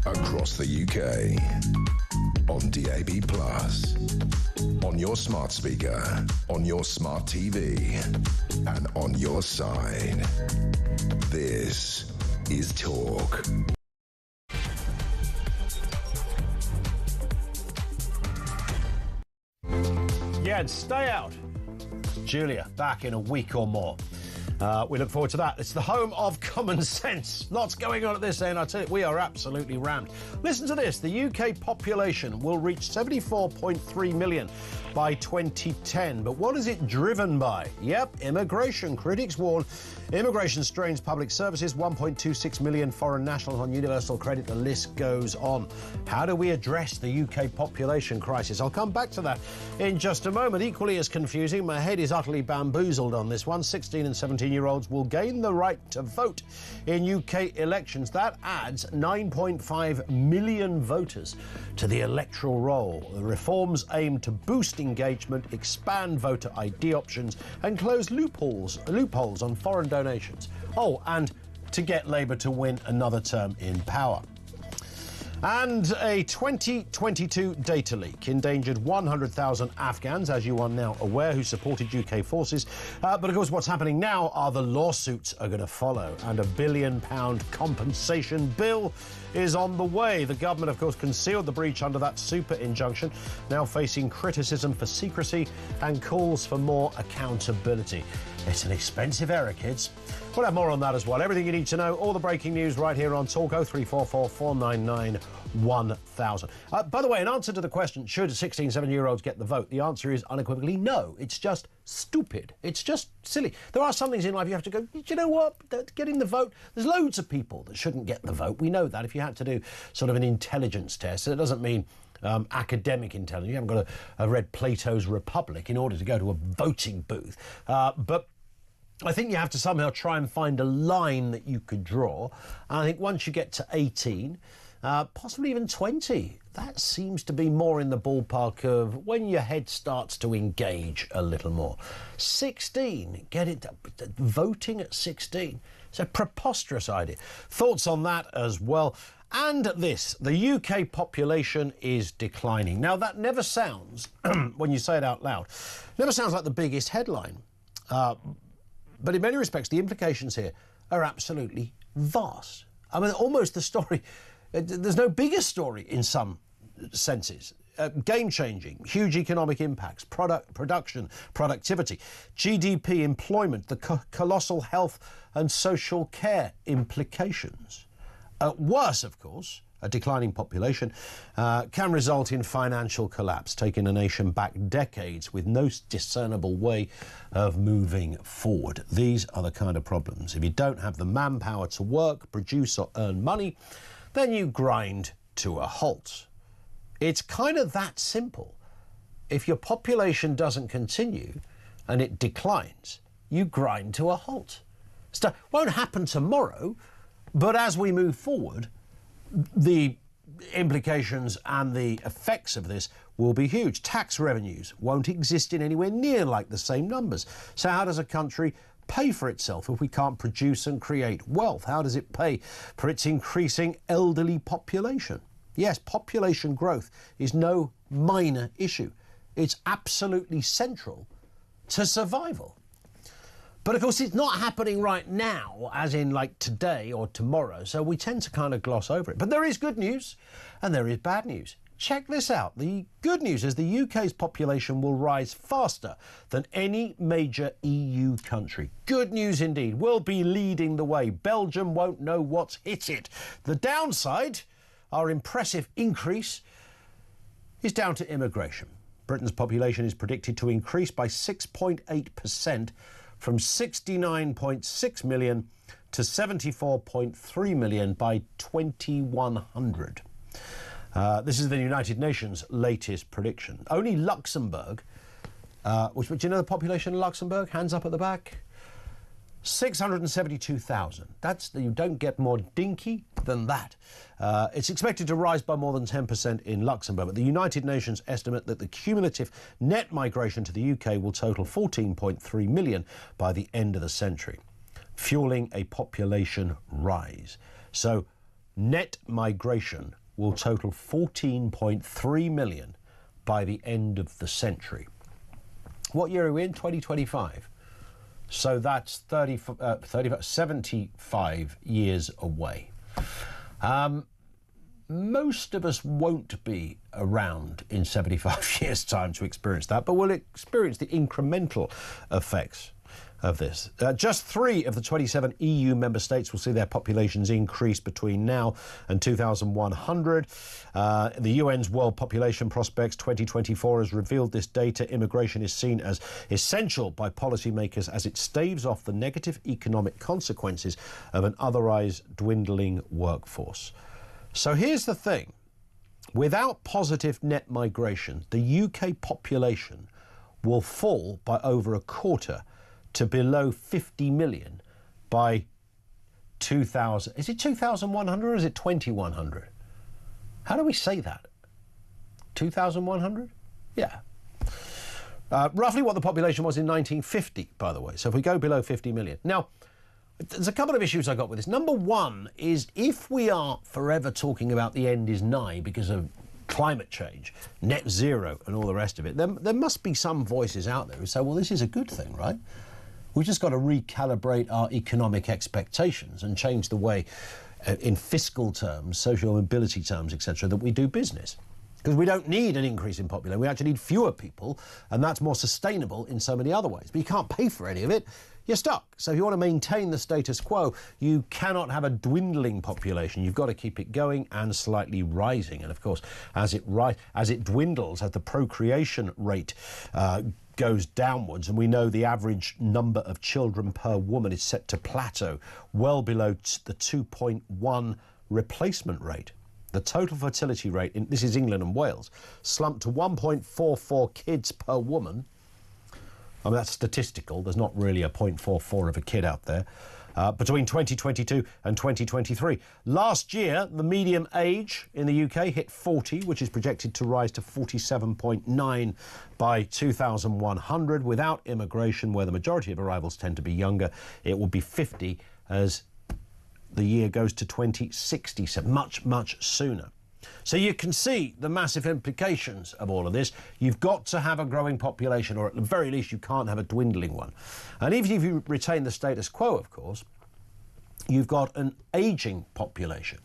across the UK, on DAB+, on your smart speaker, on your smart TV, and on your side. This is Talk. Yeah, and stay out. Julia, back in a week or more. We look forward to that. It's the home of common sense. Lots going on at this end. I tell you, we are absolutely rammed. Listen to this. The UK population will reach 74.3 million by 2010. But what is it driven by? Yep, immigration. Critics warn immigration strains public services, 1.26 million foreign nationals on universal credit. The list goes on. How do we address the UK population crisis? I'll come back to that in just a moment. Equally as confusing, my head is utterly bamboozled on this one. 16 and 17-year-olds will gain the right to vote in UK elections. That adds 9.5 million voters to the electoral roll. The reforms aim to boost engagement, expand voter ID options, and close loopholes on foreign donations. Oh, and to get Labour to win another term in power. And a 2022 data leak endangered 100,000 Afghans, as you are now aware, who supported UK forces. But of course, what's happening now are the lawsuits are going to follow, and a £1 billion compensation bill is on the way. The government, of course, concealed the breach under that super injunction, now facing criticism for secrecy and calls for more accountability. It's an expensive error, kids. We'll have more on that as well. Everything you need to know, all the breaking news right here on Talk 0344 499 1000. By the way, in answer to the question, should 16, 17-year-olds get the vote? The answer is unequivocally no. It's just stupid. It's just silly. There are some things in life you have to go, do you know what? Getting the vote, there's loads of people that shouldn't get the vote. We know that. If you had to do sort of an intelligence test, it doesn't mean academic intelligence. You haven't got to have read Plato's Republic in order to go to a voting booth. But I think you have to somehow try and find a line that you could draw. And I think once you get to 18, possibly even 20, that seems to be more in the ballpark of when your head starts to engage a little more. 16, get it, voting at 16. It's a preposterous idea. Thoughts on that as well. And this, the UK population is declining. Now, that never sounds, when you say it out loud, never sounds like the biggest headline. But in many respects, the implications here are absolutely vast. I mean, almost the story, there's no bigger story in some senses. Game-changing, huge economic impacts, production, productivity, GDP, employment, the colossal health and social care implications. Worse, of course, a declining population can result in financial collapse, taking a nation back decades with no discernible way of moving forward. These are the kind of problems. If you don't have the manpower to work, produce or earn money, then you grind to a halt. It's kind of that simple. If your population doesn't continue and it declines, you grind to a halt. So it won't happen tomorrow, but as we move forward, the implications and the effects of this will be huge. Tax revenues won't exist in anywhere near like the same numbers. So how does a country pay for itself if we can't produce and create wealth? How does it pay for its increasing elderly population? Yes, population growth is no minor issue. It's absolutely central to survival. But of course, it's not happening right now, as in like today or tomorrow, so we tend to kind of gloss over it. But there is good news and there is bad news. Check this out. The good news is the UK's population will rise faster than any major EU country. Good news indeed. We'll be leading the way. Belgium won't know what's hit it. The downside, our impressive increase, is down to immigration. Britain's population is predicted to increase by 6.8%. from 69.6 million to 74.3 million by 2100. This is the United Nations' latest prediction. Only Luxembourg, which, do you know the population of Luxembourg? Hands up at the back. 672,000. You don't get more dinky than that. It's expected to rise by more than 10% in Luxembourg, but the United Nations estimate that the cumulative net migration to the UK will total 14.3 million by the end of the century, fueling a population rise. So net migration will total 14.3 million by the end of the century. What year are we in? 2025. So that's 75 years away. Most of us won't be around in 75 years' time to experience that, but we'll experience the incremental effects of this. Just 3 of the 27 EU member states will see their populations increase between now and 2100. The UN's World Population Prospects 2024 has revealed this data. Immigration is seen as essential by policymakers as it staves off the negative economic consequences of an otherwise dwindling workforce. So here's the thing. Without positive net migration, the UK population will fall by over a quarter to below 50 million by 2000. Is it 2100 or is it 2100? How do we say that? 2100? Yeah. Roughly what the population was in 1950, by the way. So if we go below 50 million. Now, there's a couple of issues I got with this. Number one is if we are forever talking about the end is nigh because of climate change, net zero and all the rest of it, then there must be some voices out there who say, well, this is a good thing, right? We've just got to recalibrate our economic expectations and change the way, in fiscal terms, social mobility terms, etc., that we do business. Because we don't need an increase in population. We actually need fewer people, and that's more sustainable in so many other ways. But you can't pay for any of it. You're stuck. So if you want to maintain the status quo, you cannot have a dwindling population. You've got to keep it going and slightly rising. And of course, as it dwindles, as the procreation rate goes downwards, and we know the average number of children per woman is set to plateau well below the 2.1 replacement rate. The total fertility rate, this is England and Wales, slumped to 1.44 kids per woman. I mean, that's statistical. There's not really a 0.44 of a kid out there. Between 2022 and 2023. Last year, the median age in the UK hit 40, which is projected to rise to 47.9 by 2100. Without immigration, where the majority of arrivals tend to be younger, it will be 50 as the year goes to 2067, much, much sooner. So you can see the massive implications of all of this. You've got to have a growing population, or at the very least you can't have a dwindling one. And even if you retain the status quo, of course, you've got an ageing population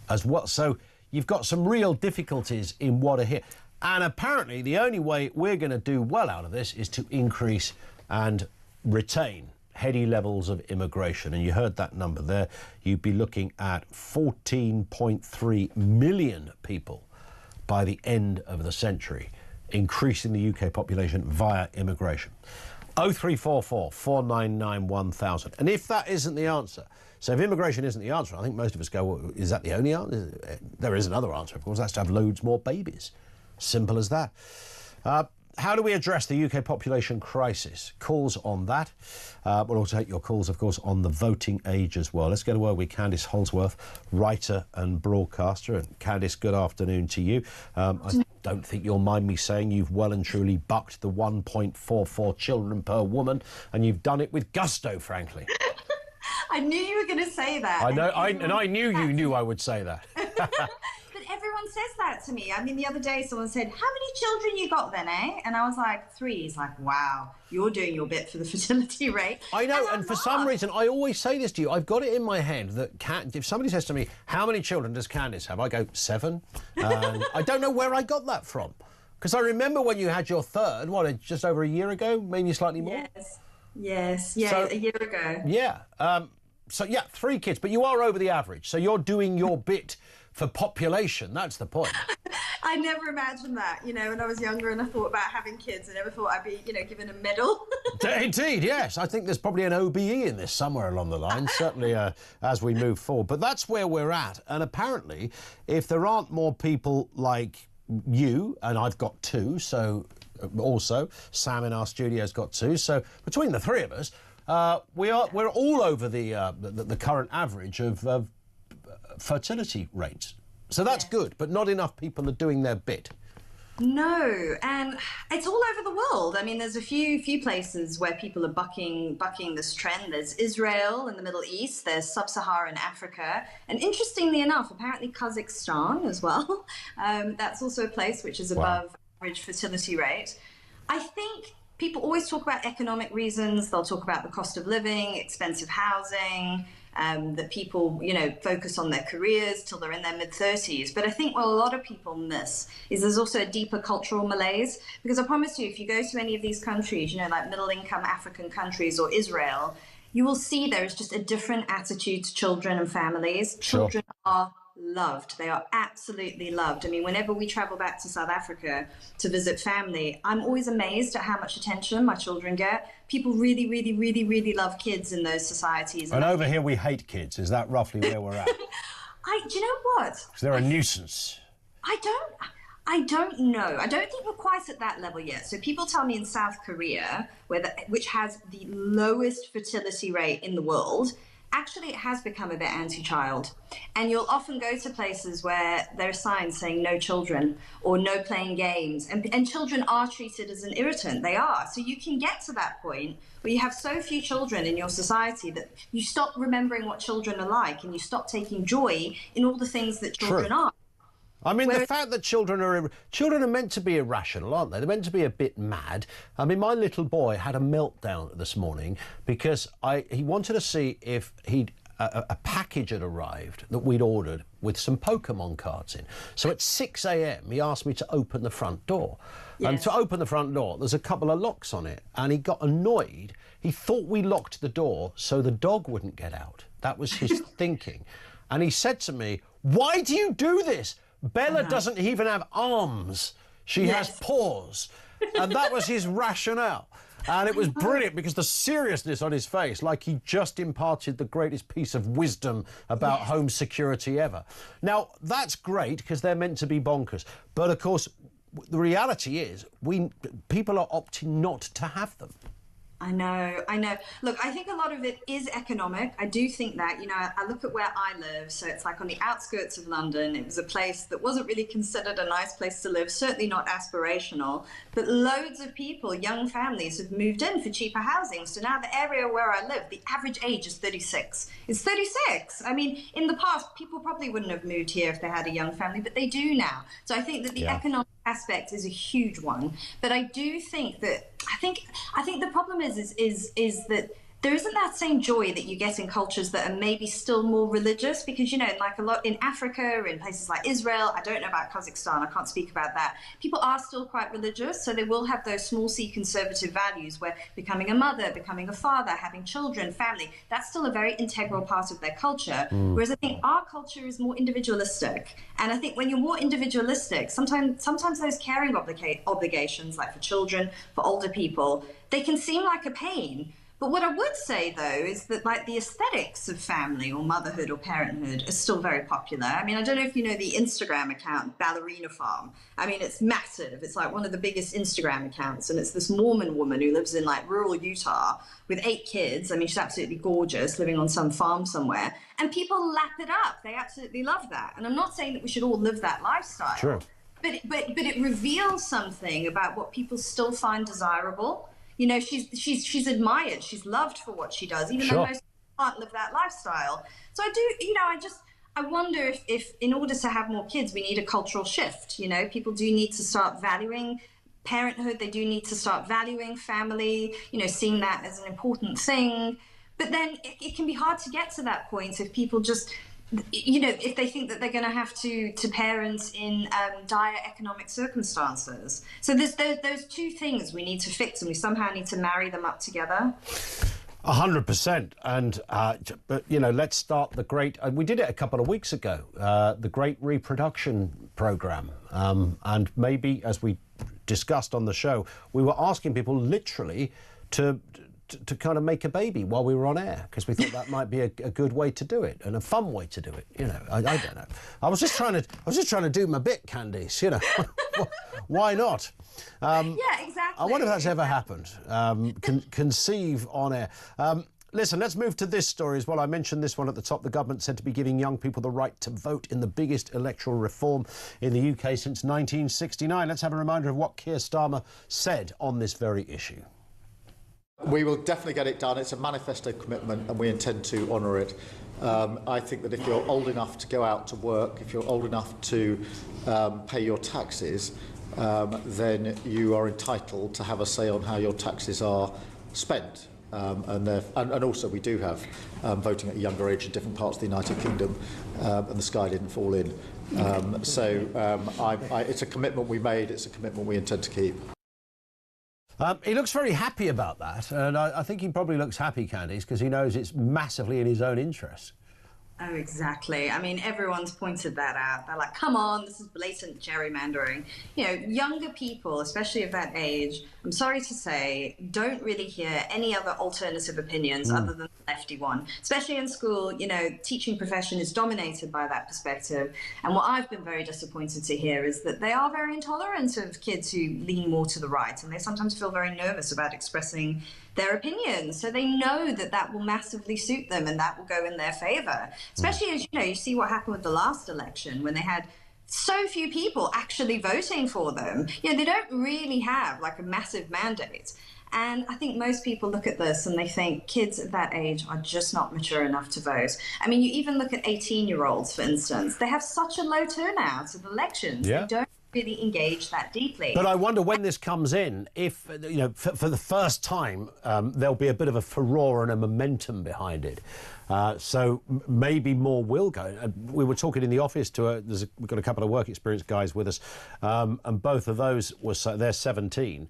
as well. So you've got some real difficulties in what are here. And apparently the only way we're going to do well out of this is to increase and retain heady levels of immigration. And you heard that number there. You'd be looking at 14.3 million people by the end of the century, increasing the UK population via immigration. 0344 499 1000. And if that isn't the answer, so if immigration isn't the answer, I think most of us go, well, is that the only answer? There is another answer, of course. That's to have loads more babies. Simple as that. How do we address the UK population crisis? Calls on that. We'll also take your calls, of course, on the voting age as well. Let's go to word with Candice Holsworth, writer and broadcaster. And Candice, good afternoon to you. I don't think you'll mind me saying you've well and truly bucked the 1.44 children per woman, and you've done it with gusto, frankly. I knew you were going to say that. I know, and I knew you knew I would say that. But everyone says that to me. I mean, the other day someone said, how many children you got then, eh? And I was like, 3. He's like, wow, you're doing your bit for the fertility rate. I know, and for some reason, I always say this to you. I've got it in my head that if somebody says to me, how many children does Candice have? I go, 7. And I don't know where I got that from. Because I remember when you had your third, just over a year ago, maybe slightly more? Yes. Yeah, so, a year ago. Yeah. So, yeah, 3 kids, but you are over the average. So you're doing your bit for population. That's the point. I never imagined that, when I was younger and I thought about having kids. I never thought I'd be, given a medal. Indeed, yes. I think there's probably an OBE in this somewhere along the line, certainly as we move forward. But that's where we're at. And apparently, if there aren't more people like you, and I've got 2, so also Sam in our studio's got 2. So between the 3 of us, we're all over the current average of fertility rates. So that's good, but not enough people are doing their bit. No, and it's all over the world. I mean, there's a few places where people are bucking this trend. There's Israel in the Middle East. There's sub-Saharan Africa, and interestingly enough, apparently Kazakhstan as well. That's also a place which is above average fertility rate. I think people always talk about economic reasons. They'll talk about the cost of living, expensive housing. That people, focus on their careers till they're in their mid-30s. But I think what a lot of people miss is there's also a deeper cultural malaise. Because I promise you, if you go to any of these countries, like middle-income African countries or Israel, you will see there is just a different attitude to children and families. Sure. Children are loved. They are absolutely loved. I mean, whenever we travel back to South Africa to visit family, I'm always amazed at how much attention my children get. People really, really, really, really love kids in those societies. And over here we hate kids. Is that roughly where we're at? Do you know what? Because they're a nuisance. I don't know. I don't think we're quite at that level yet. So people tell me in South Korea, which has the lowest fertility rate in the world, actually it has become a bit anti-child. And you'll often go to places where there are signs saying no children or no playing games. And children are treated as an irritant. They are. So you can get to that point where you have so few children in your society that you stop remembering what children are like and you stop taking joy in all the things that children are. I mean, the fact that children are meant to be irrational, aren't they? They're meant to be a bit mad. I mean, my little boy had a meltdown this morning because he wanted to see if a package had arrived that we'd ordered with some Pokemon cards in. So at 6 a.m. he asked me to open the front door. Yes. And to open the front door, there's a couple of locks on it. And he got annoyed. He thought we locked the door so the dog wouldn't get out. That was his thinking. And he said to me, "Why do you do this? Bella doesn't even have arms. She has paws." And that was his rationale. And it was brilliant because the seriousness on his face, like he just imparted the greatest piece of wisdom about home security ever. Now, that's great because they're meant to be bonkers. But, of course, the reality is people are opting not to have them. I know. Look, I think a lot of it is economic. I do think that, I look at where I live. So it's like on the outskirts of London. It was a place that wasn't really considered a nice place to live, certainly not aspirational. But loads of people, young families, have moved in for cheaper housing. So now the area where I live, the average age is 36. It's 36. I mean, in the past, people probably wouldn't have moved here if they had a young family, but they do now. So I think that the economic aspect is a huge one. But I do think that I think the problem is that there isn't that same joy that you get in cultures that are maybe still more religious, because, like a lot in Africa, in places like Israel, I don't know about Kazakhstan, I can't speak about that. People are still quite religious, so they will have those small c conservative values where becoming a mother, becoming a father, having children, family, that's still a very integral part of their culture. Whereas I think our culture is more individualistic. And I think when you're more individualistic, sometimes those caring obligations, like for children, for older people, they can seem like a pain. But what I would say, though, is that like the aesthetics of family or motherhood or parenthood are still very popular. I mean, I don't know if you know the Instagram account, Ballerina Farm. I mean, it's massive. It's like one of the biggest Instagram accounts. And it's this Mormon woman who lives in like rural Utah with 8 kids. I mean, she's absolutely gorgeous, living on some farm somewhere. And people lap it up. They absolutely love that. And I'm not saying that we should all live that lifestyle. Sure. But it reveals something about what people still find desirable. She's admired, she's loved for what she does, even though most people can't live that lifestyle. So I do, I wonder if in order to have more kids, we need a cultural shift. People do need to start valuing parenthood. They do need to start valuing family, seeing that as an important thing. But then it can be hard to get to that point if people just, if they think that they're going to have to parent in dire economic circumstances. So there's those two things we need to fix, and we somehow need to marry them up together. 100%. And, but, let's start the great... we did it a couple of weeks ago, the Great Reproduction Programme. And maybe, as we discussed on the show, we were asking people literally to kind of make a baby while we were on air, because we thought that might be a good way to do it and a fun way to do it. I don't know. I was just trying to do my bit, Candice. Why not? Yeah, exactly. I wonder if that's ever happened. Conceive on air. Listen, let's move to this story as well. I mentioned this one at the top. The government said to be giving young people the right to vote in the biggest electoral reform in the UK since 1969. Let's have a reminder of what Keir Starmer said on this very issue. We will definitely get it done. It's a manifesto commitment and we intend to honour it. I think that if you're old enough to go out to work, if you're old enough to pay your taxes, then you are entitled to have a say on how your taxes are spent. And also we do have voting at a younger age in different parts of the United Kingdom, and the sky didn't fall in. It's a commitment we made, it's a commitment we intend to keep. He looks very happy about that, and I think he probably looks happy, Candice, because he knows it's massively in his own interest. Oh, exactly. I mean, everyone's pointed that out. They're like, come on, this is blatant gerrymandering. You know, younger people, especially of that age, I'm sorry to say, don't really hear any other alternative opinions other than the lefty one. Especially in school, you know, teaching profession is dominated by that perspective. And what I've been very disappointed to hear is that they are very intolerant of kids who lean more to the right, and they sometimes feel very nervous about expressing their opinions. So they know that that will massively suit them and that will go in their favour. Especially as, you know, you see what happened with the last election when they had so few people actually voting for them. You know, they don't really have like a massive mandate. And I think most people look at this and they think kids at that age are just not mature enough to vote. I mean, you even look at 18-year-olds, for instance. They have such a low turnout of elections. Yeah. They don't really engage that deeply. But I wonder when this comes in, if, you know, for the first time, there'll be a bit of a furore and a momentum behind it. So maybe more will go. We were talking in the office to we've got a couple of work experience guys with us, and both of those they're 17.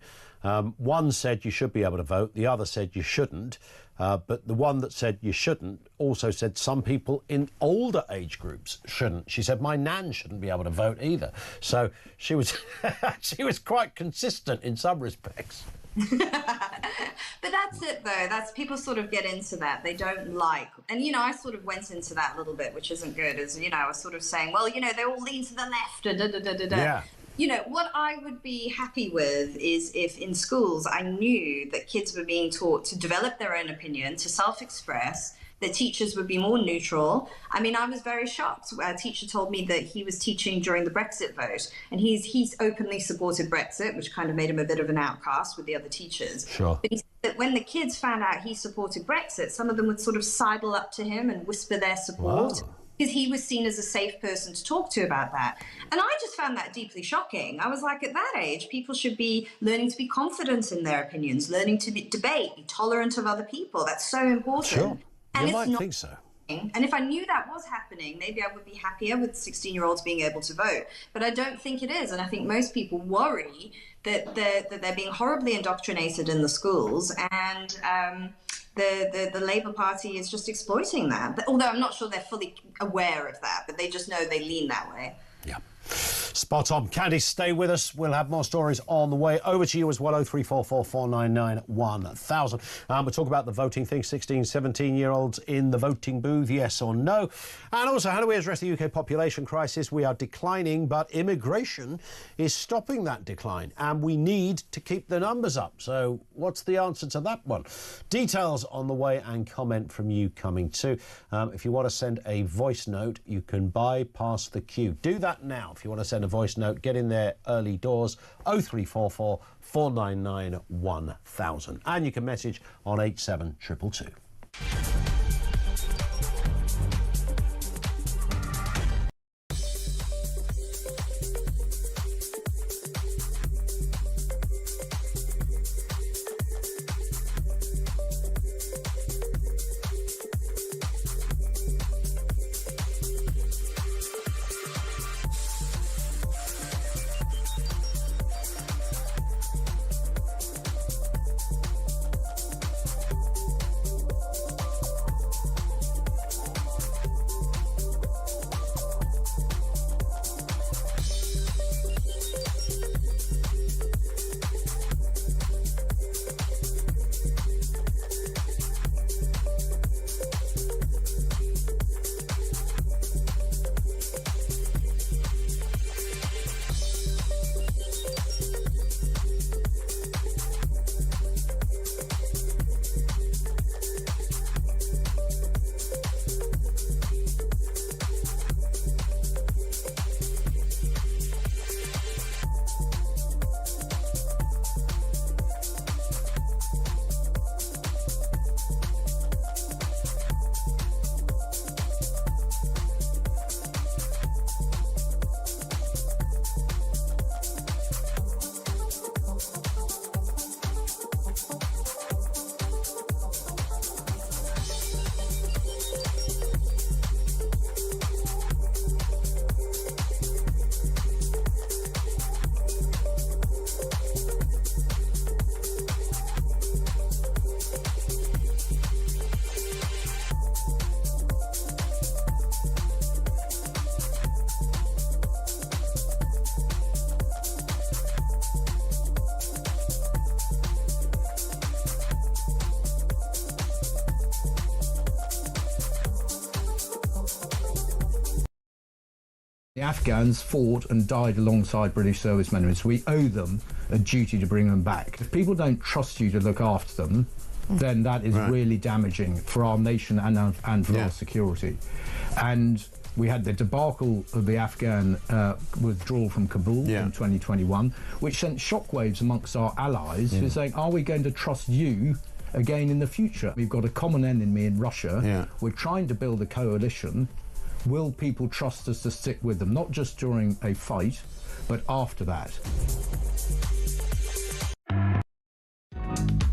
One said you should be able to vote, the other said you shouldn't. But the one that said you shouldn't also said some people in older age groups shouldn't. She said my nan shouldn't be able to vote either. So she was she was quite consistent in some respects. But that's it, though. That's people sort of get into that. They don't like, and you know, I sort of went into that a little bit, which isn't good. Is, you know, I was sort of saying, well, you know, they all lean to the left. Yeah. You know, what I would be happy with is if in schools I knew that kids were being taught to develop their own opinion, to self-express, that teachers would be more neutral. I mean, I was very shocked. A teacher told me that he was teaching during the Brexit vote, and he's openly supported Brexit, which kind of made him a bit of an outcast with the other teachers. Sure. But he said that when the kids found out he supported Brexit, some of them would sort of sidle up to him and whisper their support. Wow. Because he was seen as a safe person to talk to about that. And I just found that deeply shocking. I was like, at that age, people should be learning to be confident in their opinions, learning to debate, be tolerant of other people. That's so important. Sure. And you might think so. And if I knew that was happening, maybe I would be happier with 16-year-olds being able to vote. But I don't think it is. And I think most people worry that they're being horribly indoctrinated in the schools, and the Labour Party is just exploiting that. Although I'm not sure they're fully aware of that, but they just know they lean that way. Yeah. Spot on. Candice, stay with us. We'll have more stories on the way. Over to you as well, 03444 499 1000. We'll talk about the voting thing, 16, 17-year-olds in the voting booth, yes or no. And also, how do we address the UK population crisis? We are declining, but immigration is stopping that decline, and we need to keep the numbers up. So what's the answer to that one? Details on the way and comment from you coming too. If you want to send a voice note, you can bypass the queue. Do that now. If you want to send a voice note, get in there early doors, 0344 499 1000. And you can message on 87222. The Afghans fought and died alongside British servicemen, so we owe them a duty to bring them back. If people don't trust you to look after them, then that is really damaging for our nation and for our security. And we had the debacle of the Afghan withdrawal from Kabul in 2021, which sent shockwaves amongst our allies who are saying, are we going to trust you again in the future? We've got a common enemy in Russia. We're trying to build a coalition. Will people trust us to stick with them, not just during a fight, but after that?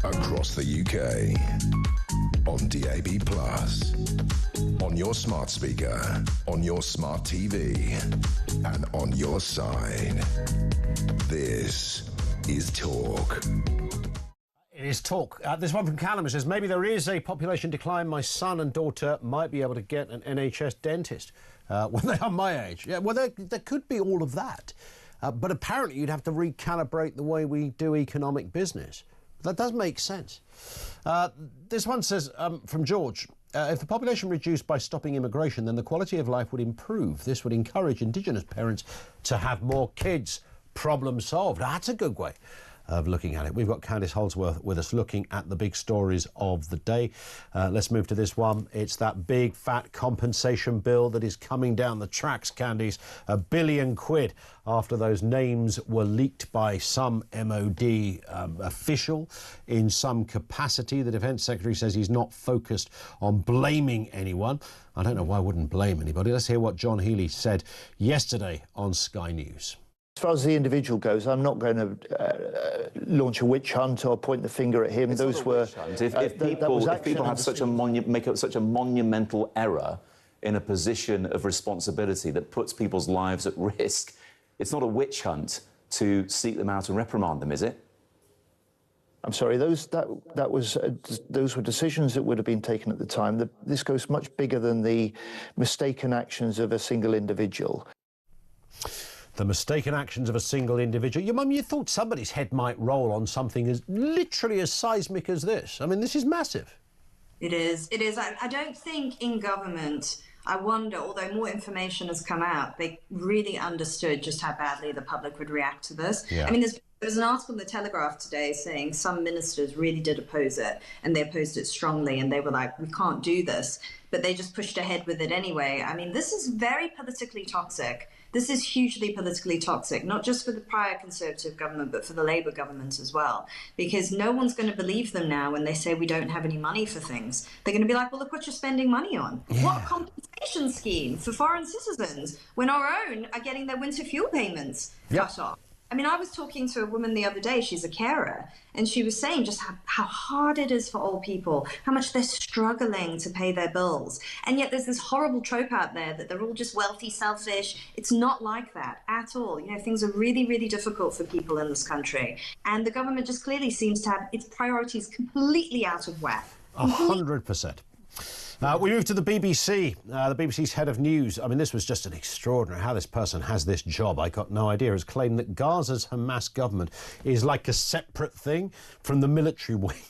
Across the UK, on DAB+, on your smart speaker, on your smart TV, and on your side. This is Talk. It is Talk. This one from Callum says, maybe there is a population decline. My son and daughter might be able to get an NHS dentist when they are my age. Yeah, well, there could be all of that. But apparently you'd have to recalibrate the way we do economic business. That does make sense. This one says, from George, if the population reduced by stopping immigration, then the quality of life would improve. This would encourage Indigenous parents to have more kids. Problem solved. That's a good way of looking at it. We've got Candice Holdsworth with us looking at the big stories of the day. Let's move to this one. It's that big fat compensation bill that is coming down the tracks, Candice. £1 billion after those names were leaked by some MOD official in some capacity. The Defence Secretary says he's not focused on blaming anyone. I don't know why I wouldn't blame anybody. Let's hear what John Healey said yesterday on Sky News. As far as the individual goes, I'm not going to launch a witch hunt or point the finger at him. Those were if people have such a make up such a monumental error in a position of responsibility that puts people's lives at risk, it's not a witch hunt to seek them out and reprimand them, is it? I'm sorry, those were decisions that would have been taken at the time. This goes much bigger than the mistaken actions of a single individual. The mistaken actions of a single individual. Your mum, you thought somebody's head might roll on something as literally as seismic as this. I mean, this is massive. It is. It is. I don't think in government, I wonder, although more information has come out, they really understood just how badly the public would react to this. I mean, there's an article in the Telegraph today saying some ministers really did oppose it, and they opposed it strongly, and they were like, we can't do this, but they just pushed ahead with it anyway. I mean, this is very politically toxic. This is hugely politically toxic, not just for the prior Conservative government, but for the Labour government as well, because no one's going to believe them now when they say we don't have any money for things. They're going to be like, well, look what you're spending money on. What compensation scheme for foreign citizens when our own are getting their winter fuel payments cut off? I mean, I was talking to a woman the other day, she's a carer, and she was saying just how hard it is for old people, how much they're struggling to pay their bills. And yet there's this horrible trope out there that they're all just wealthy, selfish. It's not like that at all. You know, things are really, really difficult for people in this country. And the government just clearly seems to have its priorities completely out of whack. 100%. We move to the BBC. The BBC's head of news, I mean, this was just an extraordinary, how this person has this job, I got no idea, has claimed that Gaza's Hamas government is like a separate thing from the military wing,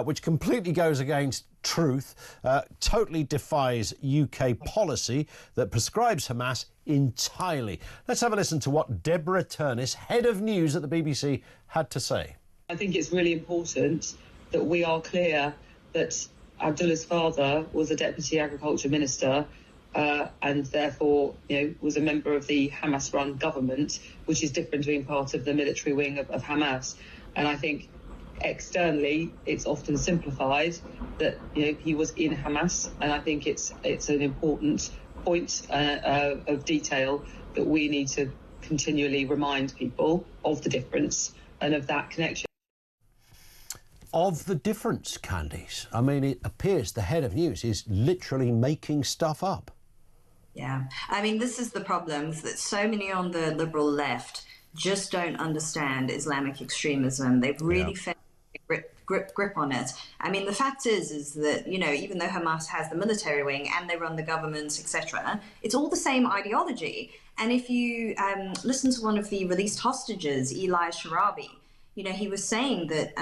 which completely goes against truth, totally defies UK policy that prescribes Hamas entirely. Let's have a listen to what Deborah Turnis, head of news at the BBC, had to say. I think it's really important that we are clear that Abdullah's father was a deputy agriculture minister and therefore, was a member of the Hamas-run government, which is different to being part of the military wing of Hamas. And I think externally, it's often simplified that he was in Hamas, and I think it's an important point of detail that we need to continually remind people of the difference and of that connection. Of the difference, Candice. I mean, it appears the head of news is literally making stuff up. Yeah. I mean, this is the problem, that so many on the liberal left just don't understand Islamic extremism. They've really failed to grip on it. I mean, the fact is that, even though Hamas has the military wing and they run the government, etc., it's all the same ideology. And if you listen to one of the released hostages, Eli Sharabi, he was saying that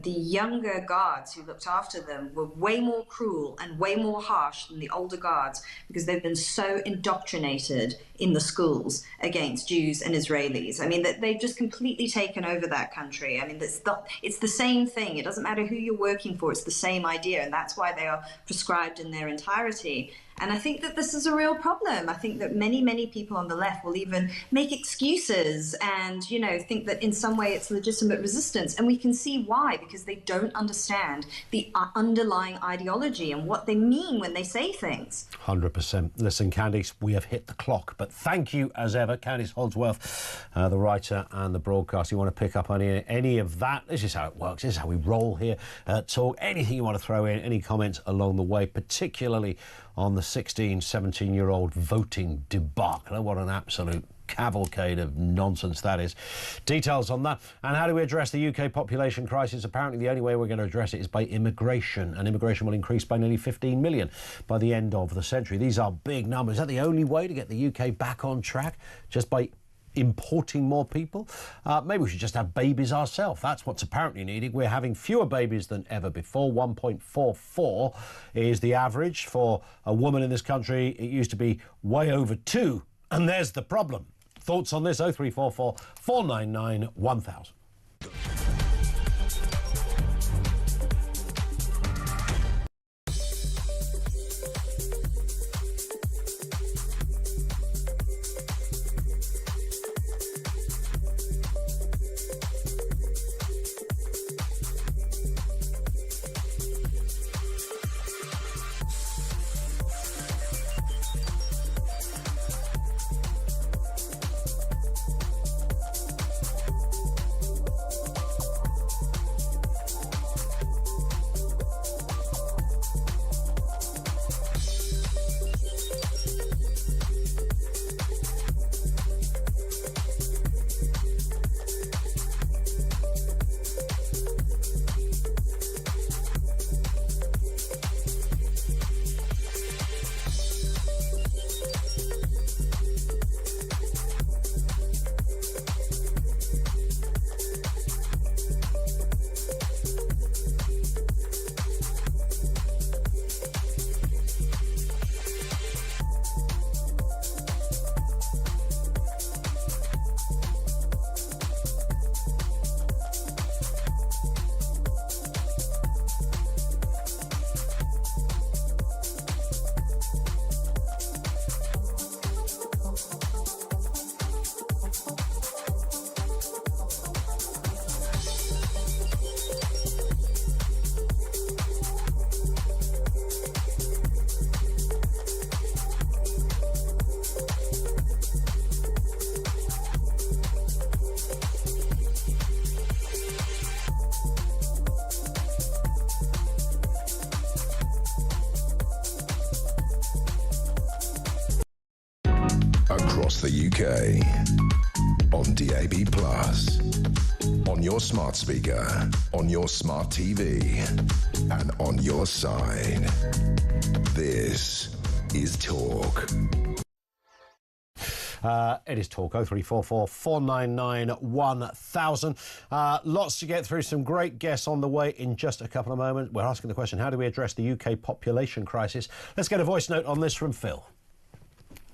the younger guards who looked after them were way more cruel and way more harsh than the older guards because they've been so indoctrinated in the schools against Jews and Israelis. I mean, that they've just completely taken over that country. I mean, it's the same thing. It doesn't matter who you're working for. It's the same idea. And that's why they are prescribed in their entirety. And I think that this is a real problem. I think that many, many people on the left will even make excuses and, think that in some way it's legitimate resistance. And we can see why, because they don't understand the underlying ideology and what they mean when they say things. 100%. Listen, Candice, we have hit the clock. But thank you, as ever, Candice Holdsworth, the writer and the broadcaster. You want to pick up on any of that? This is how it works. This is how we roll here at Talk. Anything you want to throw in, any comments along the way, particularly on the 16, 17-year-old voting debacle. What an absolute cavalcade of nonsense that is. Details on that. And how do we address the UK population crisis? Apparently the only way we're going to address it is by immigration, and immigration will increase by nearly 15 million by the end of the century. These are big numbers. Is that the only way to get the UK back on track? Just by importing more people? Maybe we should just have babies ourselves. That's what's apparently needed. We're having fewer babies than ever before. 1.44 is the average for a woman in this country. It used to be way over 2, and there's the problem. Thoughts on this? 0344 499 1000. Across the UK, on DAB+, on your smart speaker, on your smart TV, and on your side. This is Talk. It is Talk. 0344 499 1000. Lots to get through. Some great guests on the way in just a couple of moments. We're asking the question, how do we address the UK population crisis? Let's get a voice note on this from Phil.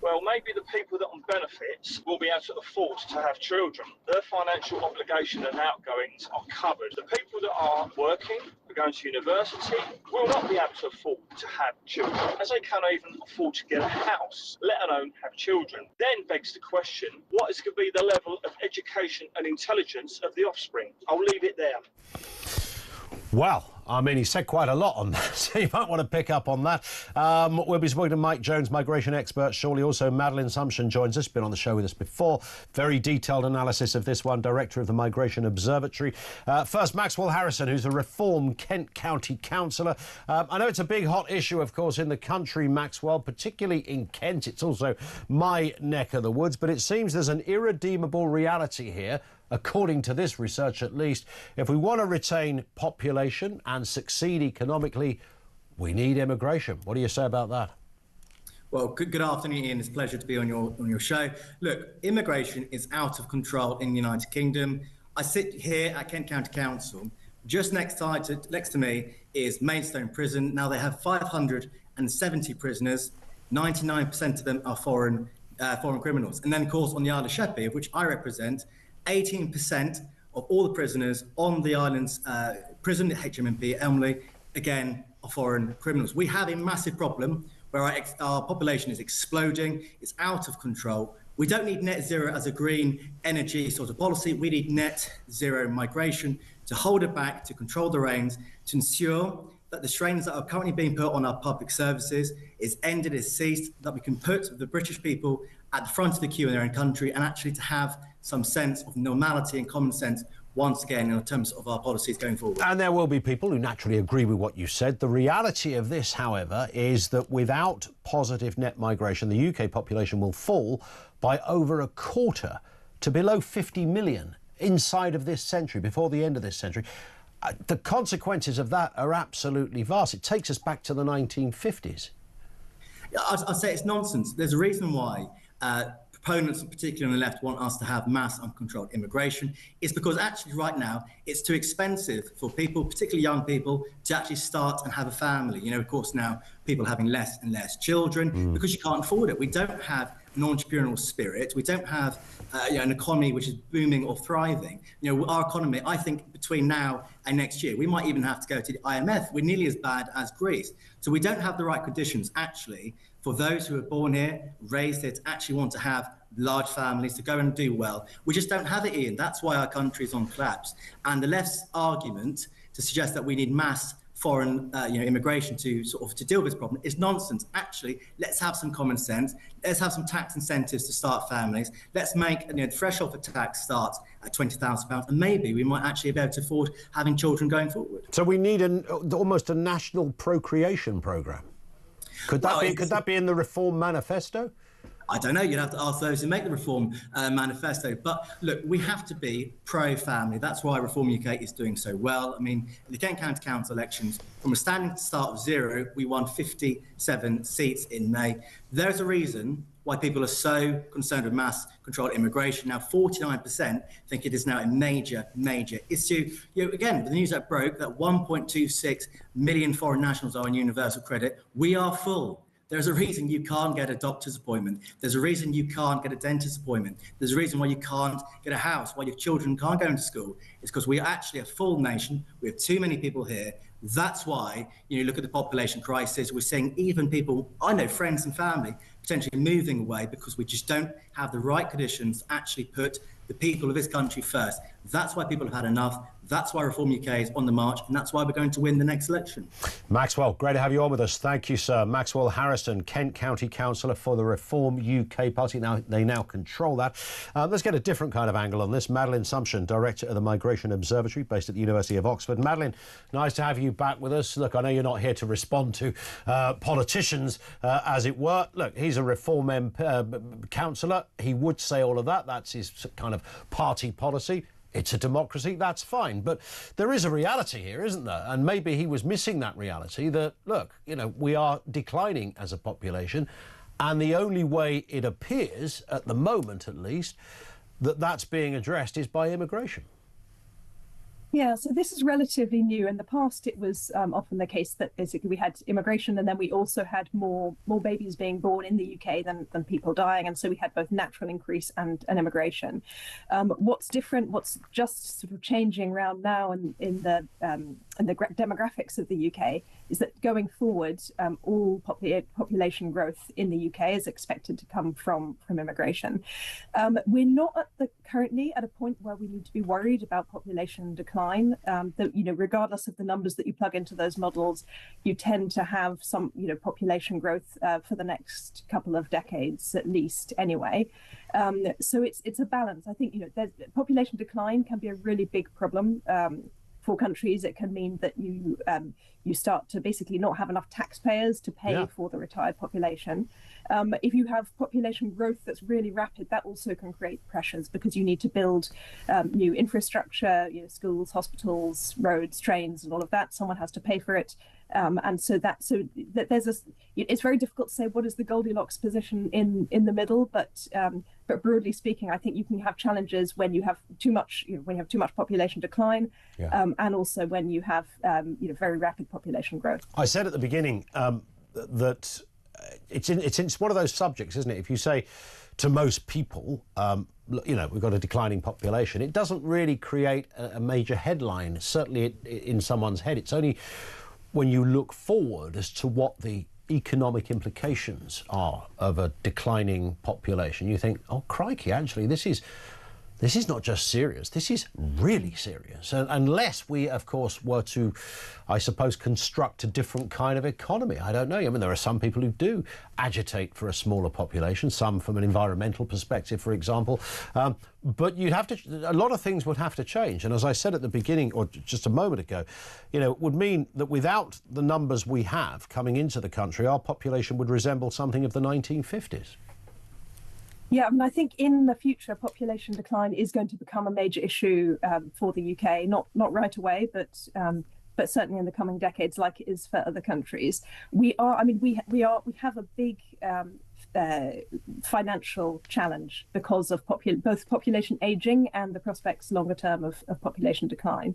Well, maybe the people that are on benefits will be able to afford to have children. Their financial obligation and outgoings are covered. The people that are working, are going to university, will not be able to afford to have children, as they can't even afford to get a house, let alone have children. Then begs the question, what is going to be the level of education and intelligence of the offspring? I'll leave it there. Well, I mean, he said quite a lot on that, so you might want to pick up on that. We'll be speaking to Mike Jones, migration expert, shortly. Also, Madeline Sumption joins us, been on the show with us before. Very detailed analysis of this one, director of the Migration Observatory. First, Maxwell Harrison, who's a reformed Kent County councillor. I know it's a big hot issue, of course, in the country, Maxwell, particularly in Kent. It's also my neck of the woods, but it seems there's an irredeemable reality here. According to this research, at least, if we want to retain population and succeed economically, we need immigration. What do you say about that? Well, good afternoon, Ian. It's a pleasure to be on your show. Look, immigration is out of control in the United Kingdom. I sit here at Kent County Council. Just next to me is Maidstone Prison. Now they have 570 prisoners. 99% of them are foreign criminals. And then, of course, on the Isle of Sheppey, which I represent, 18% of all the prisoners on the island's prison at HMP Elmley, again, are foreign criminals. We have a massive problem where our population is exploding, it's out of control. We don't need net zero as a green energy sort of policy. We need net zero migration to hold it back, to control the reins, to ensure that the strains that are currently being put on our public services is ended, is ceased, that we can put the British people at the front of the queue in their own country, and actually to have some sense of normality and common sense once again in terms of our policies going forward. And there will be people who naturally agree with what you said. The reality of this, however, is that without positive net migration, the UK population will fall by over a quarter to below 50 million inside of this century, before the end of this century. The consequences of that are absolutely vast. It takes us back to the 1950s. I'd say it's nonsense. There's a reason why proponents, particularly on the left, want us to have mass uncontrolled immigration. It's because actually right now it's too expensive for people, particularly young people, to actually start and have a family. You know, of course, now people are having less and less children because you can't afford it. We don't have an entrepreneurial spirit. We don't have an economy which is booming or thriving. You know, our economy, I think between now and next year, we might even have to go to the IMF. We're nearly as bad as Greece. So we don't have the right conditions, actually, for those who are born here, raised here, to actually want to have large families, to go and do well. We just don't have it, Ian. That's why our country is on collapse. And the left's argument to suggest that we need mass foreign immigration to deal with this problem is nonsense. Actually, let's have some common sense. Let's have some tax incentives to start families. Let's make the threshold for tax start at £20,000, and maybe we might actually be able to afford having children going forward. So we need almost a national procreation programme. Could that be in the Reform Manifesto? I don't know. You'd have to ask those who make the Reform Manifesto. But look, we have to be pro-family. That's why Reform UK is doing so well. I mean, in the Kent County Council elections, from a standing start of 0, we won 57 seats in May. There's a reason why people are so concerned with mass controlled immigration. Now, 49% think it is now a major, major issue. Again, the news that broke that 1.26 million foreign nationals are on universal credit. We are full. There's a reason you can't get a doctor's appointment. There's a reason you can't get a dentist's appointment. There's a reason why you can't get a house, why your children can't go into school. It's because we are actually a full nation. We have too many people here. That's why, look at the population crisis. We're seeing even people, I know, friends and family, potentially moving away because we just don't have the right conditions to actually put the people of this country first. That's why people have had enough. That's why Reform UK is on the march, and that's why we're going to win the next election. Maxwell, great to have you on with us. Thank you, sir. Maxwell Harrison, Kent County Councillor for the Reform UK Party. They now control that. Let's get a different kind of angle on this. Madeline Sumption, Director of the Migration Observatory, based at the University of Oxford. Madeline, nice to have you back with us. Look, I know you're not here to respond to politicians, as it were. Look, he's a Reform councillor. He would say all of that. That's his kind of party policy. It's a democracy, that's fine. But there is a reality here, isn't there? And maybe he was missing that reality that, look, we are declining as a population. And the only way it appears, at the moment at least, that that's being addressed is by immigration. Yeah, so this is relatively new. In the past, it was often the case that basically we had immigration, and then we also had more babies being born in the UK than people dying, and so we had both natural increase and immigration. What's different, what's just sort of changing around now in the demographics of the UK is that going forward, all population growth in the UK is expected to come from immigration. We're not currently at a point where we need to be worried about population decline. That regardless of the numbers that you plug into those models, you tend to have some population growth for the next couple of decades at least anyway. So it's a balance. I think population decline can be a really big problem for countries. It can mean that you start to basically not have enough taxpayers to pay for the retired population. If you have population growth that's really rapid, that also can create pressures because you need to build new infrastructure, schools, hospitals, roads, trains, and all of that. Someone has to pay for it. And so there's it's very difficult to say what is the Goldilocks position in the middle, but But broadly speaking, I think you can have challenges when you have too much, when you have too much population decline, and also when you have very rapid population growth. I said at the beginning that it's one of those subjects, isn't it? If you say to most people, we've got a declining population, it doesn't really create a major headline, certainly in someone's head. It's only when you look forward as to what the economic implications are of a declining population, you think, oh crikey, actually this is not just serious, this is really serious. And unless we, of course, were to, I suppose, construct a different kind of economy. I don't know. I mean, there are some people who do agitate for a smaller population, some from an environmental perspective, for example. But a lot of things would have to change. And as I said at the beginning, or just a moment ago, it would mean that without the numbers we have coming into the country, our population would resemble something of the 1950s. Yeah, I mean, I think in the future, population decline is going to become a major issue for the UK. Not right away, but certainly in the coming decades, like it is for other countries. We have a big financial challenge because of both population aging and the prospects longer term of population decline.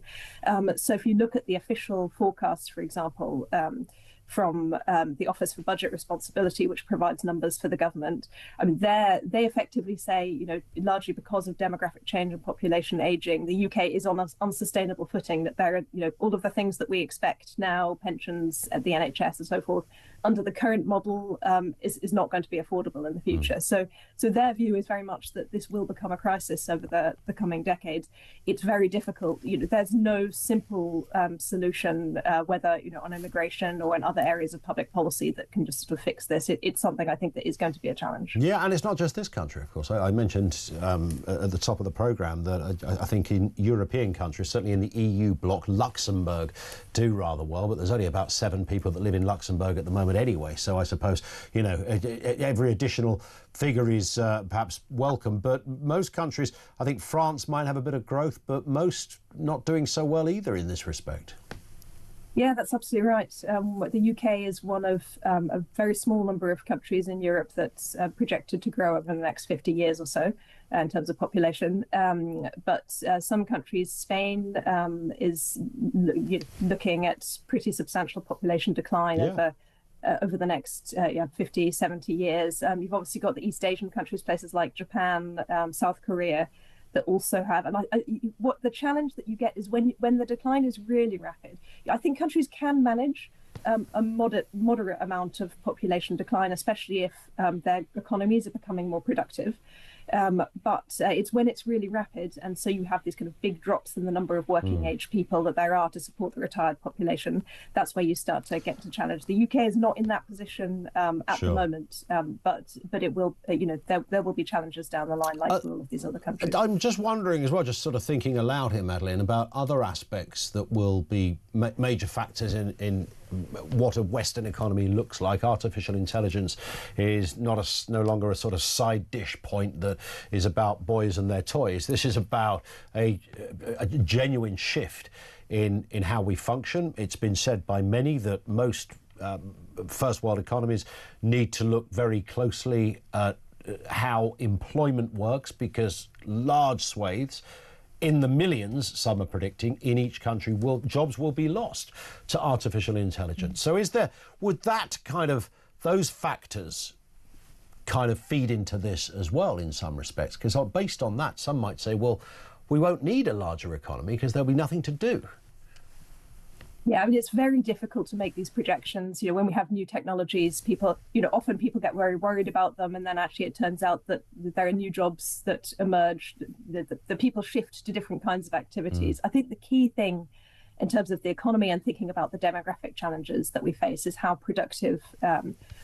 So if you look at the official forecasts, for example, from the Office for Budget Responsibility, which provides numbers for the government. I mean, they effectively say, largely because of demographic change and population aging, the UK is on an unsustainable footing, that there are, all of the things that we expect now, pensions at the NHS and so forth, under the current model is not going to be affordable in the future. So their view is very much that this will become a crisis over the coming decades. It's very difficult. There's no simple solution, whether on immigration or in other areas of public policy, that can just sort of fix this. It's something I think that is going to be a challenge. Yeah, and it's not just this country, of course. I mentioned at the top of the programme that I think in European countries, certainly in the EU bloc, Luxembourg do rather well, but there's only about 7 people that live in Luxembourg at the moment anyway. So I suppose, every additional figure is perhaps welcome. But most countries, I think France might have a bit of growth, but most not doing so well either in this respect. Yeah, that's absolutely right. The UK is one of a very small number of countries in Europe that's projected to grow over the next 50 years or so in terms of population. But some countries, Spain is looking at pretty substantial population decline over the next 50, 70 years. You've obviously got the East Asian countries, places like Japan, South Korea, that also have, and what the challenge that you get is when the decline is really rapid. I think countries can manage a moderate amount of population decline, especially if their economies are becoming more productive. But it's when it's really rapid, and so you have these kind of big drops in the number of working age people that there are to support the retired population. That's where you start to get to challenge. The UK is not in that position at the moment, but it will. There will be challenges down the line, like for all of these other countries. I'm just wondering as well, just sort of thinking aloud here, Madeleine, about other aspects that will be major factors in what a Western economy looks like. Artificial intelligence is no longer a sort of side dish point that is about boys and their toys. This is about a genuine shift in how we function. It's been said by many that most first world economies need to look very closely at how employment works, because large swathes, in the millions, some are predicting, in each country, jobs will be lost to artificial intelligence. So would those factors kind of feed into this as well in some respects? Because based on that, some might say, well, we won't need a larger economy because there'll be nothing to do. Yeah, I mean, it's very difficult to make these projections. When we have new technologies, often people get very worried about them, and then actually it turns out that there are new jobs that emerge. The people shift to different kinds of activities. I think the key thing in terms of the economy and thinking about the demographic challenges that we face is how productive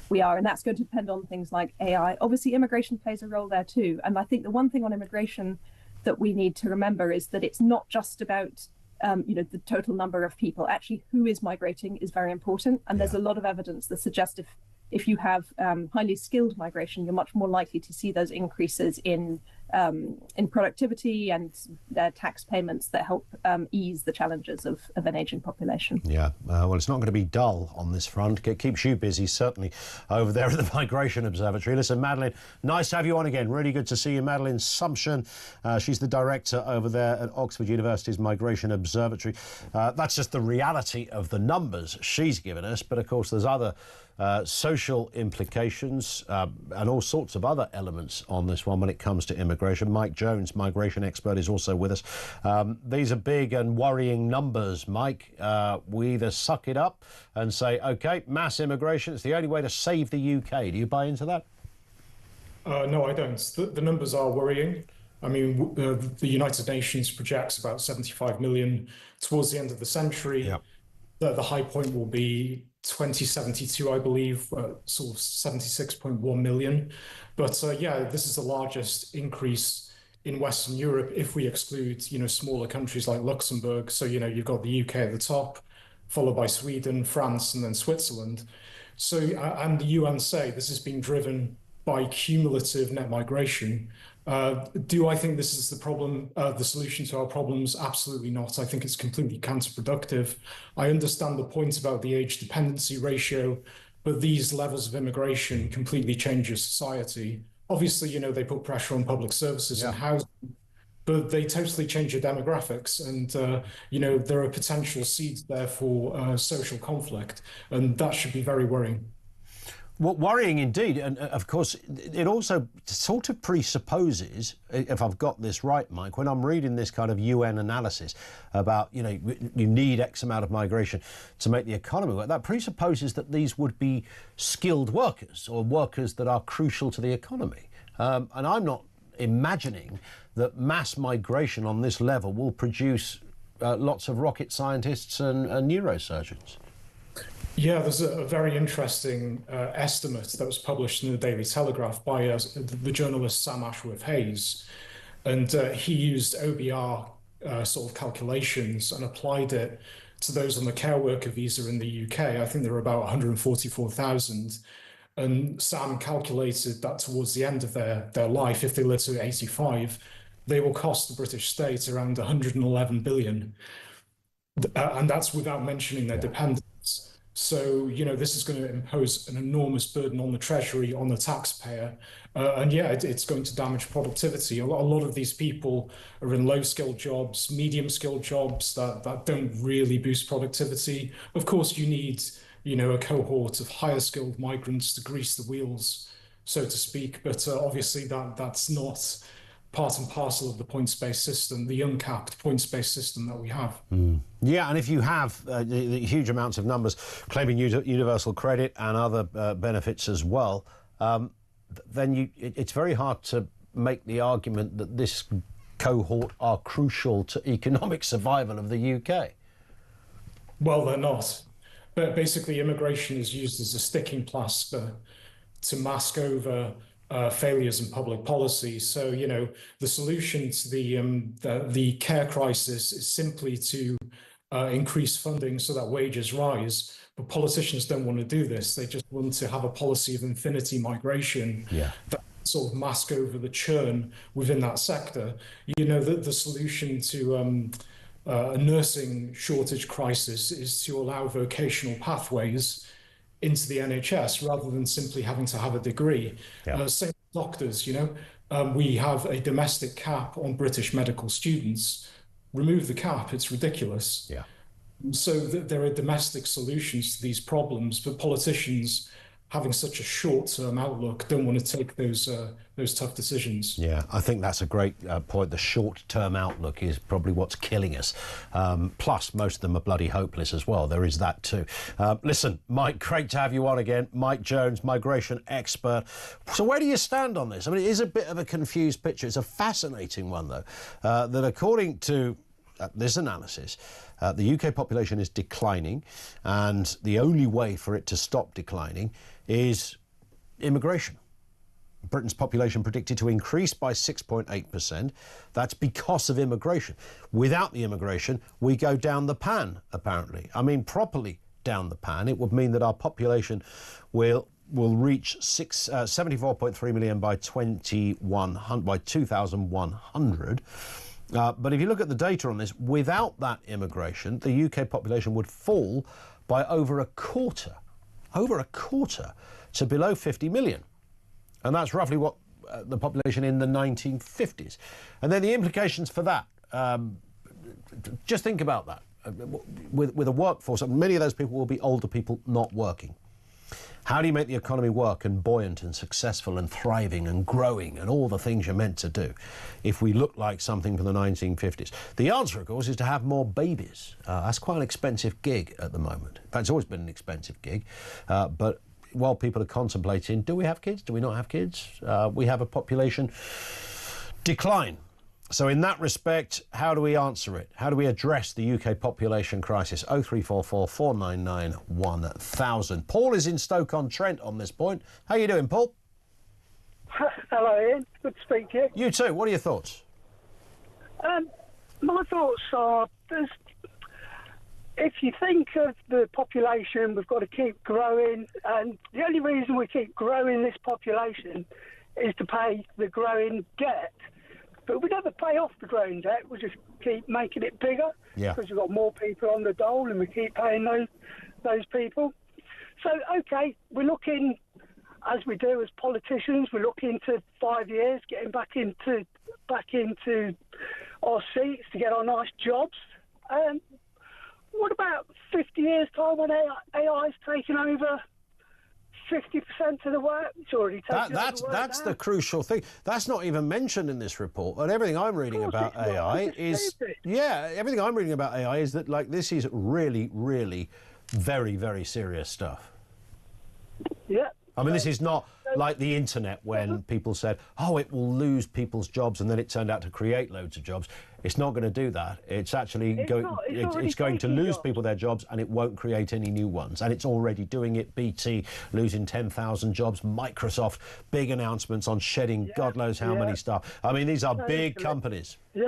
we are, and that's going to depend on things like AI. Obviously, immigration plays a role there too, and I think the one thing on immigration that we need to remember is that it's not just about the total number of people. Actually, who is migrating is very important. And there's a lot of evidence that suggests if you have highly skilled migration, you're much more likely to see those increases in in productivity and tax payments that help ease the challenges of an aging population. Yeah, well, it's not going to be dull on this front. It keeps you busy, certainly, over there at the Migration Observatory. Listen, Madeline, nice to have you on again. Really good to see you, Madeline Sumption. She's the director over there at Oxford University's Migration Observatory. That's just the reality of the numbers she's given us, but of course there's other social implications and all sorts of other elements on this one when it comes to immigration. Mike Jones, migration expert, is also with us. These are big and worrying numbers, Mike. We either suck it up and say, OK, mass immigration, it's the only way to save the UK. Do you buy into that? No, I don't. The numbers are worrying. I mean, the United Nations projects about 75 million towards the end of the century. Yep. The high point will be 2072, I believe, sort of 76.1 million. But yeah, this is the largest increase in Western Europe if we exclude, smaller countries like Luxembourg. So, you've got the UK at the top, followed by Sweden, France, and then Switzerland. So, and the UN say this is being driven by cumulative net migration. Do I think this is the problem, the solution to our problems? Absolutely not. I think it's completely counterproductive. I understand the point about the age dependency ratio, but these levels of immigration completely changes society. Obviously, they put pressure on public services and housing, but they totally change your demographics. And, there are potential seeds there for social conflict, and that should be very worrying. Well, worrying indeed. And of course, it also sort of presupposes, if I've got this right, Mike, when I'm reading this kind of UN analysis about, you need X amount of migration to make the economy work, that presupposes that these would be skilled workers or workers that are crucial to the economy. And I'm not imagining that mass migration on this level will produce lots of rocket scientists and neurosurgeons. Yeah, there's a very interesting estimate that was published in the Daily Telegraph by the journalist Sam Ashworth-Hayes. And he used OBR sort of calculations and applied it to those on the care worker visa in the UK. I think there were about 144,000. And Sam calculated that towards the end of their life, if they live to 85, they will cost the British state around 111 billion. And that's without mentioning their dependents. So, this is going to impose an enormous burden on the Treasury, on the taxpayer. And yeah, it's going to damage productivity. A lot of these people are in low-skilled jobs, medium-skilled jobs that don't really boost productivity. Of course, you need, a cohort of higher-skilled migrants to grease the wheels, so to speak. But obviously, that's not part and parcel of the points-based system, the uncapped points-based system that we have. Yeah, and if you have the huge amounts of numbers claiming universal credit and other benefits as well, then it's very hard to make the argument that this cohort are crucial to economic survival of the UK. Well, they're not. But basically, immigration is used as a sticking plaster to mask over failures in public policy. So, the solution to the care crisis is simply to increase funding so that wages rise. But politicians don't want to do this. They just want to have a policy of infinity migration that sort of mask over the churn within that sector. The solution to a nursing shortage crisis is to allow vocational pathways into the NHS rather than simply having to have a degree. Same with doctors, we have a domestic cap on British medical students. Remove the cap, it's ridiculous. So there are domestic solutions to these problems, but politicians, having such a short-term outlook, don't want to take those tough decisions. Yeah, I think that's a great point. The short-term outlook is probably what's killing us. Plus, most of them are bloody hopeless as well. There is that too. Listen, Mike, great to have you on again. Mike Jones, migration expert. So where do you stand on this? I mean, it is a bit of a confused picture. It's a fascinating one, though, that according to this analysis, the UK population is declining, and the only way for it to stop declining is immigration. Britain's population predicted to increase by 6.8%. That's because of immigration. Without the immigration, we go down the pan, apparently. I mean, properly down the pan. It would mean that our population will will reach 74.3 million by 2100. But if you look at the data on this, without that immigration, the UK population would fall by over a quarter to below 50 million. And that's roughly what the population in the 1950s. And then the implications for that, just think about that. With a workforce, many of those people will be older people not working. How do you make the economy work and buoyant and successful and thriving and growing and all the things you're meant to do if we look like something from the 1950s? The answer, of course, is to have more babies. That's quite an expensive gig at the moment. In fact, it's always been an expensive gig. But while people are contemplating, do we have kids? Do we not have kids? We have a population decline. So in that respect, how do we answer it? How do we address the UK population crisis? 0344 499 1000. Paul is in Stoke-on-Trent on this point. How are you doing, Paul? Hello, Ian. Good to speak to you. You too. What are your thoughts? My thoughts are, if you think of the population, we've got to keep growing, and the only reason we keep growing this population is to pay the growing debt. But we never pay off the growing debt. We just keep making it bigger because we've got more people on the dole and we keep paying those people. So, OK, we're looking, as we do as politicians, we're looking to 5 years, getting back into our seats to get our nice jobs. What about 50 years' time when AI's taken over 50% of the work? It's already taken over the work. That's the crucial thing. That's not even mentioned in this report. And everything I'm reading about AI is... Yeah, everything I'm reading about AI is that, like, this is really, really very, very serious stuff. Yeah. I mean, this is not like the internet when people said, oh, it will lose people's jobs, and then it turned out to create loads of jobs. It's not going to do that. It's actually it's going to lose people their jobs, and it won't create any new ones. And it's already doing it. BT losing 10,000 jobs. Microsoft, big announcements on shedding God knows how many staff. I mean, these are big companies. Yeah.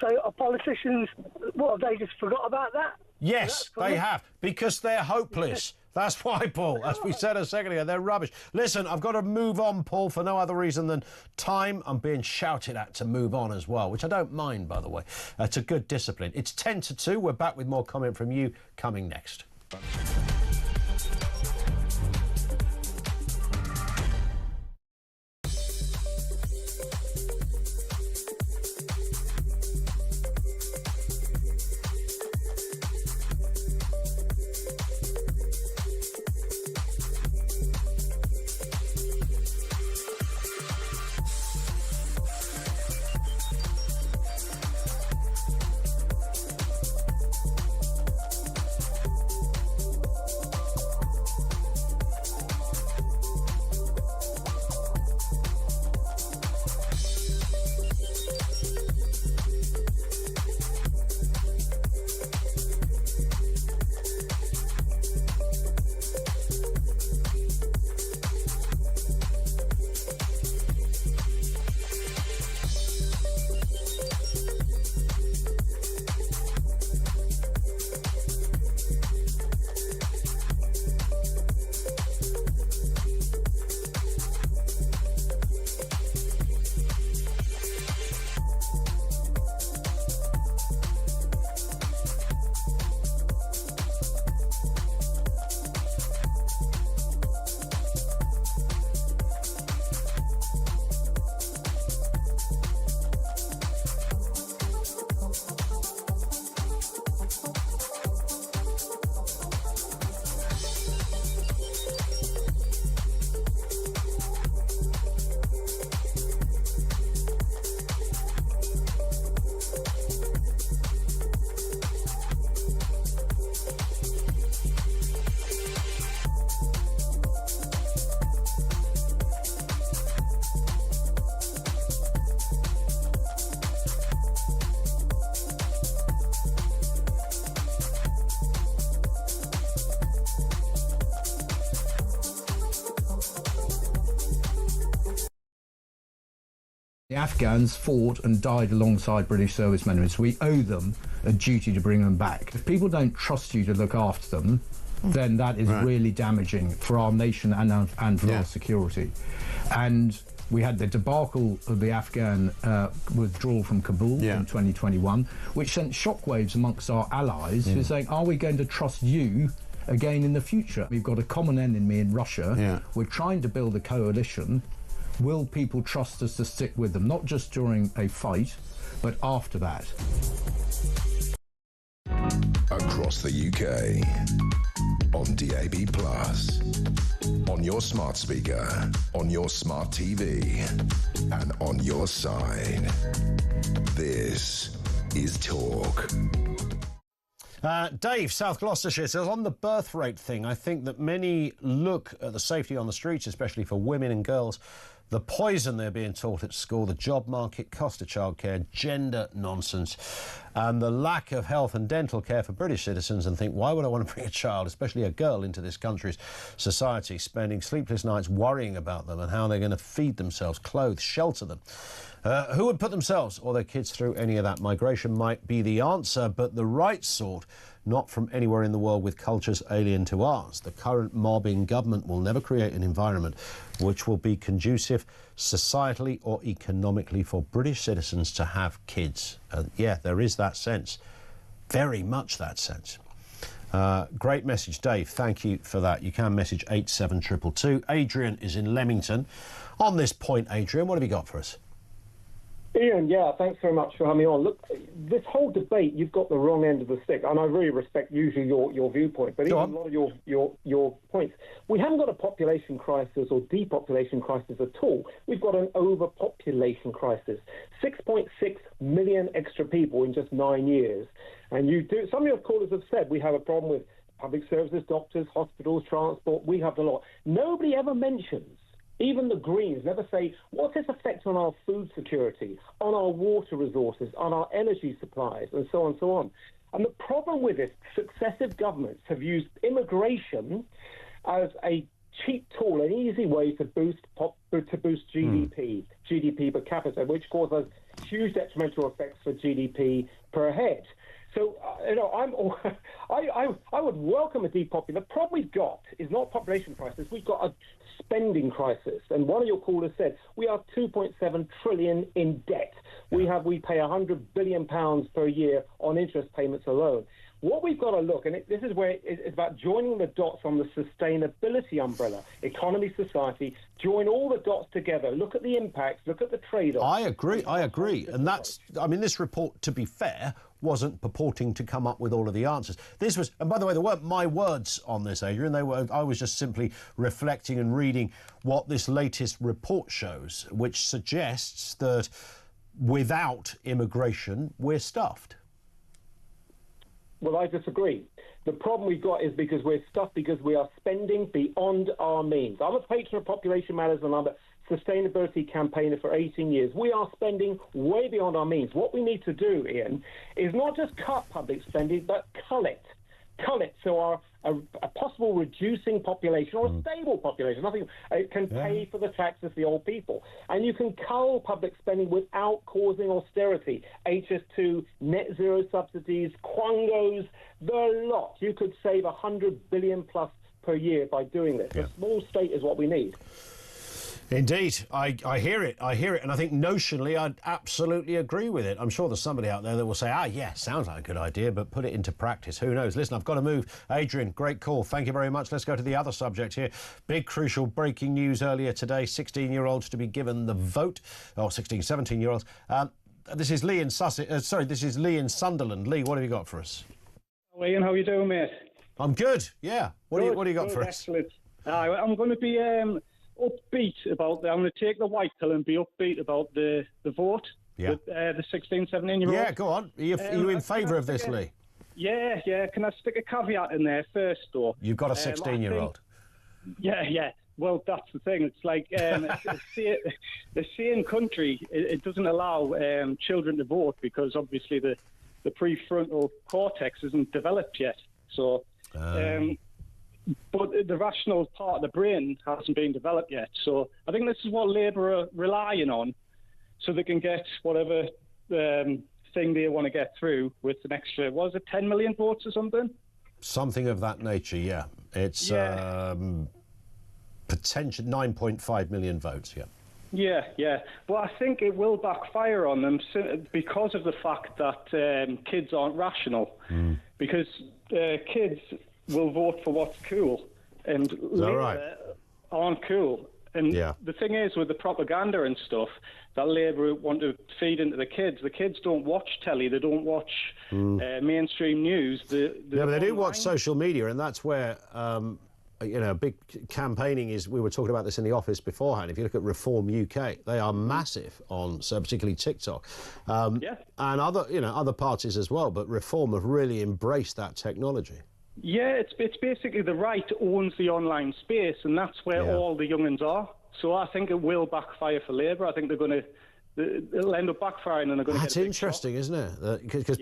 So our politicians, what, have they just forgot about that? Yes, they have, because they're hopeless. That's why, Paul, as we said a second ago, they're rubbish. Listen, I've got to move on, Paul, for no other reason than time. I'm being shouted at to move on as well, which I don't mind, by the way. It's a good discipline. It's 10 to 2. We're back with more comment from you coming next. The Afghans fought and died alongside British servicemen, so we owe them a duty to bring them back. If people don't trust you to look after them, then that is really damaging for our nation and for our security. And we had the debacle of the Afghan withdrawal from Kabul in 2021, which sent shockwaves amongst our allies who are saying, are we going to trust you again in the future? We've got a common enemy in Russia. We're trying to build a coalition. Will people trust us to stick with them, not just during a fight, but after that? Across the UK, on DAB+, on your smart speaker, on your smart TV, and on your side. This is Talk. Dave, South Gloucestershire, says on the birth rate thing, I think that many look at the safety on the streets, especially for women and girls, the poison they're being taught at school, the job market, cost of childcare, gender nonsense, and the lack of health and dental care for British citizens, and think, why would I want to bring a child, especially a girl, into this country's society, spending sleepless nights worrying about them and how they're going to feed themselves, clothe, shelter them? Who would put themselves or their kids through any of that? Migration might be the answer, but the right sort, not from anywhere in the world with cultures alien to ours. The current mobbing government will never create an environment which will be conducive societally or economically for British citizens to have kids. Yeah, there is that sense, very much that sense. Great message, Dave. Thank you for that. You can message 87222. Adrian is in Leamington. On this point, Adrian, what have you got for us? Ian, yeah, thanks very much for having me on. Look, this whole debate, you've got the wrong end of the stick, and I really respect usually your viewpoint, but even a lot of your points. We haven't got a population crisis or depopulation crisis at all. We've got an overpopulation crisis. 6.6 million extra people in just 9 years. And some of your callers have said we have a problem with public services, doctors, hospitals, transport. We have the lot. Nobody ever mentions, even the Greens never say, what's its effect on our food security, on our water resources, on our energy supplies, and so on and so on. And the problem with this, successive governments have used immigration as a cheap tool, an easy way to boost GDP, GDP per capita, which causes huge detrimental effects for GDP per head. So, I would welcome a depopulation. The problem we've got is not a population crisis. We've got a spending crisis. And one of your callers said we are 2.7 trillion in debt. We pay £100 billion per year on interest payments alone. What we've got to look, and this is where it's about joining the dots on the sustainability umbrella, economy, society, join all the dots together, look at the impacts, look at the trade-offs. I agree. And this report, to be fair, wasn't purporting to come up with all of the answers. This was, and by the way, they weren't my words on this, Adrian. I was just simply reflecting and reading what this latest report shows, which suggests that without immigration, we're stuffed. Well, I disagree. The problem we've got is because we're stuffed because we are spending beyond our means. I'm a patron of Population Matters and I'm a sustainability campaigner for 18 years. We are spending way beyond our means. What we need to do, Ian, is not just cut public spending, but cull it. So a possible reducing population or a stable population, nothing can pay for the taxes of the old people. And you can cull public spending without causing austerity. HS2, net zero subsidies, quangos, the lot. You could save 100 billion plus per year by doing this. A small state is what we need. Indeed, I hear it, and I think notionally I'd absolutely agree with it. I'm sure there's somebody out there that will say, yeah, sounds like a good idea, but put it into practice, who knows? Listen, I've got to move. Adrian, great call, thank you very much. Let's go to the other subject here. Big crucial breaking news earlier today, 16-year-olds to be given the vote, or 16, 17-year-olds. This is Lee in this is Lee in Sunderland. Lee, what have you got for us? Well, Ian, how are you doing, mate? I'm good, yeah. What do you got for us? Excellent. I'm going to be upbeat about I'm going to take the white pill and be upbeat about the vote. Yeah. With, the 16, 17-year-olds. Yeah, go on. Are you in favour of this, Lee? Yeah. Can I stick a caveat in there first, though? You've got a 16-year-old. Yeah. Well, that's the thing. It's like the same country, it doesn't allow children to vote because obviously the prefrontal cortex isn't developed yet. So, but the rational part of the brain hasn't been developed yet. So I think this is what Labour are relying on, so they can get whatever thing they want to get through with an extra, 10 million votes or something? Something of that nature, yeah. It's potential 9.5 million votes, yeah. Yeah. But I think it will backfire on them because of the fact that kids aren't rational. Because kids will vote for what's cool, and Labour aren't cool. And the thing is, with the propaganda and stuff that Labour want to feed into the kids don't watch telly, they don't watch mainstream news. But they do watch social media, and that's where big campaigning is. We were talking about this in the office beforehand. If you look at Reform UK, they are massive on, so particularly TikTok, and other parties as well. But Reform have really embraced that technology. Yeah, it's basically the right owns the online space, and that's where all the young'uns are. So I think it will backfire for Labour. I think it'll end up backfiring, and they're going to. That's interesting, isn't it? Because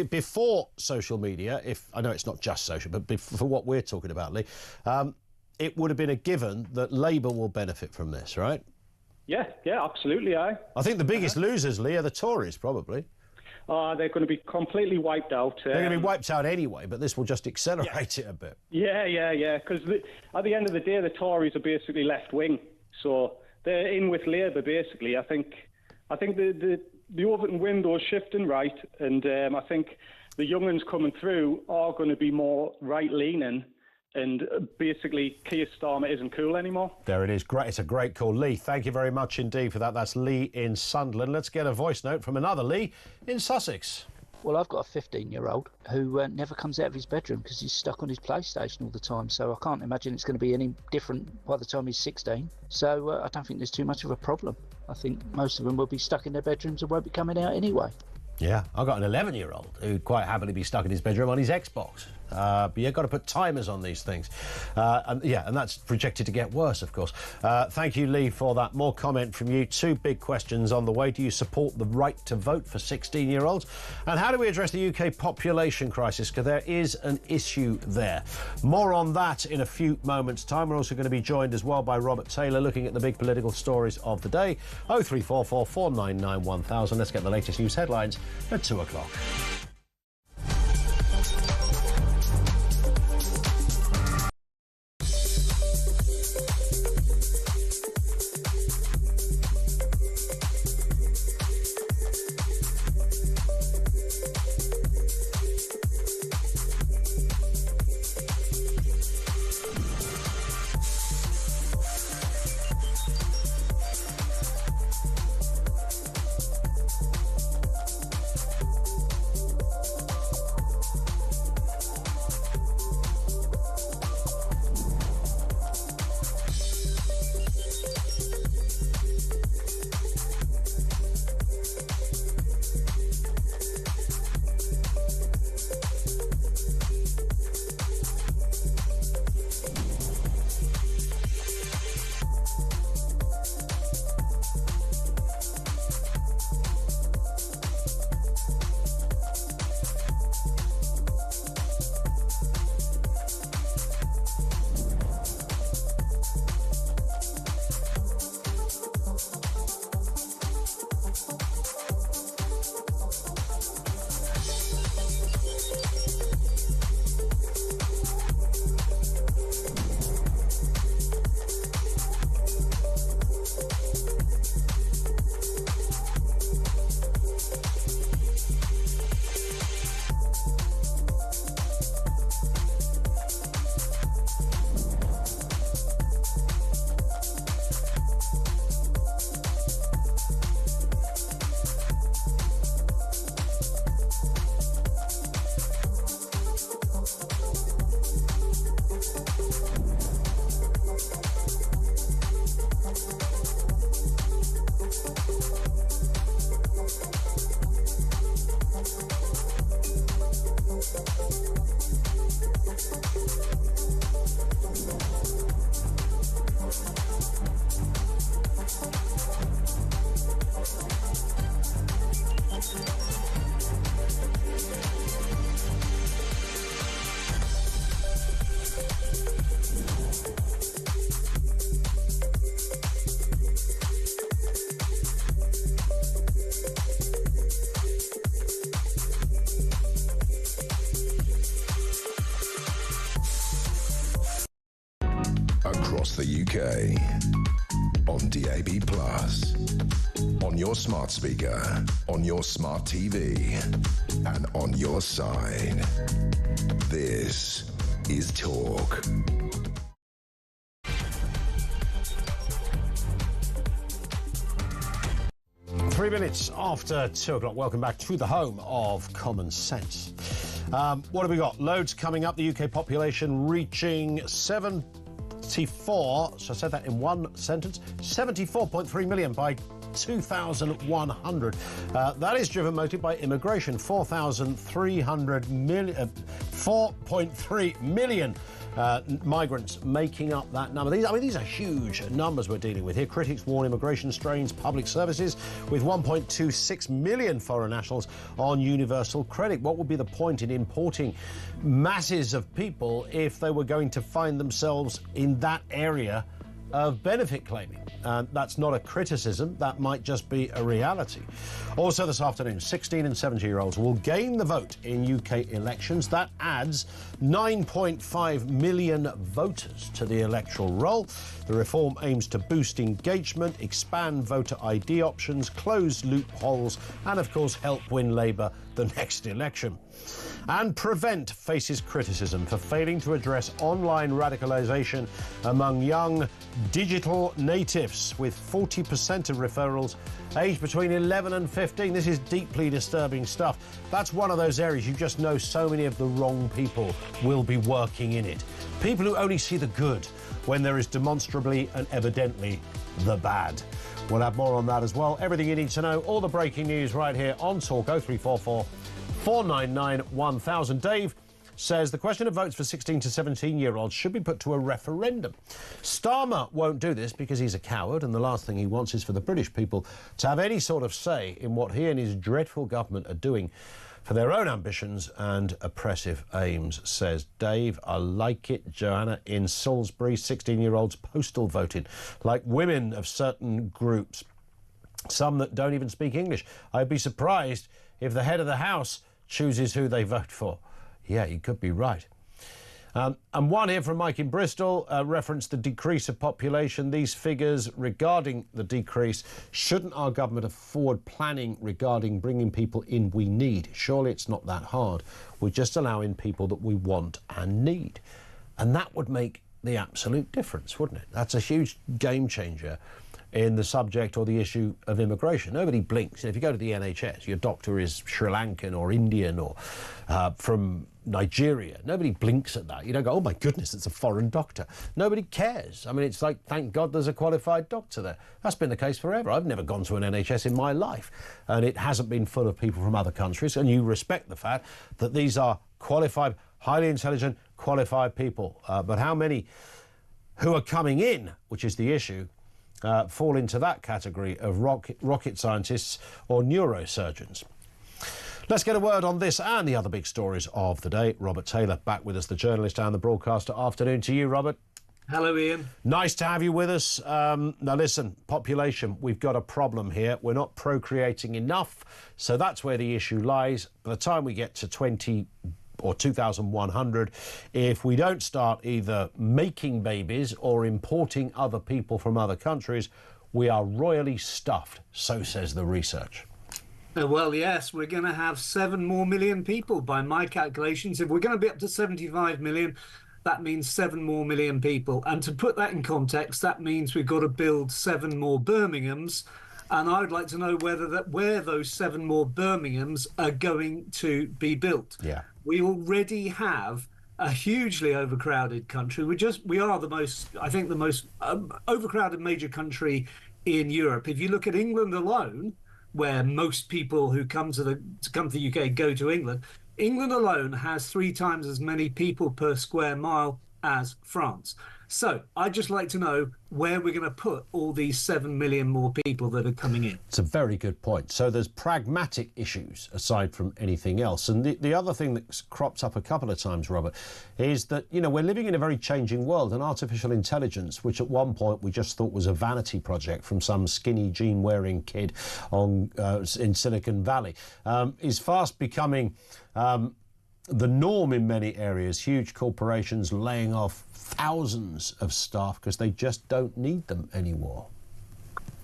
before social media, I know it's not just social, but for what we're talking about, Lee, it would have been a given that Labour will benefit from this, right? Yeah, absolutely. I think the biggest losers, Lee, are the Tories, probably. They're going to be completely wiped out. They're going to be wiped out anyway, but this will just accelerate it a bit. Yeah. Because at the end of the day, the Tories are basically left-wing, so they're in with Labour, basically. I think the Overton window is shifting right, and I think the young'uns coming through are going to be more right-leaning, and basically Keir Starmer isn't cool anymore. There it is. Great. It's a great call. Lee, thank you very much indeed for that. That's Lee in Sunderland. Let's get a voice note from another Lee in Sussex. Well, I've got a 15-year-old who never comes out of his bedroom because he's stuck on his PlayStation all the time, so I can't imagine it's going to be any different by the time he's 16. So I don't think there's too much of a problem. I think most of them will be stuck in their bedrooms and won't be coming out anyway. Yeah, I've got an 11-year-old who'd quite happily be stuck in his bedroom on his Xbox. But you've got to put timers on these things. And that's projected to get worse, of course. Thank you, Lee, for that. More comment from you. Two big questions on the way. Do you support the right to vote for 16-year-olds? And how do we address the UK population crisis? Because there is an issue there. More on that in a few moments' time. We're also going to be joined as well by Robert Taylor, looking at the big political stories of the day. 0344 499 1000. Let's get the latest news headlines at 2 o'clock. UK. On DAB+, on your smart speaker, on your smart TV, and on your side. This is Talk. Three minutes after 2 o'clock. Welcome back to the home of common sense. What have we got? Loads coming up. The UK population reaching 74, so I said that in one sentence, 74.3 million by 2100. That is driven mostly by immigration. 4.3 million migrants making up that number. These are huge numbers we're dealing with here. Critics warn immigration strains public services with 1.26 million foreign nationals on universal credit. What would be the point in importing masses of people if they were going to find themselves in that area of benefit claiming? That's not a criticism, that might just be a reality. Also this afternoon, 16 and 17-year-olds will gain the vote in UK elections. That adds 9.5 million voters to the electoral roll. The reform aims to boost engagement, expand voter ID options, close loopholes, and of course help win Labour the next election. And Prevent faces criticism for failing to address online radicalisation among young digital natives, with 40% of referrals aged between 11 and 15. This is deeply disturbing stuff. That's one of those areas you just know so many of the wrong people will be working in it. People who only see the good when there is demonstrably and evidently the bad. We'll have more on that as well. Everything you need to know, all the breaking news right here on Talk. 0344 499 1000. Dave says the question of votes for 16 to 17-year-olds should be put to a referendum. Starmer won't do this because he's a coward, and the last thing he wants is for the British people to have any sort of say in what he and his dreadful government are doing for their own ambitions and oppressive aims, says Dave. I like it. Joanna in Salisbury, 16-year-olds postal voting, like women of certain groups, some that don't even speak English. I'd be surprised if the head of the house chooses who they vote for. Yeah, you could be right. And one here from Mike in Bristol referenced the decrease of population. These figures regarding the decrease, shouldn't our government have forward planning regarding bringing people in we need? Surely it's not that hard. We're just allowing people that we want and need. And that would make the absolute difference, wouldn't it? That's a huge game changer in the subject or the issue of immigration. Nobody blinks. If you go to the NHS, your doctor is Sri Lankan or Indian or from Nigeria. Nobody blinks at that. You don't go, oh my goodness, it's a foreign doctor. Nobody cares. I mean, it's like, thank God there's a qualified doctor there. That's been the case forever. I've never gone to an NHS in my life, and it hasn't been full of people from other countries, and you respect the fact that these are qualified, highly intelligent, qualified people. But how many who are coming in, which is the issue, fall into that category of rocket scientists or neurosurgeons? Let's get a word on this and the other big stories of the day. Robert Taylor back with us, the journalist and the broadcaster. Afternoon to you, Robert. Hello, Ian. Nice to have you with us. Now listen, population, we've got a problem here. We're not procreating enough, so that's where the issue lies. By the time we get to 2100, if we don't start either making babies or importing other people from other countries, we are royally stuffed, so says the research. Well, yes, we're going to have 7 more million people by my calculations. If we're going to be up to 75 million, that means 7 more million people. And to put that in context, that means we've got to build 7 more Birminghams. And I would like to know where those 7 more Birminghams are going to be built. Yeah. We already have a hugely overcrowded country. We are the most overcrowded major country in Europe. If you look at England alone, where most people who come to the UK go to England, England alone has 3 times as many people per square mile as France. So I'd just like to know where we're going to put all these 7 million more people that are coming in. It's a very good point. So there's pragmatic issues aside from anything else. And the other thing that's cropped up a couple of times, Robert, is that, you know, we're living in a very changing world, and artificial intelligence, which at one point we just thought was a vanity project from some skinny jean-wearing kid in Silicon Valley, is fast becoming the norm in many areas, huge corporations laying off thousands of staff because they just don't need them anymore.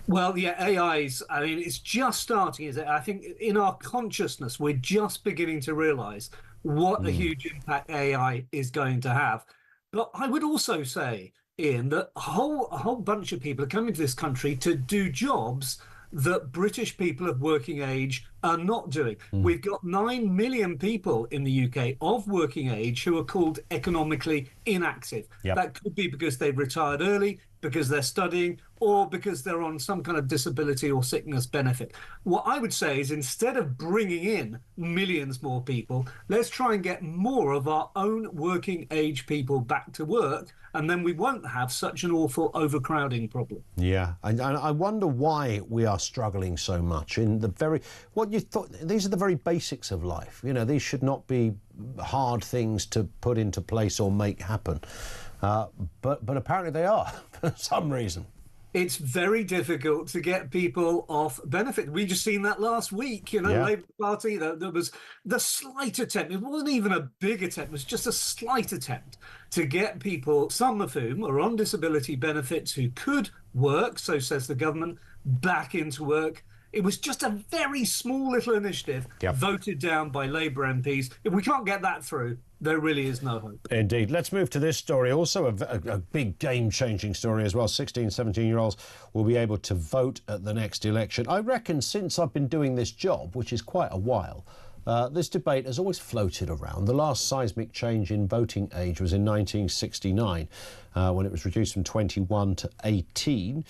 Well, yeah, AI's, I mean, it's just starting, is it? I think in our consciousness, we're just beginning to realise what a huge impact AI is going to have. But I would also say, Ian, that a whole bunch of people are coming to this country to do jobs that British people of working age are not doing. We've got 9 million people in the UK of working age who are called economically inactive. That could be because they've retired early, because they're studying, or because they're on some kind of disability or sickness benefit. What I would say is, instead of bringing in millions more people, let's try and get more of our own working age people back to work, and then we won't have such an awful overcrowding problem. Yeah, and I wonder why we are struggling so much in the very, what you thought, these are the very basics of life. You know, these should not be hard things to put into place or make happen. But apparently they are, for some reason. It's very difficult to get people off benefit. We just seen that last week, you know, Labour Party, there was the slight attempt. It wasn't even a big attempt, it was just a slight attempt to get people, some of whom are on disability benefits, who could work, so says the government, back into work. It was just a very small little initiative voted down by Labour MPs. If we can't get that through, there really is no hope. Indeed. Let's move to this story, also a big game-changing story as well. 16, 17-year-olds will be able to vote at the next election. I reckon since I've been doing this job, which is quite a while, this debate has always floated around. The last seismic change in voting age was in 1969, when it was reduced from 21 to 18.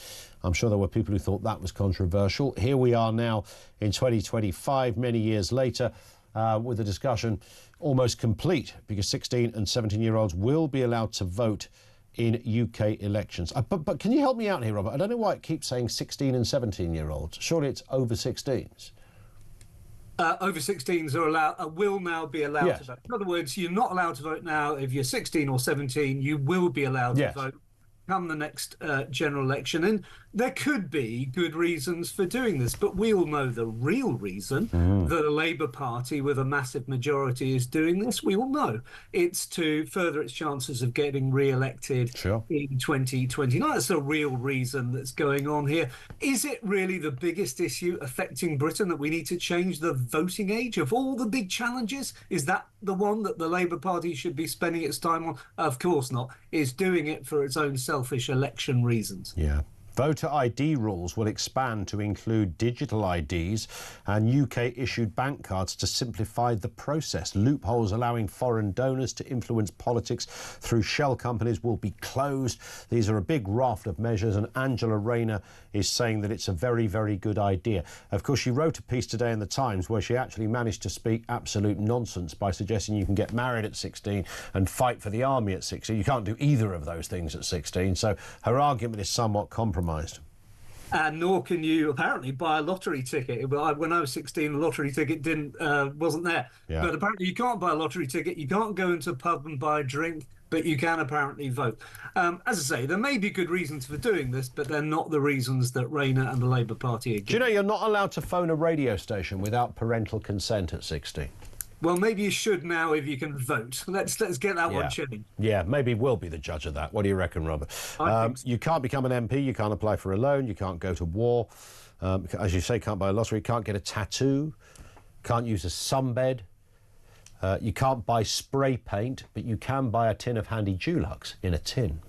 I'm sure there were people who thought that was controversial. Here we are now in 2025, many years later, with the discussion almost complete, because 16 and 17-year-olds will be allowed to vote in UK elections. But can you help me out here, Robert? I don't know why it keeps saying 16 and 17-year-olds. Surely it's over 16s. Over 16s are allowed, will now be allowed to vote. In other words, you're not allowed to vote now. If you're 16 or 17, you will be allowed to vote come the next general election. And there could be good reasons for doing this, but we all know the real reason that a Labour Party with a massive majority is doing this. We all know it's to further its chances of getting re-elected in 2029. That's the real reason that's going on here. Is it really the biggest issue affecting Britain, that we need to change the voting age of all the big challenges? Is that the one that the Labour Party should be spending its time on? Of course not. It's doing it for its own selfish election reasons. Yeah. Voter ID rules will expand to include digital IDs and UK-issued bank cards to simplify the process. Loopholes allowing foreign donors to influence politics through shell companies will be closed. These are a big raft of measures, and Angela Rayner is saying that it's a very, very good idea. Of course, she wrote a piece today in the Times where she actually managed to speak absolute nonsense by suggesting you can get married at 16 and fight for the army at 16. You can't do either of those things at 16, so her argument is somewhat compromised. And nor can you apparently buy a lottery ticket. When I was 16, the lottery ticket wasn't there. But apparently you can't buy a lottery ticket. You can't go into a pub and buy a drink, but you can apparently vote. As I say, there may be good reasons for doing this, but they're not the reasons that Rayner and the Labour Party are giving. Do you know you're not allowed to phone a radio station without parental consent at 16? Well, maybe you should now if you can vote. Let's get that one changed. Yeah, maybe we'll be the judge of that. What do you reckon, Robert? You can't become an MP, you can't apply for a loan, you can't go to war. As you say, can't buy a lottery, can't get a tattoo, can't use a sunbed. You can't buy spray paint, but you can buy a tin of handy Dulux in a tin.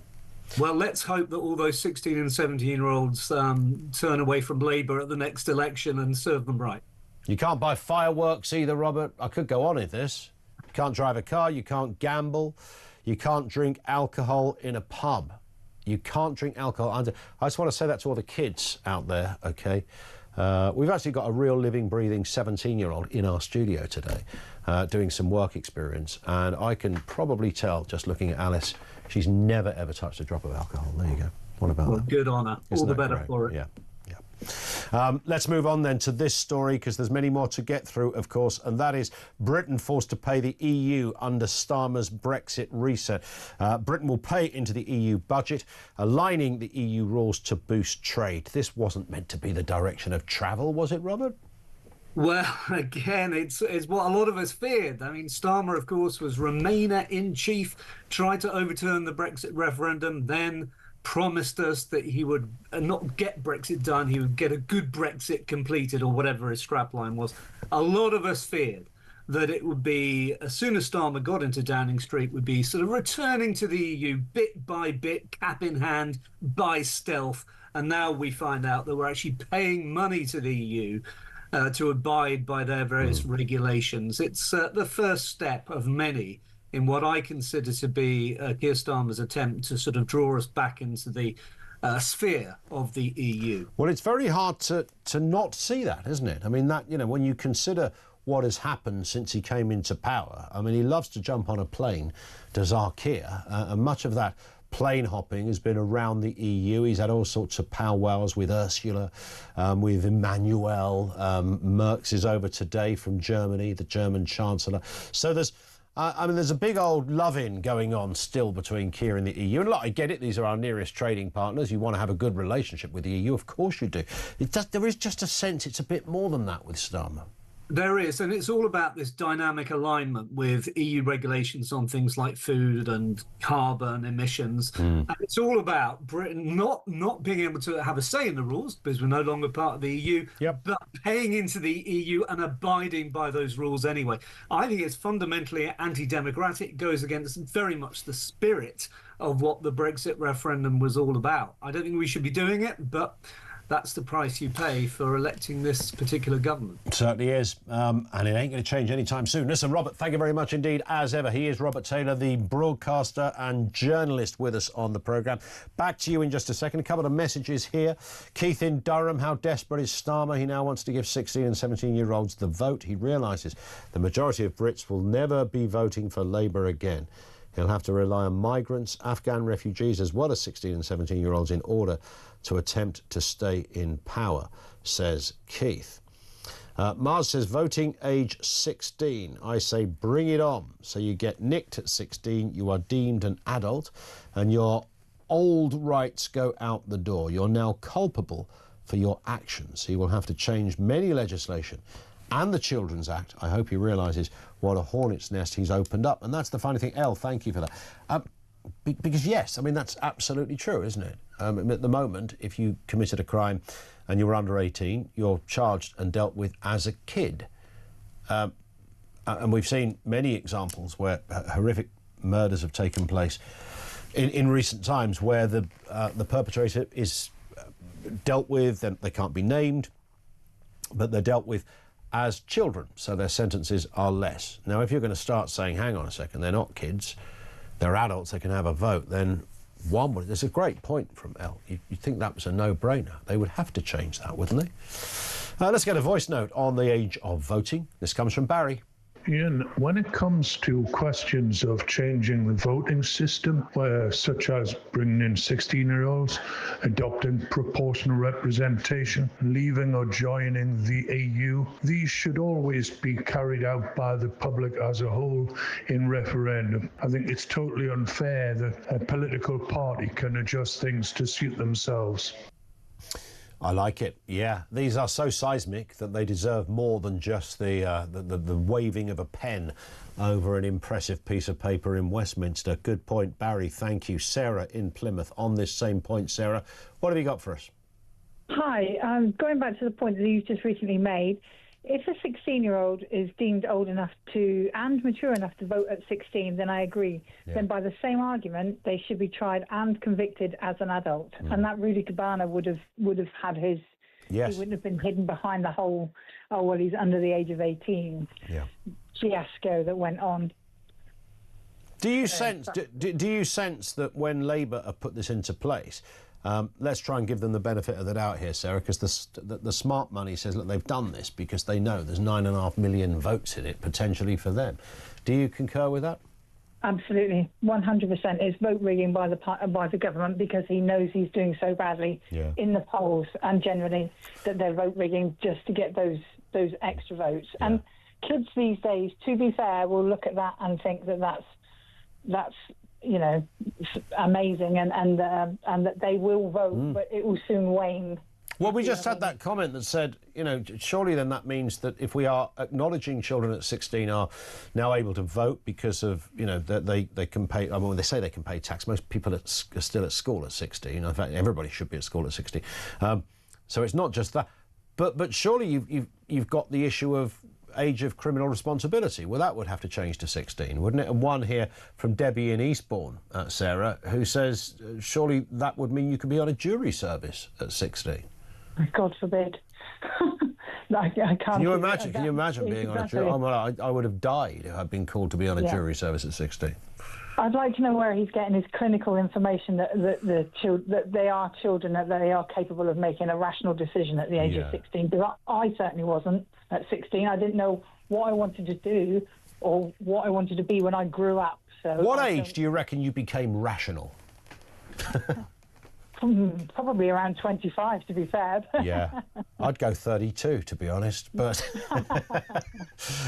Well, let's hope that all those 16 and 17-year-olds turn away from Labour at the next election and serve them right. You can't buy fireworks either, Robert. I could go on with this. You can't drive a car, you can't gamble, you can't drink alcohol in a pub. You can't drink alcohol under... I just want to say that to all the kids out there, OK? We've actually got a real living, breathing 17-year-old in our studio today doing some work experience, and I can probably tell, just looking at Alice, she's never, ever touched a drop of alcohol. There you go. What about that? Good on her. All the better for it. Yeah. Let's move on then to this story, because there's many more to get through, of course, and that is Britain forced to pay the EU under Starmer's Brexit reset. Britain will pay into the EU budget, aligning the EU rules to boost trade. This wasn't meant to be the direction of travel, was it, Robert? Well, again, it's what a lot of us feared. I mean, Starmer, of course, was Remainer-in-chief, tried to overturn the Brexit referendum, then promised us that he would not get Brexit done, he would get a good Brexit completed, or whatever his strapline was. A lot of us feared that it would be, as soon as Starmer got into Downing Street, would be sort of returning to the EU bit by bit, cap in hand, by stealth. And now we find out that we're actually paying money to the EU to abide by their various regulations. It's the first step of many in what I consider to be Keir Starmer's attempt to sort of draw us back into the sphere of the EU. Well, it's very hard to not see that, isn't it? I mean, that, you know, when you consider what has happened since he came into power, I mean, he loves to jump on a plane, does our Keir, and much of that plane hopping has been around the EU. He's had all sorts of powwows with Ursula, with Emmanuel. Merz is over today from Germany, the German Chancellor. So there's, I mean, there's a big old love-in going on still between Keir and the EU. And look, I get it, these are our nearest trading partners. You want to have a good relationship with the EU, of course you do. There is just a sense it's a bit more than that with Starmer. There is, and it's all about this dynamic alignment with EU regulations on things like food and carbon emissions. And it's all about Britain not being able to have a say in the rules because we're no longer part of the EU, but paying into the EU and abiding by those rules anyway. I think it's fundamentally anti-democratic, goes against very much the spirit of what the Brexit referendum was all about. I don't think we should be doing it, but that's the price you pay for electing this particular government. It certainly is, and it ain't going to change anytime soon. Listen, Robert, thank you very much indeed, as ever. He is Robert Taylor, the broadcaster and journalist with us on the programme. Back to you in just a second. A couple of messages here. Keith in Durham, how desperate is Starmer? He now wants to give 16 and 17-year-olds the vote. He realises the majority of Brits will never be voting for Labour again. He'll have to rely on migrants, Afghan refugees, as well as 16 and 17-year-olds in order to attempt to stay in power, says Keith. Mars says, voting age 16. I say, bring it on. So you get nicked at 16, you are deemed an adult, and your old rights go out the door. You're now culpable for your actions. He will have to change many legislation and the Children's Act. I hope he realises what a hornet's nest he's opened up. And that's the funny thing. Elle, thank you for that. Because, yes, I mean, that's absolutely true, isn't it? At the moment, if you committed a crime and you were under 18, you're charged and dealt with as a kid. And we've seen many examples where horrific murders have taken place in recent times where the perpetrator is dealt with, and they can't be named, but they're dealt with as children, so their sentences are less. Now, if you're going to start saying, hang on a second, they're not kids, they're adults, they can have a vote, then there's a great point from Elle. You'd think that was a no-brainer. They would have to change that, wouldn't they? Let's get a voice note on the age of voting. This comes from Barry. Ian, when it comes to questions of changing the voting system, such as bringing in 16-year-olds, adopting proportional representation, leaving or joining the EU, these should always be carried out by the public as a whole in referendum. I think it's totally unfair that a political party can adjust things to suit themselves. I like it. Yeah, these are so seismic that they deserve more than just the waving of a pen over an impressive piece of paper in Westminster. Good point, Barry. Thank you. Sarah in Plymouth on this same point. Sarah, what have you got for us? Hi, going back to the point that you've just recently made, if a 16-year-old is deemed old enough to and mature enough to vote at 16, then I agree. Yeah. Then by the same argument, they should be tried and convicted as an adult. And that Rudy Cabana would have had his... Yes. He wouldn't have been hidden behind the whole, oh, well, he's under the age of 18 fiasco that went on. Do you sense that when Labour have put this into place... let's try and give them the benefit of the doubt here, Sarah, because the smart money says, look, they've done this because they know there's 9.5 million votes in it, potentially for them. Do you concur with that? Absolutely, 100%. It's vote rigging by the government because he knows he's doing so badly in the polls and generally that they're vote rigging just to get those extra votes. Yeah. And kids these days, to be fair, will look at that and think that that's you know, amazing and that they will vote, but it will soon wane. Well, we just had that comment that said, surely then that means that if we are acknowledging children at 16 are now able to vote because of, that they can pay, I mean, they say they can pay tax. Most people are still at school at 16. In fact, everybody should be at school at 16. So it's not just that. But surely you've got the issue of age of criminal responsibility. Well, that would have to change to 16, wouldn't it? And one here from Debbie in Eastbourne, Sarah, who says, surely that would mean you could be on a jury service at 16. God forbid. I can't. Can you imagine being on a jury? Oh, well, I would have died if I'd been called to be on a jury service at 16. I'd like to know where he's getting his clinical information that they are children, that they are capable of making a rational decision at the age of 16. Because I certainly wasn't at 16. I didn't know what I wanted to do or what I wanted to be when I grew up. So what age do you reckon you became rational? Probably around 25, to be fair. Yeah, I'd go 32, to be honest. But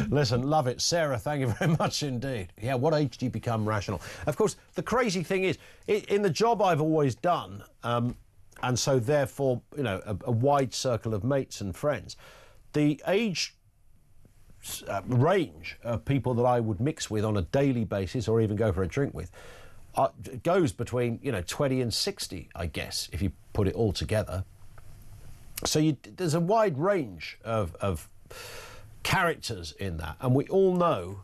listen, love it. Sarah, thank you very much indeed. Yeah, what age do you become rational? Of course, the crazy thing is, in the job I've always done, and so therefore, a wide circle of mates and friends, the age range of people that I would mix with on a daily basis or even go for a drink with goes between 20 and 60, I guess, if you put it all together. So there's a wide range of characters in that, and we all know,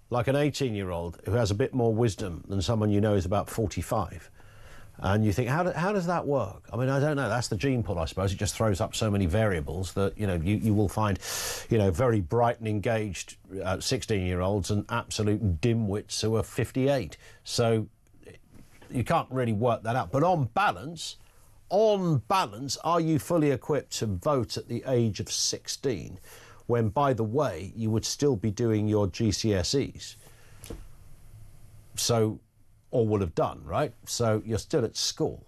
like an 18-year-old who has a bit more wisdom than someone is about 45, and you think, how does that work? I mean, I don't know. That's the gene pool, I suppose. It just throws up so many variables that you will find very bright and engaged 16-year-olds and absolute dimwits who are 58. So you can't really work that out. But on balance, are you fully equipped to vote at the age of 16 when, by the way, you would still be doing your GCSEs? So, or would have done, right? So you're still at school.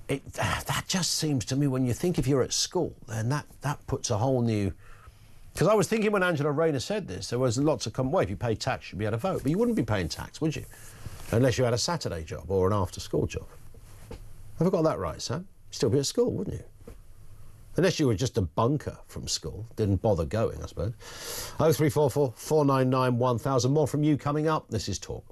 That just seems to me, when you think if you're at school, then that puts a whole new... Because I was thinking when Angela Rayner said this, there was lots of if you pay tax, you'd be able to vote. But you wouldn't be paying tax, would you? Unless you had a Saturday job or an after-school job. Have I got that right, Sam? You'd still be at school, wouldn't you? Unless you were just a bunker from school, didn't bother going, I suppose. 0344 499 1000. More from you coming up. This is Talk.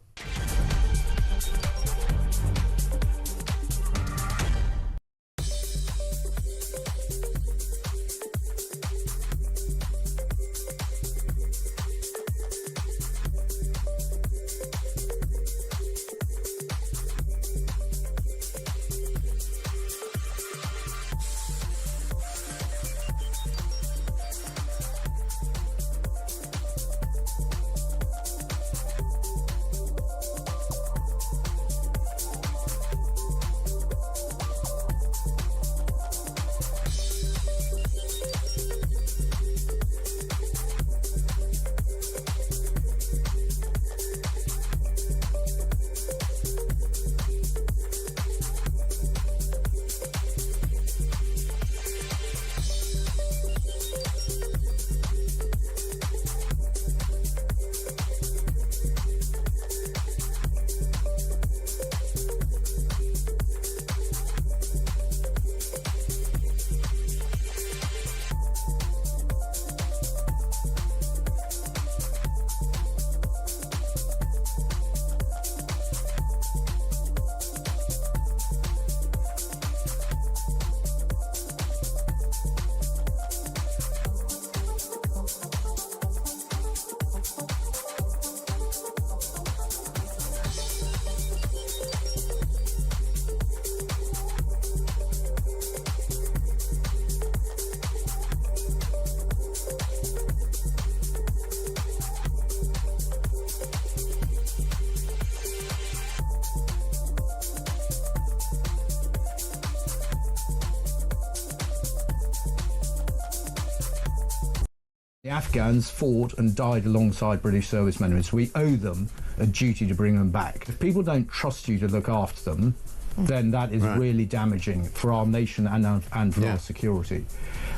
The Afghans fought and died alongside British servicemen, so we owe them a duty to bring them back. If people don't trust you to look after them, then that is really damaging for our nation and for our security.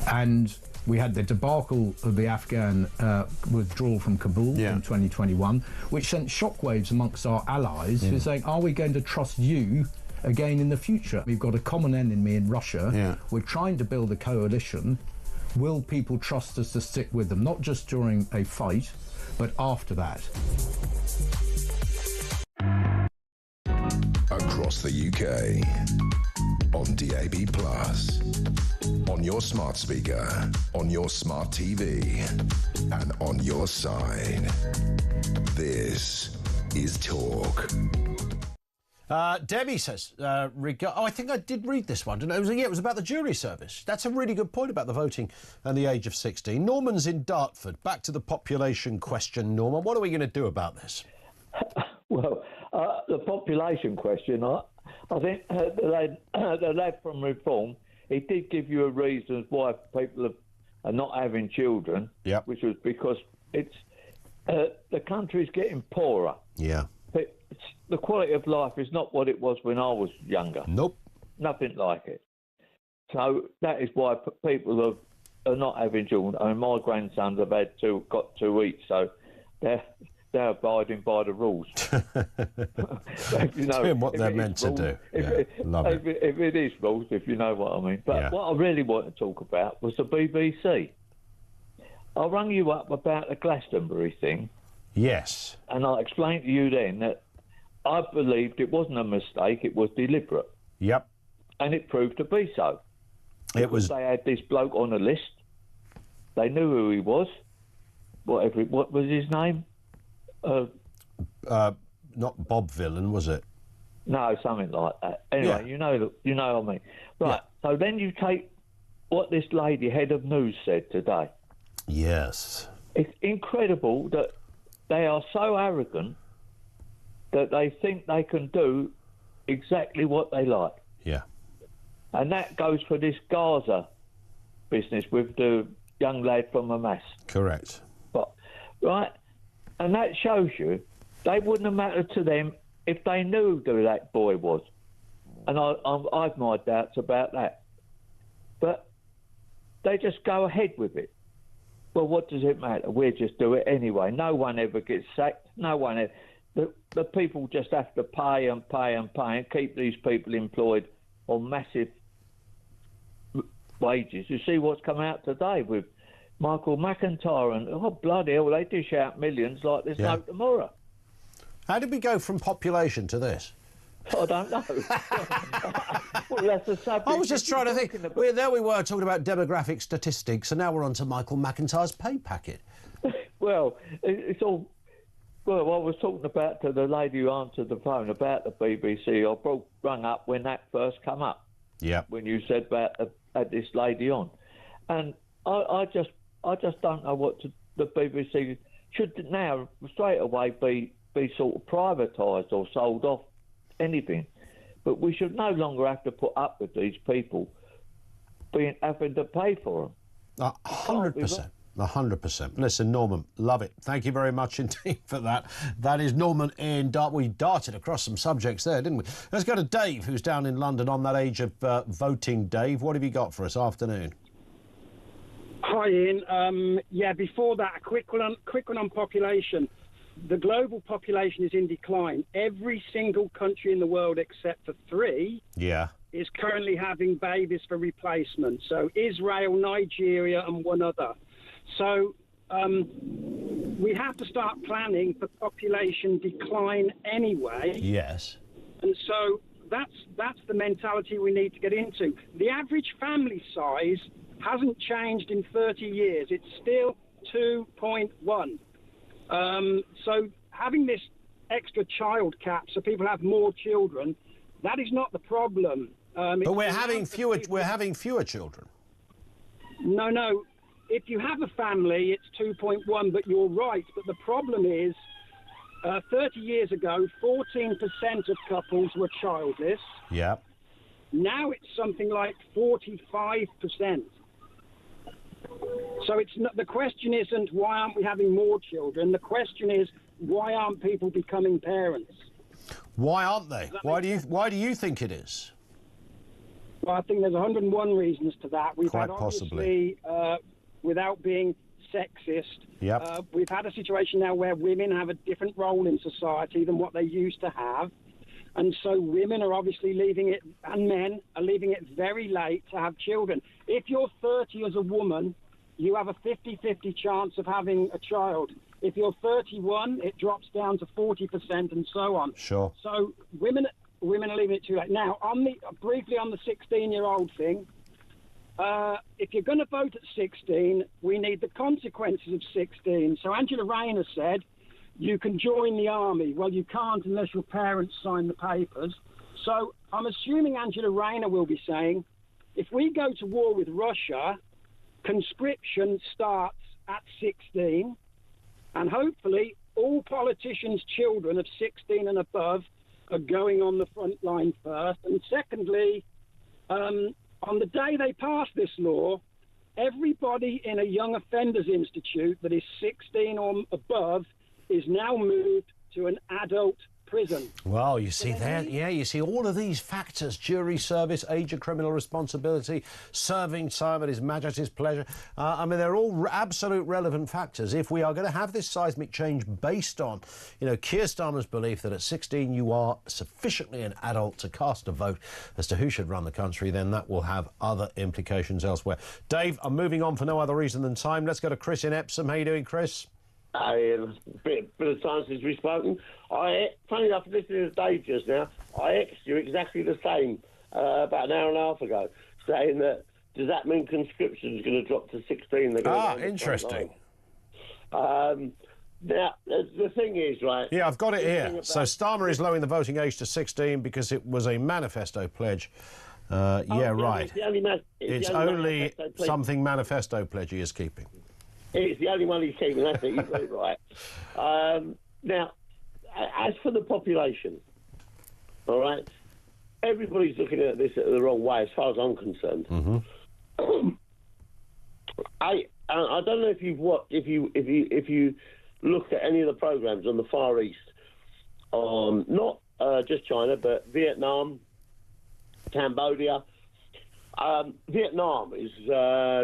And we had the debacle of the Afghan withdrawal from Kabul in 2021, which sent shockwaves amongst our allies who are saying, are we going to trust you again in the future. We've got a common enemy in Russia. Yeah. We're trying to build a coalition. Will people trust us to stick with them, not just during a fight, but after that? Across the UK, on DAB+, on your smart speaker, on your smart TV, and on your side. This is Talk. Debbie says, I think I did read this one. Didn't I? It was about the jury service. That's a really good point about the voting and the age of 16. Norman's in Dartford. Back to the population question, Norman. What are we going to do about this? Well, the population question, I think the lad from Reform, he did give you a reason why people are not having children, which was because it's the country's getting poorer. Yeah. The quality of life is not what it was when I was younger. Nope. Nothing like it. So that is why people are not having children. I mean, my grandsons have got two each, so they're abiding by the rules. Doing what they're meant to do. If it is rules, if you know what I mean. But what I really want to talk about was the BBC. I rang you up about the Glastonbury thing. Yes. And I explained to you then that I believed it wasn't a mistake, it was deliberate. Yep. And it proved to be so. It was. They had this bloke on a list. They knew who he was. What was his name? Not Bob Villain, was it? No, something like that. Anyway, you know what I mean. Right. Yeah. So then you take what this lady, head of news, said today. Yes. It's incredible that they are so arrogant that they think they can do exactly what they like. Yeah. And that goes for this Gaza business with the young lad from Hamas. Correct. Right? And that shows you they wouldn't have mattered to them if they knew who that boy was. And I've my doubts about that. But they just go ahead with it. Well, what does it matter? We'll just do it anyway. No one ever gets sacked. No one ever. The people just have to pay and pay and pay and keep these people employed on massive wages. You see what's come out today with Michael McIntyre and, oh, bloody hell, they dish out millions like there's no tomorrow. How did we go from population to this? I don't know. Well, that's the subject. I was just trying to think. There we were talking about demographic statistics, and now we're on to Michael McIntyre's pay packet. Well, it's all... Well, I was talking about to the lady who answered the phone about the BBC. I rung up when that first come up. Yeah. When you said about had this lady on, and I just don't know what the BBC should now straight away be sort of privatised or sold off, anything. But we should no longer have to put up with these people having to pay for them. 100%. 100%. Listen, Norman, love it. Thank you very much indeed for that. That is Norman in Dartford. We darted across some subjects there, didn't we? Let's go to Dave, who's down in London on that age of voting. Dave, what have you got for us? Afternoon. Hi, Ian. Before that, a quick one on population. The global population is in decline. Every single country in the world except for 3 is currently having babies for replacement. So Israel, Nigeria and one other. So we have to start planning for population decline anyway. Yes. And so that's the mentality we need to get into. The average family size hasn't changed in 30 years. It's still 2.1. So having this extra child cap so people have more children, that is not the problem. But we're having fewer children. No. If you have a family, it's 2.1, but you're right. But the problem is, 30 years ago, 14% of couples were childless. Yeah. Now it's something like 45%. So it's not, the question isn't why aren't we having more children? The question is why aren't people becoming parents? Why aren't they? Why do you think it is? Well, I think there's 101 reasons to that. We've Quite had possibly. Without being sexist, we've had a situation now where women have a different role in society than what they used to have. And so women are obviously leaving it, and men are leaving it very late to have children. If you're 30 as a woman, you have a 50-50 chance of having a child. If you're 31, it drops down to 40% and so on. Sure. So women are leaving it too late. Now, briefly on the 16-year-old thing, if you're going to vote at 16, we need the consequences of 16. So Angela Rayner said, you can join the army. Well, you can't unless your parents sign the papers. So I'm assuming Angela Rayner will be saying, if we go to war with Russia, conscription starts at 16, and hopefully all politicians' children of 16 and above are going on the front line first. And secondly, on the day they pass this law, everybody in a young offenders institute that is 16 or above is now moved to an adult prison. Well, you see there, you see all of these factors: jury service, age of criminal responsibility, serving time at His Majesty's pleasure. I mean, they're all absolute relevant factors if we are going to have this seismic change based on, you know, Keir Starmer's belief that at 16 you are sufficiently an adult to cast a vote as to who should run the country. Then that will have other implications elsewhere. Dave, I'm moving on for no other reason than time. Let's go to Chris in Epsom. How you doing, Chris? A bit of time since we've spoken. Funny enough, listening to Dave just now, I asked you exactly the same about an hour and a half ago, saying that, does that mean conscription is going to drop to 16? Interesting. Now, the thing is, right... Yeah, I've got it here. So Starmer is lowering the voting age to 16 because it was a manifesto pledge. Right. It's only something manifesto pledge he is keeping. It's the only one he's keeping, that's it, you've got it right. Now, as for the population, all right, everybody's looking at this the wrong way as far as I'm concerned. Mm-hmm. I don't know if you've watched, if you looked at any of the programs on the Far East, not just China, but Vietnam, Cambodia. Vietnam is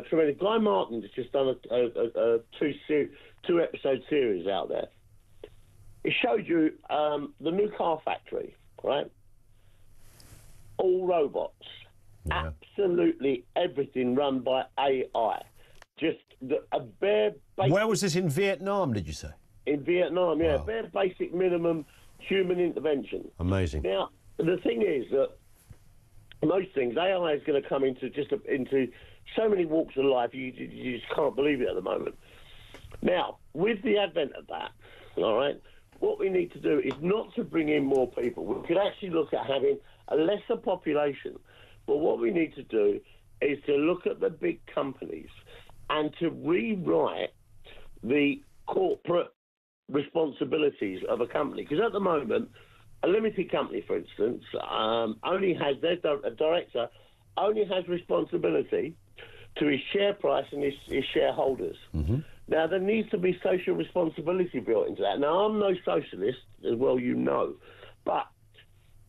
tremendous. Guy Martin has just done a two-episode series out there. It showed you the new car factory, right? All robots. Yeah. Absolutely everything run by AI. Just a bare basic... Where was this, in Vietnam, did you say? In Vietnam, yeah. Wow. Bare basic minimum human intervention. Amazing. Now, the thing is that most things, AI is going to come into so many walks of life, you just can't believe it at the moment. Now, with the advent of that, all right, what we need to do is not to bring in more people. We could actually look at having a lesser population, but what we need to do is to look at the big companies and to rewrite the corporate responsibilities of a company. Because at the moment, a limited company, for instance, only has their director only has responsibility to his share price and his shareholders. Mm-hmm. Now, there needs to be social responsibility built into that. Now, I'm no socialist, as well you know, but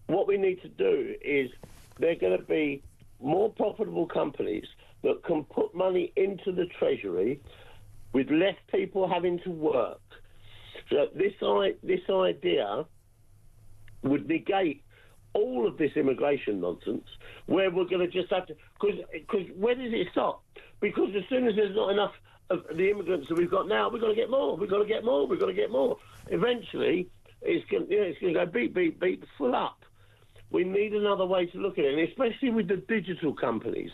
what we need to do is there are going to be more profitable companies that can put money into the treasury with less people having to work. So this idea would negate all of this immigration nonsense, where we're going to just have to... Because where does it stop? Because as soon as there's not enough of the immigrants that we've got now, we've got to get more, we've got to get more, we've got to get more. Eventually, it's going to go beep, beep, beep, full up. We need another way to look at it, and especially with the digital companies,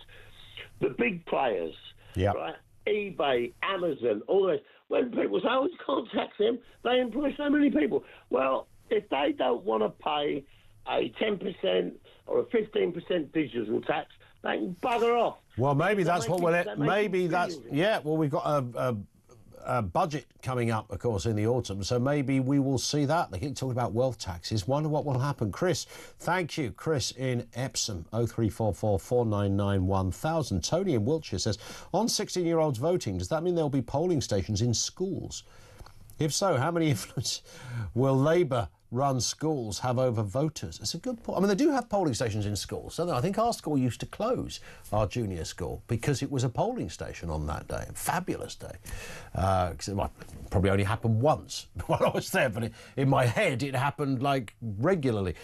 the big players, right? eBay, Amazon, all this. When people say, oh, you can't tax them, they employ so many people. Well, if they don't want to pay a 10% or a 15% digital tax, they can bugger off. Well, maybe that's what we'll... Maybe that's... Yeah, well, we've got a budget coming up, of course, in the autumn, so maybe we will see that. They keep talking about wealth taxes. Wonder what will happen. Chris, thank you. Chris in Epsom, 0344 499 1000. Tony in Wiltshire says, on 16-year-olds voting, does that mean there'll be polling stations in schools? If so, how many influence will Labour-run schools have over voters? It's a good point. I mean, they do have polling stations in schools, don't they? I think our school used to close, our junior school, because it was a polling station on that day. A fabulous day. Because it probably only happened once while I was there, but in my head it happened, like, regularly.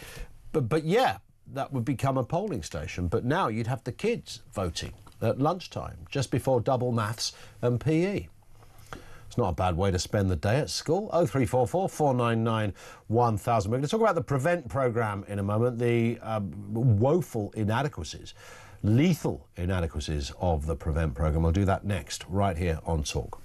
But yeah, that would become a polling station. But now you'd have the kids voting at lunchtime, just before double maths and PE. It's not a bad way to spend the day at school. 0344 499 1000. We're going to talk about the PREVENT programme in a moment, the woeful inadequacies, lethal inadequacies of the PREVENT programme. We'll do that next, right here on Talk.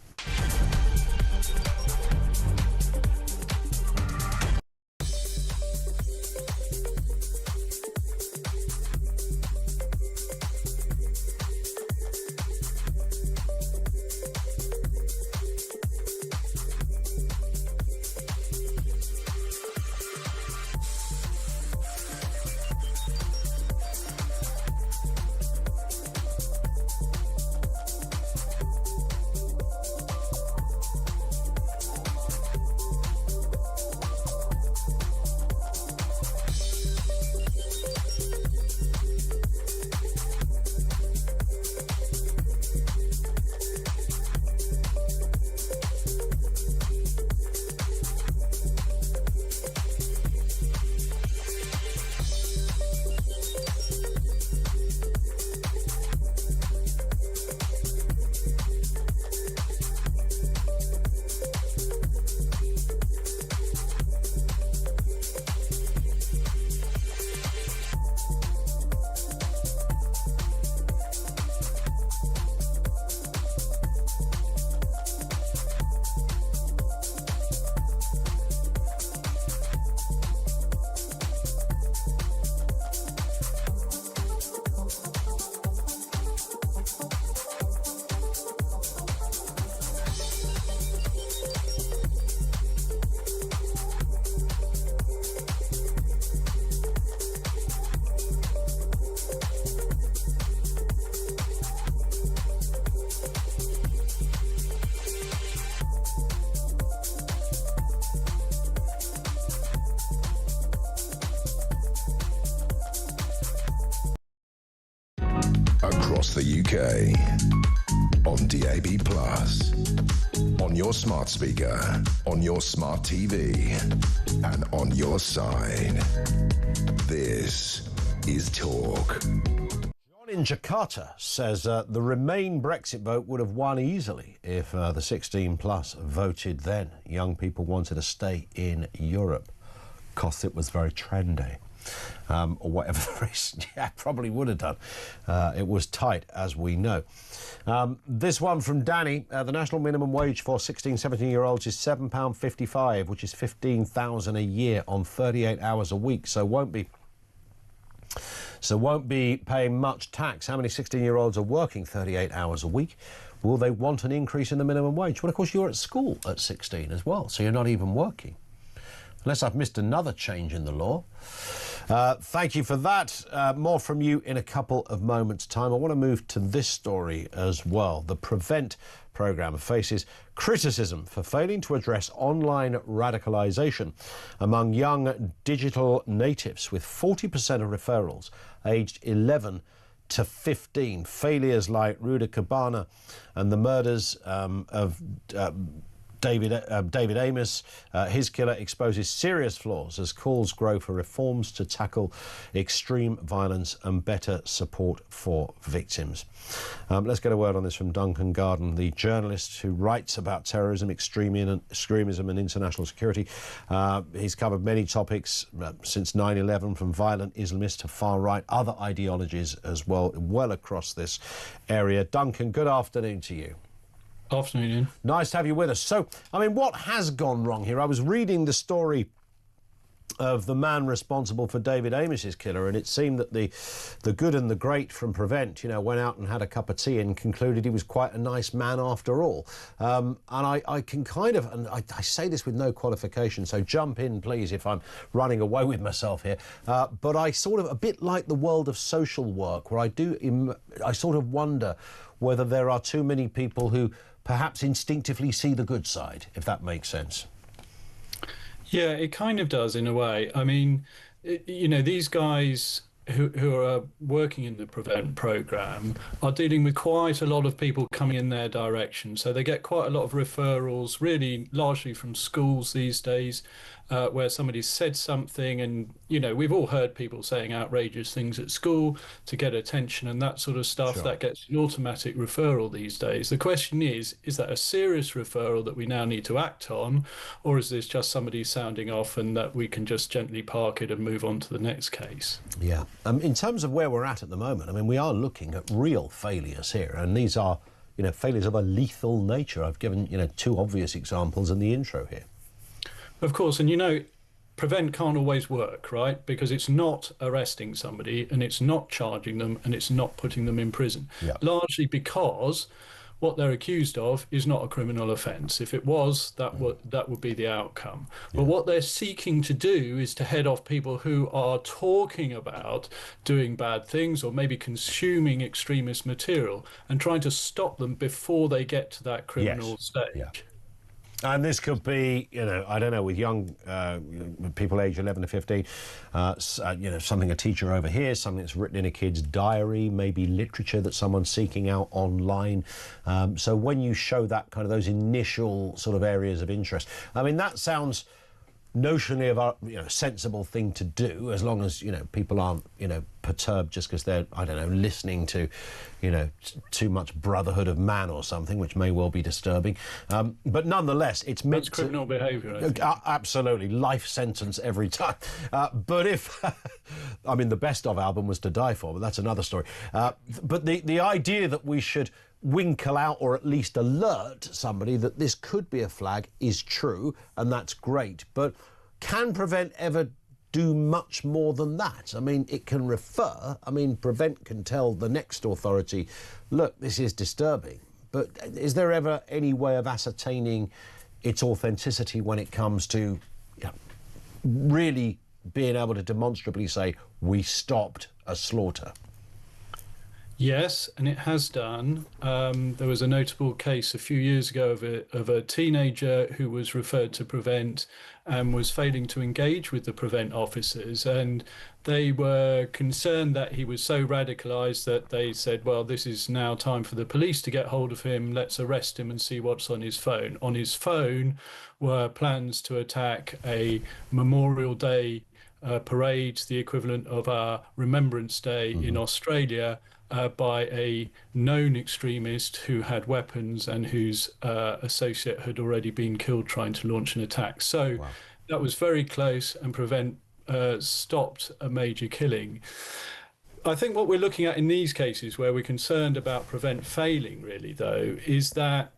Across the UK, on DAB+, on your smart speaker, on your smart TV, and on your side. This is Talk. John in Jakarta says the Remain Brexit vote would have won easily if the 16 plus voted then. Young people wanted to stay in Europe because it was very trendy. Or whatever the reason, yeah, probably would have done. It was tight, as we know. This one from Danny. The national minimum wage for 16, 17-year-olds is £7.55, which is £15,000 a year on 38 hours a week. So won't be paying much tax. How many 16-year-olds are working 38 hours a week? Will they want an increase in the minimum wage? Well, of course, you're at school at 16 as well, so you're not even working. Unless I've missed another change in the law. Thank you for that. More from you in a couple of moments' time. I want to move to this story as well. The PREVENT programme faces criticism for failing to address online radicalisation among young digital natives, with 40% of referrals aged 11 to 15. Failures like Ruda Cabana and the murders of David Amos, his killer, exposes serious flaws as calls grow for reforms to tackle extreme violence and better support for victims. Let's get a word on this from Duncan Garden, the journalist who writes about terrorism, extremism and international security. He's covered many topics since 9/11, from violent Islamists to far-right, other ideologies as well across this area. Duncan, good afternoon to you. Afternoon, Ian. Nice to have you with us. So, I mean, what has gone wrong here? I was reading the story of the man responsible for David Amos's killer, and it seemed that the good and the great from PREVENT, went out and had a cup of tea and concluded he was quite a nice man after all. And I can kind of, and I say this with no qualification, so jump in, please, if I'm running away with myself here. But I sort of, a bit like the world of social work, where I sort of wonder whether there are too many people who perhaps instinctively see the good side, if that makes sense. Yeah, it kind of does in a way. I mean, these guys who are working in the Prevent program are dealing with quite a lot of people coming in their direction. So they get quite a lot of referrals, really largely from schools these days, where somebody said something, and we've all heard people saying outrageous things at school to get attention and that sort of stuff. Sure. That gets an automatic referral these days. The question is that a serious referral that we now need to act on, or is this just somebody sounding off and that we can just gently park it and move on to the next case? Yeah. In terms of where we're at the moment, I mean, we are looking at real failures here, and these are, failures of a lethal nature. I've given, two obvious examples in the intro here. Of course, and Prevent can't always work, right? Because it's not arresting somebody and it's not charging them and it's not putting them in prison. Yeah. Largely because what they're accused of is not a criminal offence. If it was, that would be the outcome. Yeah. But what they're seeking to do is to head off people who are talking about doing bad things or maybe consuming extremist material and trying to stop them before they get to that criminal stage. Yeah. And this could be, I don't know, with young people aged 11 to 15, something a teacher overhears, something that's written in a kid's diary, maybe literature that someone's seeking out online. So when you show that kind of those initial sort of areas of interest, I mean, that sounds notionally of a sensible thing to do, as long as people aren't perturbed just because they're listening to too much Brotherhood of Man or something, which may well be disturbing, but nonetheless it's meant That's criminal behaviour. Absolutely, life sentence every time. But if I mean, the Best Of album was To Die For, but that's another story. But the idea that we should winkle out or at least alert somebody that this could be a flag is true, and that's great. But can Prevent ever do much more than that? I mean, it can refer. I mean, Prevent can tell the next authority, look, this is disturbing. But is there ever any way of ascertaining its authenticity when it comes to really being able to demonstrably say, we stopped a slaughter? Yes, and it has done. There was a notable case a few years ago of a teenager who was referred to Prevent and was failing to engage with the Prevent officers, and they were concerned that he was so radicalised that they said, well, this is now time for the police to get hold of him, let's arrest him and see what's on his phone. On his phone were plans to attack a Memorial Day parade, the equivalent of our Remembrance Day in Australia, by a known extremist who had weapons and whose associate had already been killed trying to launch an attack. So that was very close, and Prevent stopped a major killing. I think what we're looking at in these cases where we're concerned about Prevent failing, really, though, is that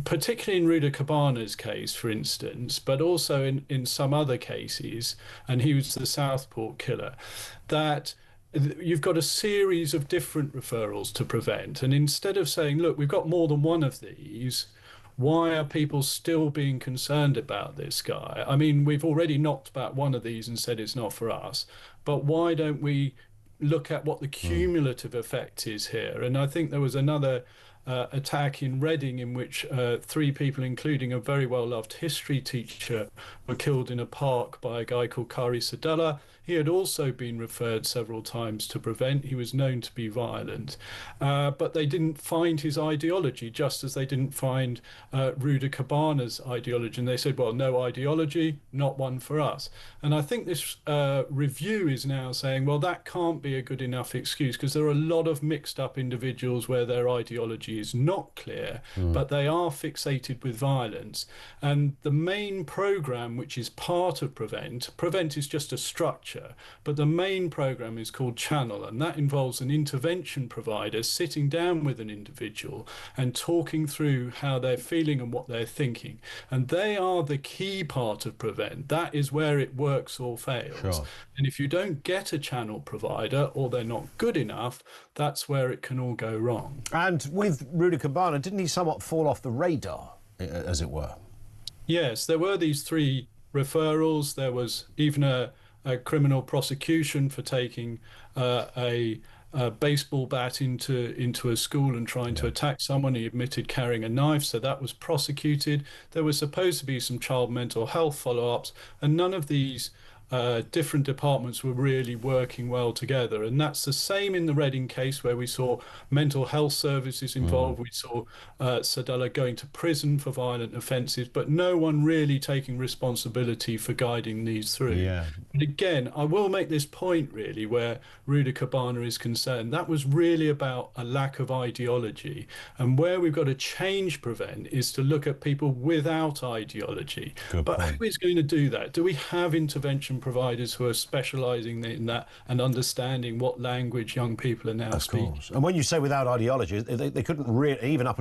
particularly in Ruda Cabana's case, for instance, but also in some other cases, and he was the Southport killer, that you've got a series of different referrals to Prevent. And instead of saying, look, we've got more than one of these, why are people still being concerned about this guy? I mean, we've already knocked back one of these and said it's not for us, but why don't we look at what the cumulative effect is here? And I think there was another attack in Reading in which 3 people, including a very well-loved history teacher, were killed in a park by a guy called Kari Sadella. He had also been referred several times to Prevent. He was known to be violent, but they didn't find his ideology, just as they didn't find Ruda Cabana's ideology. And they said, well, no ideology, not one for us. And I think this review is now saying, well, that can't be a good enough excuse, because there are a lot of mixed up individuals where their ideology is not clear, but they are fixated with violence. And the main program, which is part of Prevent is just a structure, but the main program is called Channel, and that involves an intervention provider sitting down with an individual and talking through how they're feeling and what they're thinking. And they are the key part of Prevent. That is where it works or fails. Sure. And if you don't get a channel provider, or they're not good enough, that's where it can all go wrong. And with Ruda Cabana, didn't he somewhat fall off the radar, as it were? Yes, there were these 3 referrals. There was even a criminal prosecution for taking a baseball bat into a school and trying to attack someone. He admitted carrying a knife, so that was prosecuted. There was supposed to be some child mental health follow-ups, and none of these different departments were really working well together. And that's the same in the Reading case, where we saw mental health services involved. We saw Sadella going to prison for violent offences, but no one really taking responsibility for guiding these through. Yeah. And again, I will make this point really where Ruda Cabana is concerned. That was really about a lack of ideology. And where we've got to change Prevent is to look at people without ideology. But who is going to do that? Do we have intervention providers who are specialising in that and understanding what language young people are now speaking? And when you say without ideology, they couldn't really, even up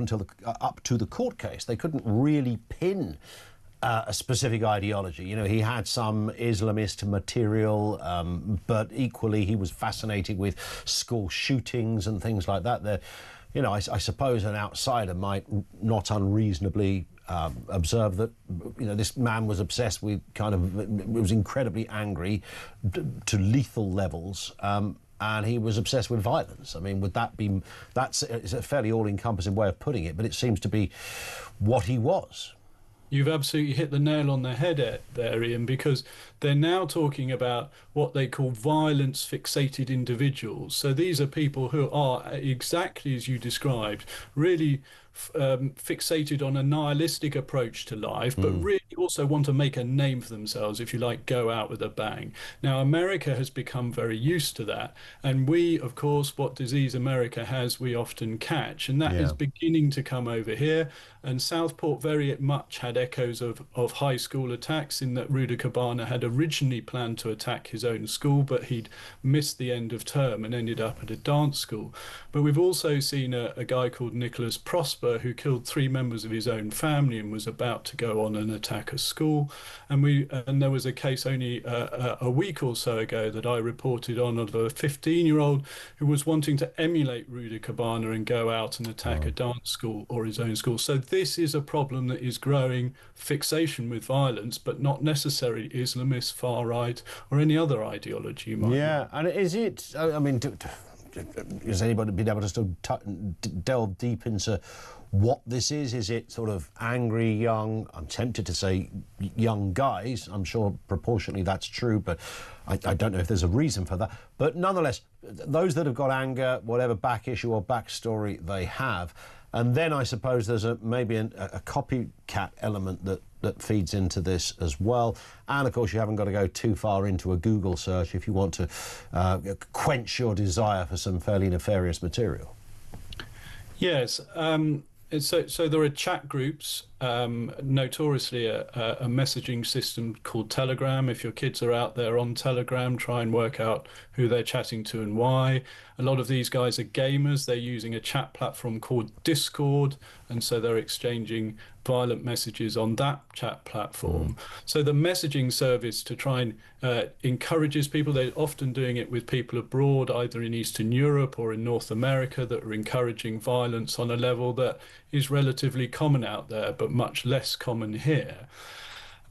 to the court case, they couldn't really pin a specific ideology. You know, he had some Islamist material, but equally he was fascinated with school shootings and things like that. You know, I suppose an outsider might not unreasonably observe that, you know, this man was obsessed with was incredibly angry to lethal levels. And he was obsessed with violence. I mean, it's a fairly all-encompassing way of putting it, but it seems to be what he was. You've absolutely hit the nail on the head there, Ian, because they're now talking about what they call violence-fixated individuals. So these are people who are, exactly as you described, really fixated on a nihilistic approach to life, but really also want to make a name for themselves, if you like, go out with a bang. Now, America has become very used to that. And we, of course, what disease America has, we often catch. And that is beginning to come over here. And Southport very much had echoes of high school attacks, in that Ruda Cabana had originally planned to attack his own school, but he'd missed the end of term and ended up at a dance school. But we've also seen a guy called Nicholas Prosper, who killed 3 members of his own family and was about to go on and attack a school. And there was a case only a week or so ago that I reported on of a 15-year-old who was wanting to emulate Ruda Cabana and go out and attack a dance school or his own school. So this is a problem that is growing, fixation with violence, but not necessarily Islamist, far right, or any other ideology you might know. And is it, I mean, has anybody been able to still delve deep into what this is? Is it sort of angry young, I'm tempted to say young guys, I'm sure proportionally that's true, but I don't know if there's a reason for that. But nonetheless, those that have got anger, whatever back issue or backstory they have, and then I suppose there's maybe a copycat element that feeds into this as well. And of course, you haven't got to go too far into a Google search if you want to quench your desire for some fairly nefarious material. Yes. So there are chat groups, notoriously a messaging system called Telegram. If your kids are out there on Telegram, try and work out who they're chatting to and why. A lot of these guys are gamers. They're using a chat platform called Discord, and so they're exchanging violent messages on that chat platform. So the messaging service to try and encourages people. They're often doing it with people abroad, either in Eastern Europe or in North America, that are encouraging violence on a level that is relatively common out there, but much less common here.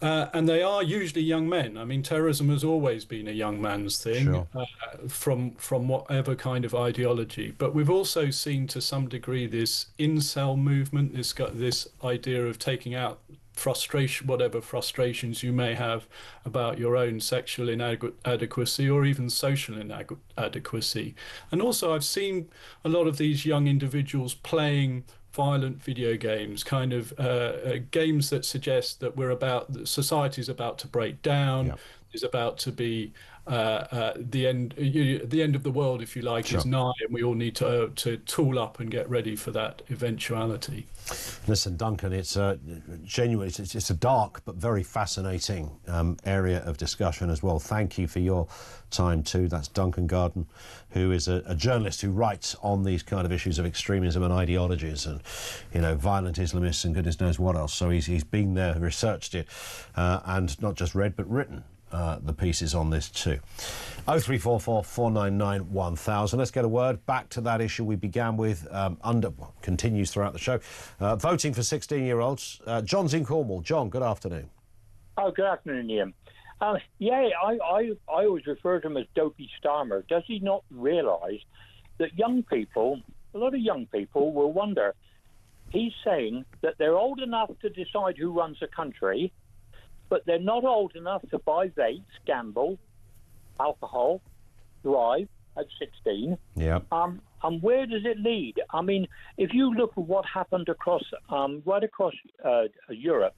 And they are usually young men. I mean, terrorism has always been a young man's thing, from whatever kind of ideology. But we've also seen to some degree this incel movement, this idea of taking out frustration, whatever frustrations you may have about your own sexual inadequacy or even social inadequacy. And also I've seen a lot of these young individuals playing violent video games, kind of games that suggest that society's about to break down, is about to be the end of the world, if you like, is nigh, and we all need to tool up and get ready for that eventuality. Listen, Duncan, it's genuinely, it's a dark but very fascinating area of discussion as well. Thank you for your time too. That's Duncan Garden, who is a journalist who writes on these kind of issues of extremism and ideologies and, you know, violent Islamists and goodness knows what else. So he's been there, researched it, and not just read but written the pieces on this too. 0344 499 1000. Let's get a word back to that issue we began with, continues throughout the show. Voting for 16-year-olds. John's in Cornwall. John, good afternoon. Oh, good afternoon, Ian. I always refer to him as Dopey Starmer. Does he not realise that a lot of young people will wonder, he's saying that they're old enough to decide who runs a country, but they're not old enough to buy vapes, gamble, alcohol, drive at 16. Yeah. And where does it lead? I mean, if you look at what happened across, right across Europe,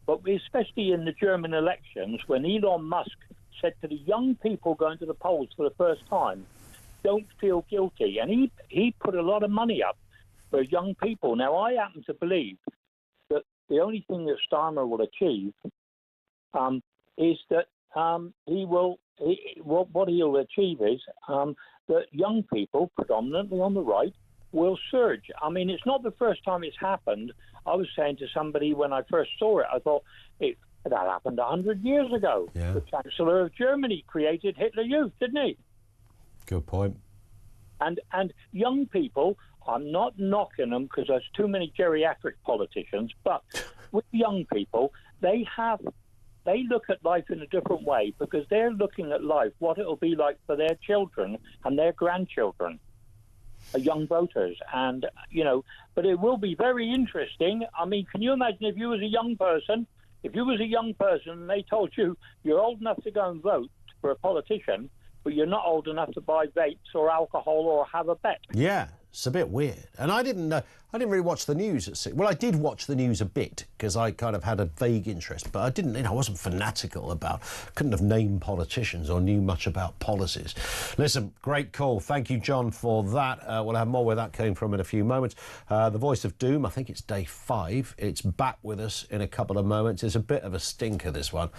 but especially in the German elections, when Elon Musk said to the young people going to the polls for the first time, don't feel guilty. And he put a lot of money up for young people. Now, I happen to believe that the only thing that Starmer will achieve is that what he'll achieve is that young people, predominantly on the right, will surge. I mean, it's not the first time it's happened. I was saying to somebody when I first saw it, I thought, that happened 100 years ago. Yeah. The Chancellor of Germany created Hitler Youth, didn't he? Good point. And young people, I'm not knocking them because there's too many geriatric politicians, but with young people, they look at life in a different way because they're looking at life, what it'll be like for their children and their grandchildren, young voters. And, but it will be very interesting. I mean, can you imagine if you was a young person and they told you you're old enough to go and vote for a politician, but you're not old enough to buy vapes or alcohol or have a bet? Yeah, it's a bit weird. And I didn't really watch the news at 6. Well, I did watch the news a bit because I kind of had a vague interest, but I wasn't fanatical about, couldn't have named politicians or knew much about policies. Listen, great call. Thank you, John, for that. We'll have more where that came from in a few moments. The Voice of Doom, I think it's day 5. It's back with us in a couple of moments. It's a bit of a stinker, this one.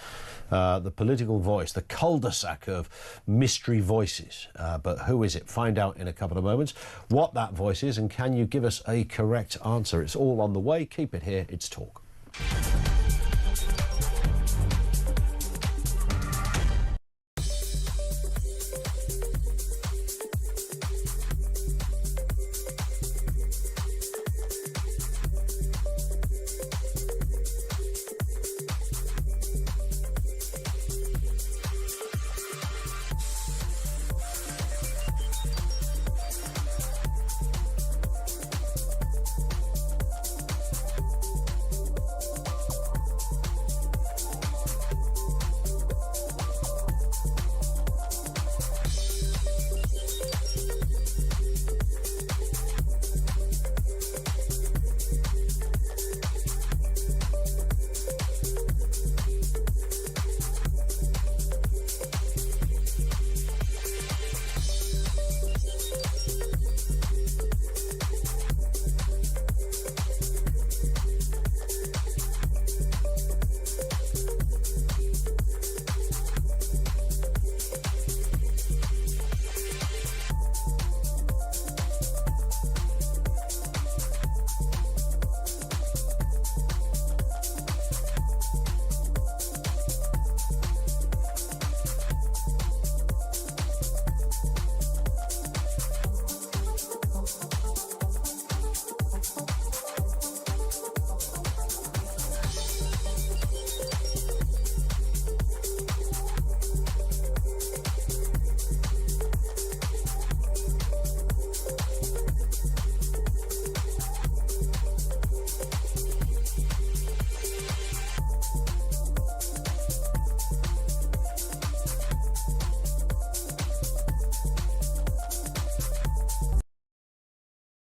The political voice, the cul-de-sac of mystery voices. But who is it? Find out in a couple of moments what that voice is, and can you give us a correct answer? It's all on the way. Keep it here. It's Talk.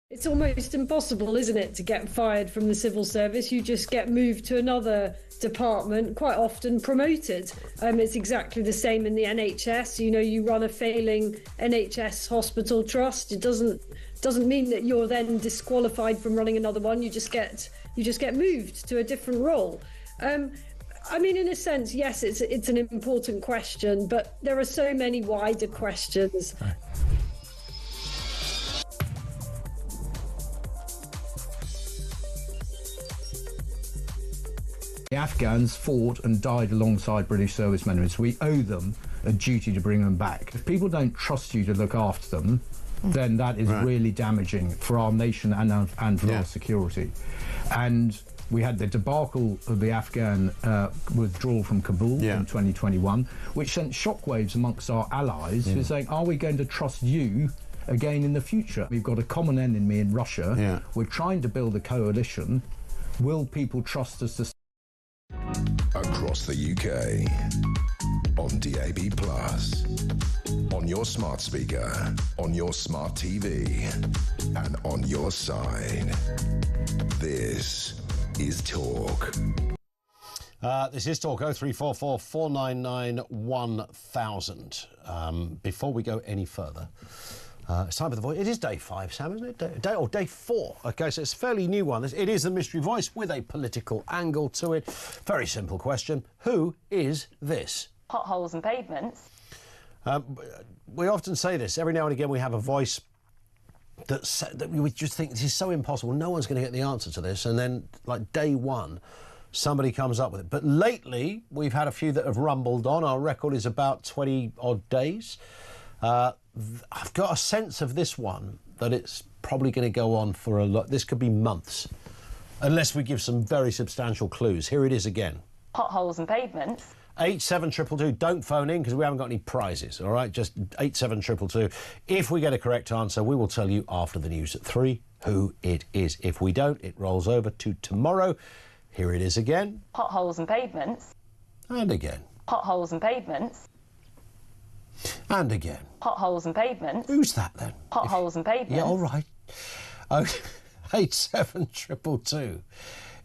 It's almost impossible, isn't it, to get fired from the civil service? You just get moved to another department, quite often promoted. It's exactly the same in the NHS. You run a failing NHS hospital trust. It doesn't mean that you're then disqualified from running another one. You just get moved to a different role. I mean, in a sense, yes, it's an important question, but there are so many wider questions. Right. The Afghans fought and died alongside British servicemen, so we owe them a duty to bring them back. If people don't trust you to look after them, then that is really damaging for our nation and for our security. And we had the debacle of the Afghan withdrawal from Kabul in 2021, which sent shockwaves amongst our allies who are saying, are we going to trust you again in the future? We've got a common enemy in Russia. We're trying to build a coalition. Will people trust us to... Across across the UK. On DAB+, on your smart speaker, on your smart TV, and on your side. This is Talk. This is Talk 0344 499 1000. Before we go any further, it's time for the voice. It is day 5, Sam, isn't it? Day 4. OK, so it's a fairly new one. It is the mystery voice with a political angle to it. Very simple question. Who is this? Potholes and pavements. We often say this. Every now and again we have a voice that we just think this is so impossible. No one's going to get the answer to this. And then, like, day 1, somebody comes up with it. But lately, we've had a few that have rumbled on. Our record is about 20-odd days. I've got a sense of this one that it's probably going to go on for a lot. This could be months, unless we give some very substantial clues. Here it is again. Potholes and pavements. 87222. Don't phone in because we haven't got any prizes, all right? Just 87222. If we get a correct answer, we will tell you after the news at 3 who it is. If we don't, it rolls over to tomorrow. Here it is again. Potholes and pavements. And again. Potholes and pavements. And again. Potholes and pavements. Who's that then? Potholes and pavements. Yeah, all right. 87222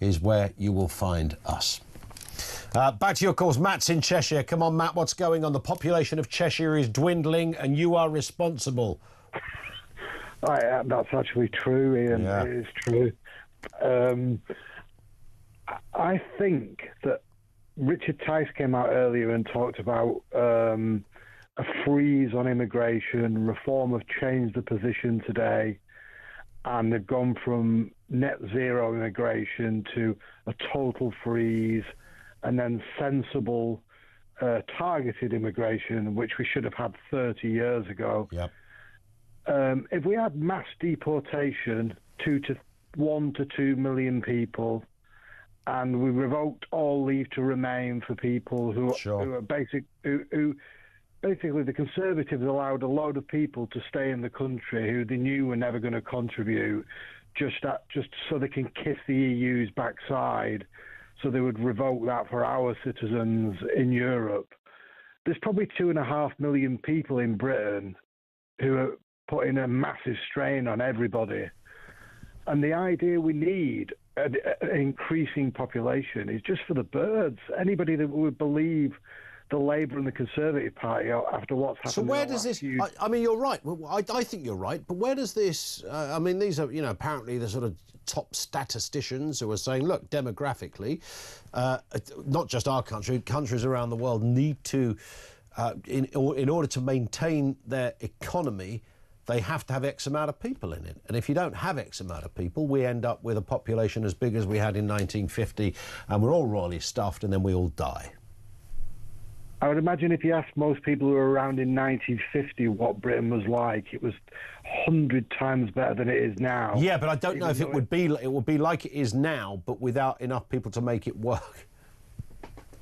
is where you will find us. Back to your calls. Matt's in Cheshire. Come on, Matt, what's going on? The population of Cheshire is dwindling and you are responsible. That's actually true, Ian. Yeah. It is true. I think that Richard Tice came out earlier and talked about a freeze on immigration. Reform have changed the position today, and they've gone from net zero immigration to a total freeze, and then sensible, targeted immigration, which we should have had 30 years ago. Yep. If we had mass deportation, 1 to 2 million people, and we revoked all leave to remain for people who are basically the Conservatives allowed a load of people to stay in the country who they knew were never going to contribute, just so they can kiss the EU's backside. So they would revoke that for our citizens in Europe. There's probably 2.5 million people in Britain who are putting a massive strain on everybody. And the idea we need an increasing population is just for the birds. Anybody that would believe the Labour and the Conservative Party after what's happened. So where does this? I mean, you're right. I think you're right. But where does this? I mean, these are apparently the sort of top statisticians who are saying, look, demographically, not just our country, countries around the world need to, in order to maintain their economy, they have to have X amount of people in it. And if you don't have X amount of people, we end up with a population as big as we had in 1950, and we're all royally stuffed, and then we all die. I would imagine if you asked most people who were around in 1950 what Britain was like, it was 100 times better than it is now. Yeah, but I don't know if it would be like it is now, but without enough people to make it work.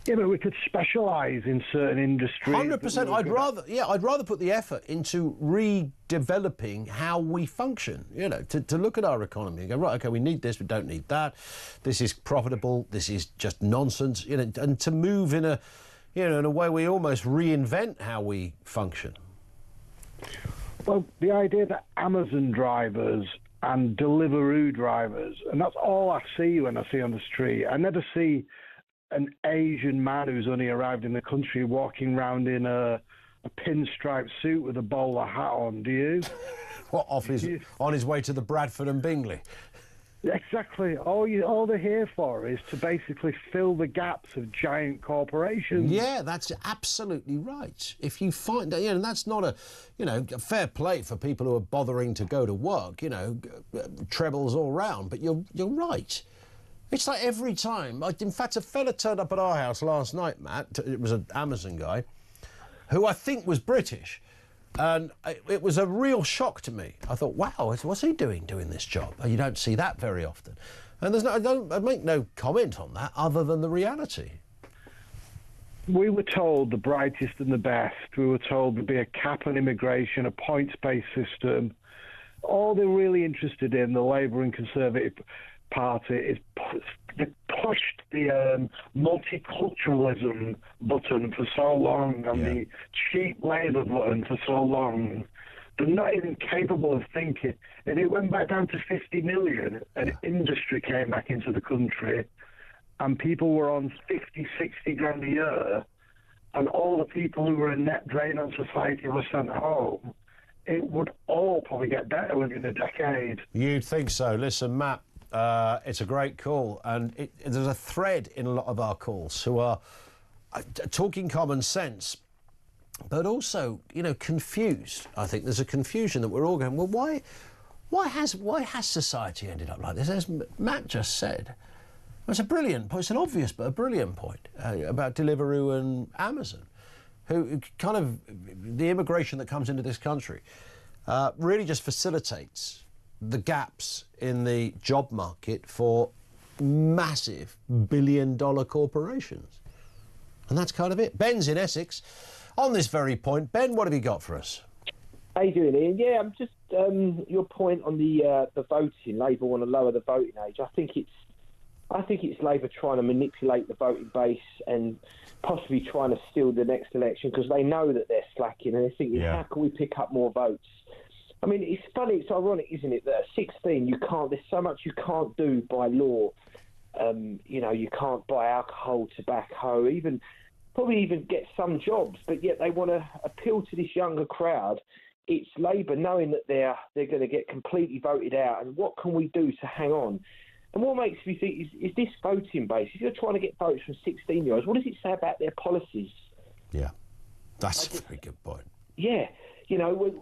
Yeah, but we could specialise in certain industries. 100%. I'd rather put the effort into redeveloping how we function. To look at our economy and go, right, okay, we need this, we don't need that. This is profitable. This is just nonsense. And to move in a way we almost reinvent how we function. Well, the idea that Amazon drivers and Deliveroo drivers, and that's all I see when I see on the street. I never see an Asian man who's only arrived in the country walking around in a pinstripe suit with a bowler hat on, do you? What, on his way to the Bradford and Bingley? Exactly. All they're here for is to basically fill the gaps of giant corporations. Yeah, that's absolutely right. If you find, and that's not a fair play for people who are bothering to go to work. Trebles all round. But you're right. It's like every time. In fact, a fella turned up at our house last night, Matt. It was an Amazon guy, who I think was British. And it was a real shock to me. I thought, wow, what's he doing this job? You don't see that very often. And I make no comment on that other than the reality. We were told the brightest and the best. We were told there'd be a cap on immigration, a points-based system. all they're really interested in, the Labour and Conservative Party, is they pushed the multiculturalism button for so long and the cheap labour button for so long. They're not even capable of thinking. And it went back down to 50 million, and industry came back into the country, and people were on 50, 60 grand a year, and all the people who were a net drain on society were sent home. It would all probably get better within a decade. You'd think so. Listen, Matt, it's a great call, and there's a thread in a lot of our calls who are talking common sense, but also, you know, confused. I think there's a confusion that we're all going, well, why has society ended up like this? As Matt just said, it's a brilliant point. It's an obvious but a brilliant point about Deliveroo and Amazon, who kind of, the immigration that comes into this country really just facilitates the gaps in the job market for massive billion-dollar corporations. And that's kind of it. Ben's in Essex on this very point. Ben, what have you got for us? How you doing, Ian? Yeah, I'm just your point on the voting. Labour want to lower the voting age. I think it's Labour trying to manipulate the voting base and possibly trying to steal the next election because they know that they're slacking and they're thinking, how can we pick up more votes? I mean, it's funny, it's ironic, isn't it, that at 16 you can't. There's so much you can't do by law. You know, you can't buy alcohol, tobacco, probably even get some jobs, but yet they want to appeal to this younger crowd. It's Labour knowing that they're going to get completely voted out, and what can we do to hang on? And what makes me think is this voting base. If you're trying to get votes from 16-year-olds, what does it say about their policies? Yeah, that's a very good point. Yeah, you know,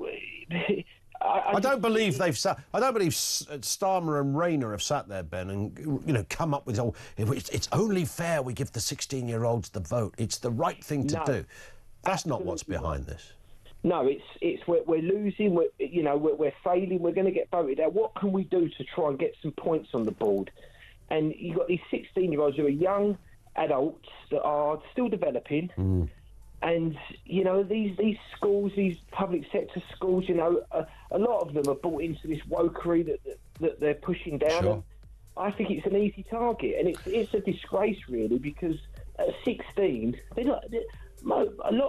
I don't believe Starmer and Rayner have sat there, Ben, and come up with it's only fair we give the 16-year-olds the vote. It's the right thing to do. That's not what's behind this. No, it's we're losing. We're failing. We're going to get voted out. What can we do to try and get some points on the board? And you've got these 16-year-olds who are young adults that are still developing. And, you know, these schools, these public sector schools, you know, a lot of them are bought into this wokery that they're pushing down. Sure. And I think it's an easy target. And it's a disgrace, really, because at 16, a lot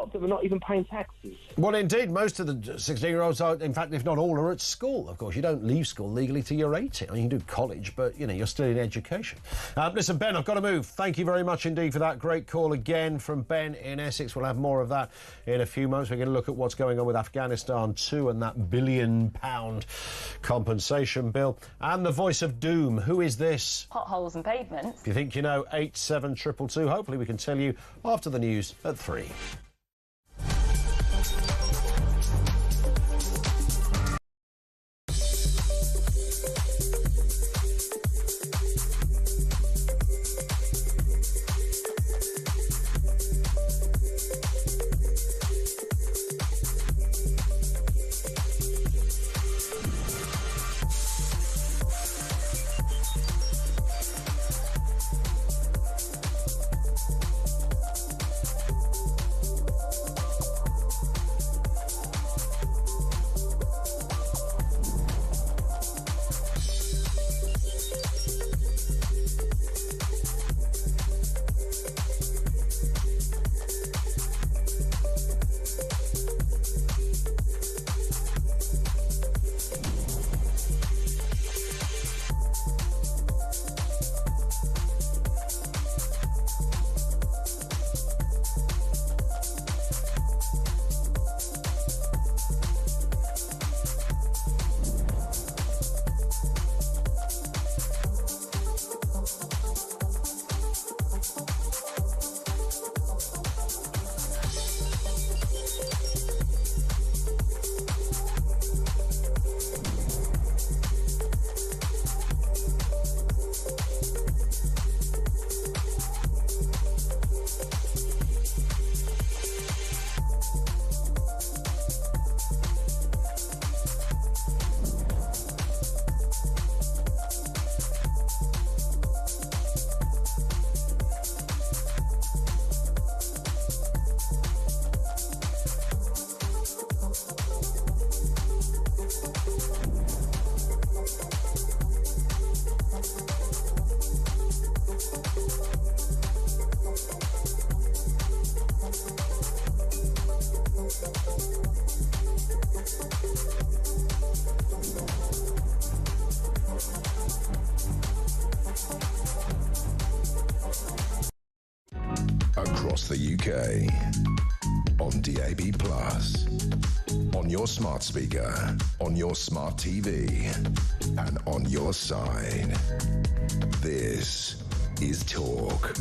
of them are not even paying taxes. Well, indeed, most of the 16-year-olds are, in fact, if not all, are at school. Of course, you don't leave school legally till you're 18. I mean, you can do college, but, you know, you're still in education. Listen, Ben, I've got to move. Thank you very much indeed for that great call again from Ben in Essex. We'll have more of that in a few moments. We're going to look at what's going on with Afghanistan too and that £1 billion compensation bill. And the voice of doom. Who is this? Potholes and pavements. If you think you know, 87222. Hopefully we can tell you after the news at 3. across the UK. On DAB+, on your smart speaker, on your smart TV, and on your side. This is Talk.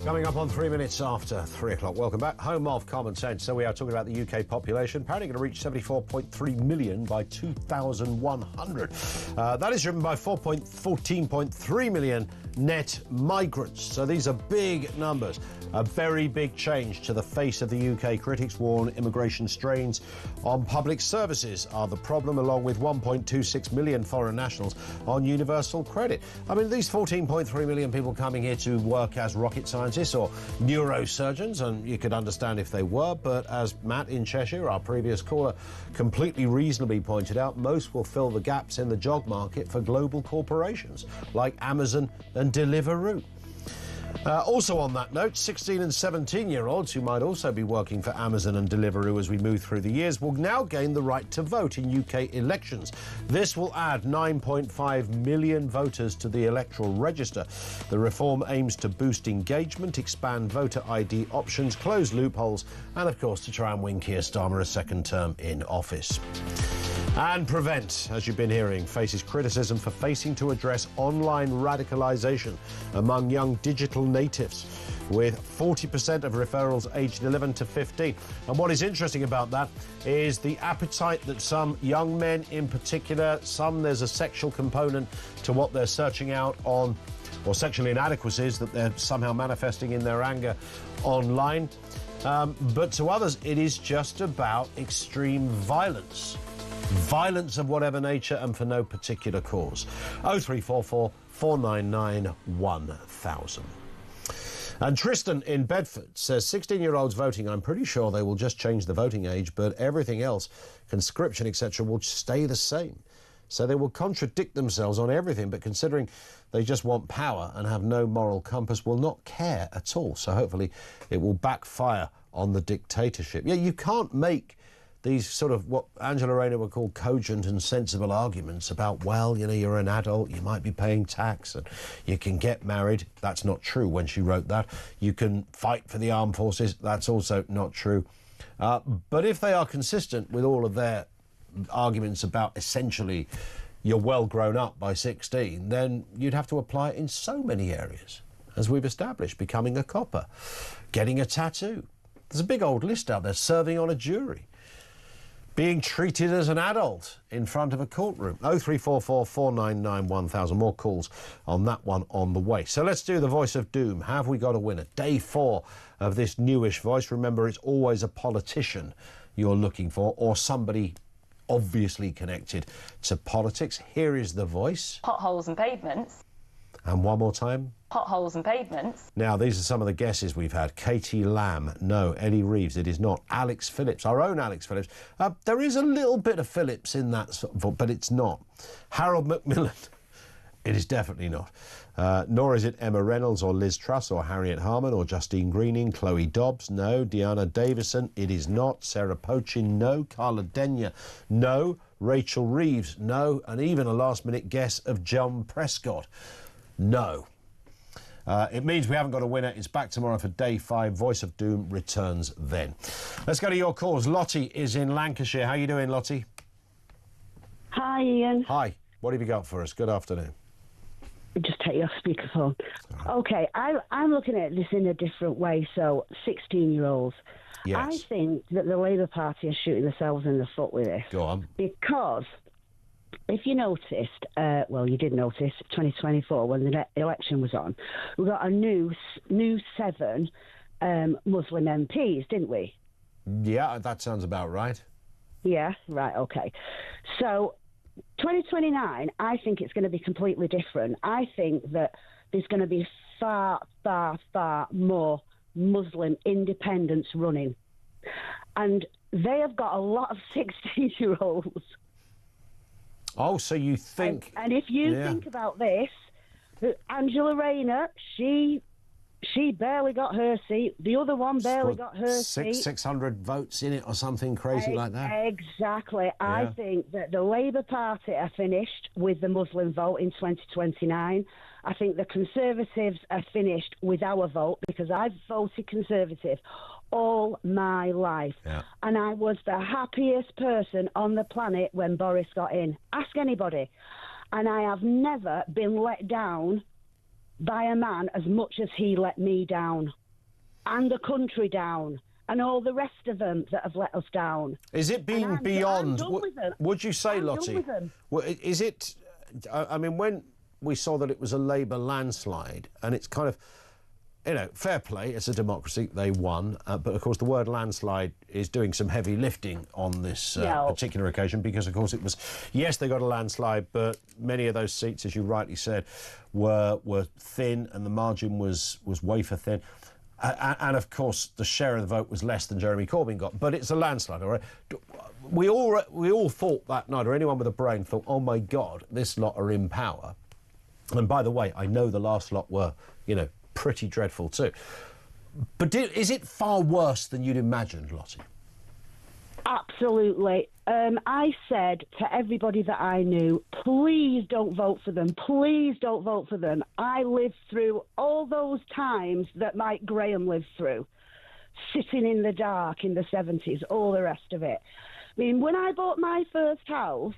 Coming up on 3 minutes after 3 o'clock. Welcome back. Home of Common Sense. So we are talking about the UK population. Apparently going to reach 74.3 million by 2100. That is driven by 14.3 million net migrants. So these are big numbers. A very big change to the face of the UK. Critics warn immigration strains on public services are the problem, along with 1.26 million foreign nationals on universal credit. I mean, these 14.3 million people coming here to work as rocket scientists or neurosurgeons, and you could understand if they were, but as Matt in Cheshire, our previous caller, completely reasonably pointed out, most will fill the gaps in the job market for global corporations like Amazon and Deliveroo. Also on that note, 16 and 17-year-olds who might also be working for Amazon and Deliveroo as we move through the years will now gain the right to vote in UK elections. This will add 9.5 million voters to the electoral register. The reform aims to boost engagement, expand voter ID options, close loopholes, and of course to try and win Keir Starmer a second term in office. And Prevent, as you've been hearing, faces criticism for failing to address online radicalisation among young digital natives, with 40% of referrals aged 11 to 15. And what is interesting about that is the appetite that some young men in particular, there's a sexual component to what they're searching out on, or sexual inadequacies that they're somehow manifesting in their anger online. But to others, it is just about extreme violence. Violence of whatever nature and for no particular cause. 0344 499 1000. And Tristan in Bedford says 16-year-olds voting, I'm pretty sure they will just change the voting age, but everything else, conscription, etc., will stay the same. So they will contradict themselves on everything, but considering they just want power and have no moral compass, will not care at all. So hopefully it will backfire on the dictatorship. Yeah, you can't make these sort of what Angela Rayner would call cogent and sensible arguments about, well, you know, you're an adult, you might be paying tax and you can get married. That's not true when she wrote that. You can fight for the armed forces. That's also not true. But if they are consistent with all of their arguments about essentially you're well grown up by 16, then you'd have to apply it in so many areas, as we've established, becoming a copper, getting a tattoo. There's a big old list out there, serving on a jury, being treated as an adult in front of a courtroom. 0344 499 1000. More calls on that one on the way. So let's do the voice of doom. Have we got a winner? Day 4 of this newish voice. Remember, it's always a politician you're looking for, or somebody obviously connected to politics. Here is the voice. Potholes and pavements. And one more time. Potholes and pavements. Now, these are some of the guesses we've had. Katie Lamb, no. Eddie Reeves, it is not. Alex Phillips, our own Alex Phillips. There is a little bit of Phillips in that, but it's not. Harold Macmillan, it is definitely not. Nor is it Emma Reynolds or Liz Truss or Harriet Harman or Justine Greening. Chloe Dobbs, no. Deanna Davison, it is not. Sarah Pochin, no. Carla Denyer, no. Rachel Reeves, no. And even a last-minute guess of John Prescott, no. It means we haven't got a winner. It's back tomorrow for day 5. Voice of Doom returns then. Let's go to your calls. Lottie is in Lancashire. How are you doing, Lottie? Hi, Ian. Hi. What have you got for us? Good afternoon. Just take your speakerphone. Okay, I'm looking at this in a different way. So, 16-year-olds. Yes. I think that the Labour Party are shooting themselves in the foot with this. Go on. Because if you noticed, well, you did notice, 2024, when the election was on, we got a new 7 Muslim MPs, didn't we? Yeah, that sounds about right. Yeah, right, okay. So 2029, I think it's going to be completely different. I think that there's going to be far, far, far more Muslim independents running. And they have got a lot of 16-year-olds. Oh, so you think... And if you think about this, Angela Rayner, she She barely got her seat. The other one barely got her seat. 600 votes in it or something crazy like that? Exactly. Yeah. I think that the Labour Party are finished with the Muslim vote in 2029. I think the Conservatives are finished with our vote, because I've voted Conservative all my life. Yeah. And I was the happiest person on the planet when Boris got in. Ask anybody. And I have never been let down by a man as much as he let me down, and the country down, and all the rest of them that have let us down. Is it being beyond? I'm done with them. Would you say, I'm Lottie? done with them. Well, is it? I mean, when we saw that it was a Labour landslide, and it's kind of, you know, fair play. It's a democracy. They won, but of course the word landslide is doing some heavy lifting on this particular occasion, because of course it was, yes, they got a landslide, but many of those seats, as you rightly said, were thin, and the margin was wafer thin. And of course, the share of the vote was less than Jeremy Corbyn got. But it's a landslide, all right? We all thought that night, or anyone with a brain thought, oh my God, this lot are in power. And by the way, I know the last lot were, you know, pretty dreadful too. But is it far worse than you'd imagined, Lottie? Absolutely. I said to everybody that I knew, please don't vote for them. Please don't vote for them. I lived through all those times that Mike Graham lived through, sitting in the dark in the 70s, all the rest of it. I mean, when I bought my first house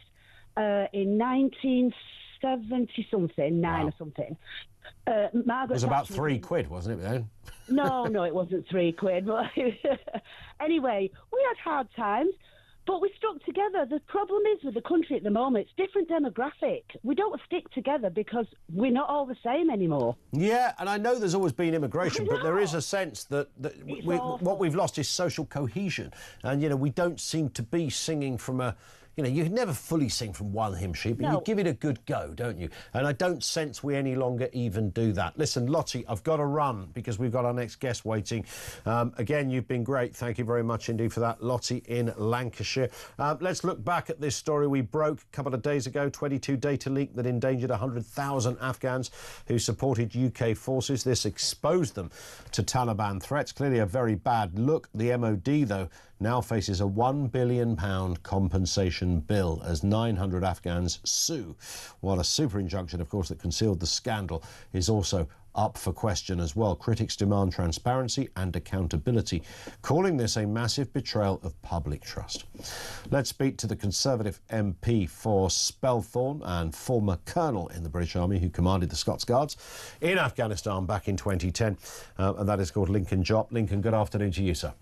in 1970-something, or something, Margaret it was about Thatcher £3, wasn't it, then? No, it wasn't £3. But anyway, we had hard times, but we stuck together. The problem is with the country at the moment, it's different demographic. We don't stick together because we're not all the same anymore. Yeah, and I know there's always been immigration, but there is a sense that what we've lost is social cohesion. And, you know, we don't seem to be singing from a... You know, you can never fully sing from one hymn sheet, but you give it a good go, don't you? And I don't sense we any longer even do that. Listen, Lottie, I've got to run because we've got our next guest waiting. Again, you've been great. Thank you very much indeed for that, Lottie in Lancashire. Let's look back at this story we broke a couple of days ago, 22 data leak that endangered 100,000 Afghans who supported UK forces. This exposed them to Taliban threats. Clearly a very bad look. The MOD, though, now faces a £1 billion compensation bill as 900 Afghans sue. While a super injunction, of course, that concealed the scandal is also up for question as well. Critics demand transparency and accountability, calling this a massive betrayal of public trust. Let's speak to the Conservative MP for Spelthorne and former colonel in the British Army who commanded the Scots Guards in Afghanistan back in 2010, and that is called Lincoln Jopp. Lincoln, good afternoon to you, sir.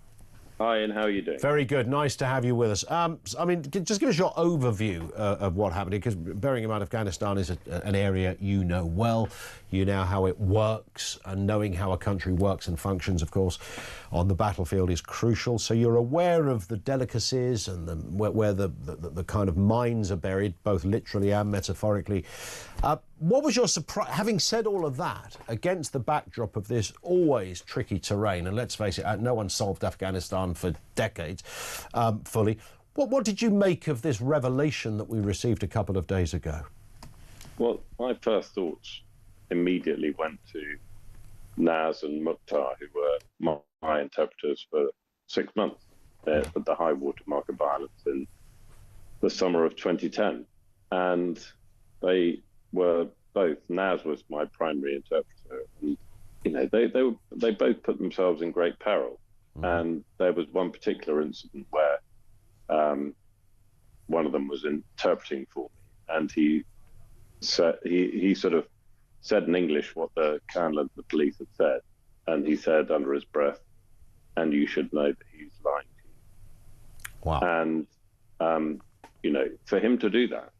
Hi, and how are you doing? Very good. Nice to have you with us. I mean, just give us your overview of what happened, because bearing in mind Afghanistan is an area you know well. You know how it works, and knowing how a country works and functions, of course, on the battlefield is crucial. So you're aware of the delicacies and where the kind of mines are buried, both literally and metaphorically. What was your surprise, having said all of that, against the backdrop of this always tricky terrain, and let's face it, no one solved Afghanistan for decades fully. What did you make of this revelation that we received a couple of days ago? Well, my first thoughts immediately went to Naz and Mukhtar, who were my interpreters for 6 months at the high water mark of violence in the summer of 2010. And they were both, Naz was my primary interpreter, and you know, they both put themselves in great peril. And there was one particular incident where one of them was interpreting for me, and he sort of said in English what the colonel of the police had said, and he said under his breath, "And you should know that he's lying to you." Wow. And you know, for him to do that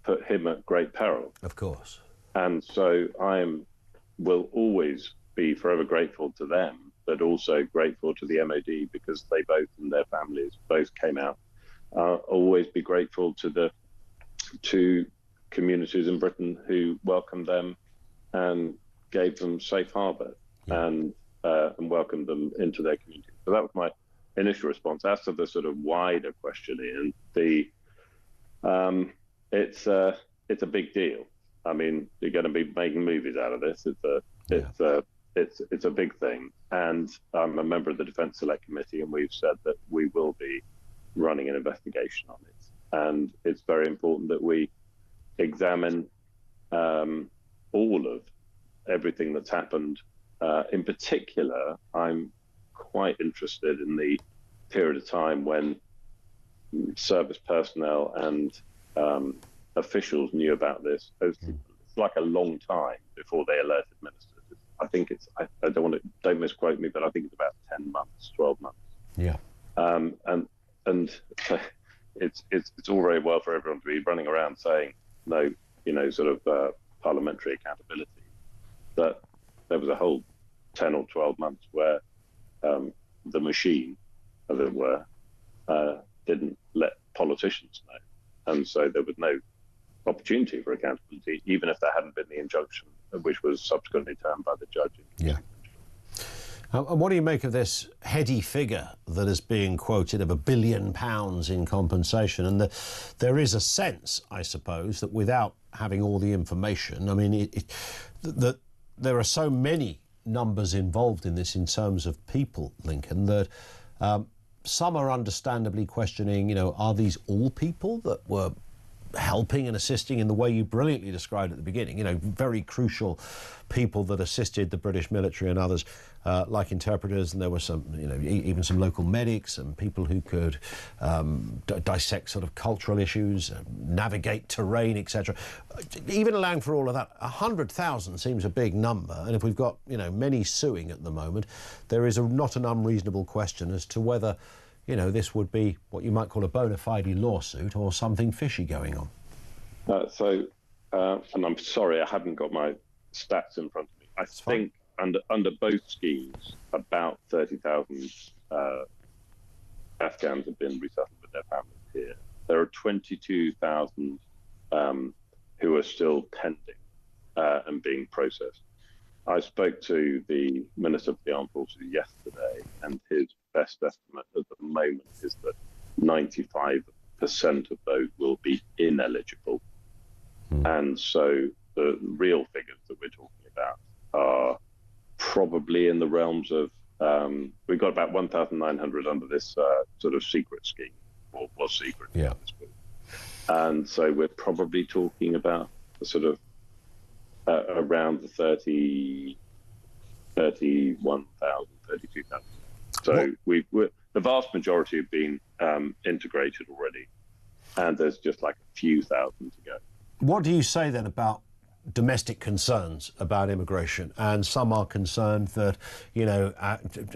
put him at great peril. Of course. And so will always be forever grateful to them, but also grateful to the MOD, because they both and their families both came out. Always be grateful to the two communities in Britain who welcomed them and gave them safe harbour and welcomed them into their community. So that was my initial response. As to the sort of wider question, Ian, it's a big deal. I mean, you're going to be making movies out of this. It's a it's a big thing, and I'm a member of the Defence Select Committee, and we've said that we will be running an investigation on it. And it's very important that we examine all of everything that's happened. In particular, I'm quite interested in the period of time when service personnel and officials knew about this. It's like a long time before they alerted ministers. I think it's, I don't misquote me, but I think it's about 10 months, 12 months. Yeah. And it's all very well for everyone to be running around saying no, sort of parliamentary accountability. But there was a whole 10 or 12 months where the machine, as it were, didn't let politicians know. And so there was no opportunity for accountability, even if there hadn't been the injunction, which was subsequently turned by the judge. Yeah. And what do you make of this heady figure that is being quoted of £1 billion in compensation? And there is a sense, I suppose, that without having all the information, I mean, that there are so many numbers involved in this in terms of people, Lincoln, that some are understandably questioning, are these all people that were helping and assisting in the way you brilliantly described at the beginning, very crucial people that assisted the British military and others, like interpreters, and there were some, even some local medics and people who could dissect sort of cultural issues, navigate terrain, etc. Even allowing for all of that, 100,000 seems a big number, and if we've got, many suing at the moment, there is not an unreasonable question as to whether this would be what you might call a bona fide lawsuit or something fishy going on. And I'm sorry, I haven't got my stats in front of me. I think under both schemes, about 30,000 Afghans have been resettled with their families here. There are 22,000 who are still pending and being processed. I spoke to the Minister for the Armed Forces yesterday, and his best estimate at the moment is that 95% of those will be ineligible. And so the real figures that we're talking about are probably in the realms of, we've got about 1,900 under this sort of secret scheme, or was secret. Yeah. And so we're probably talking about a sort of around the 31,000, 32,000. So the vast majority have been integrated already, and there's just like a few thousand to go. What do you say then about domestic concerns about immigration? And some are concerned that,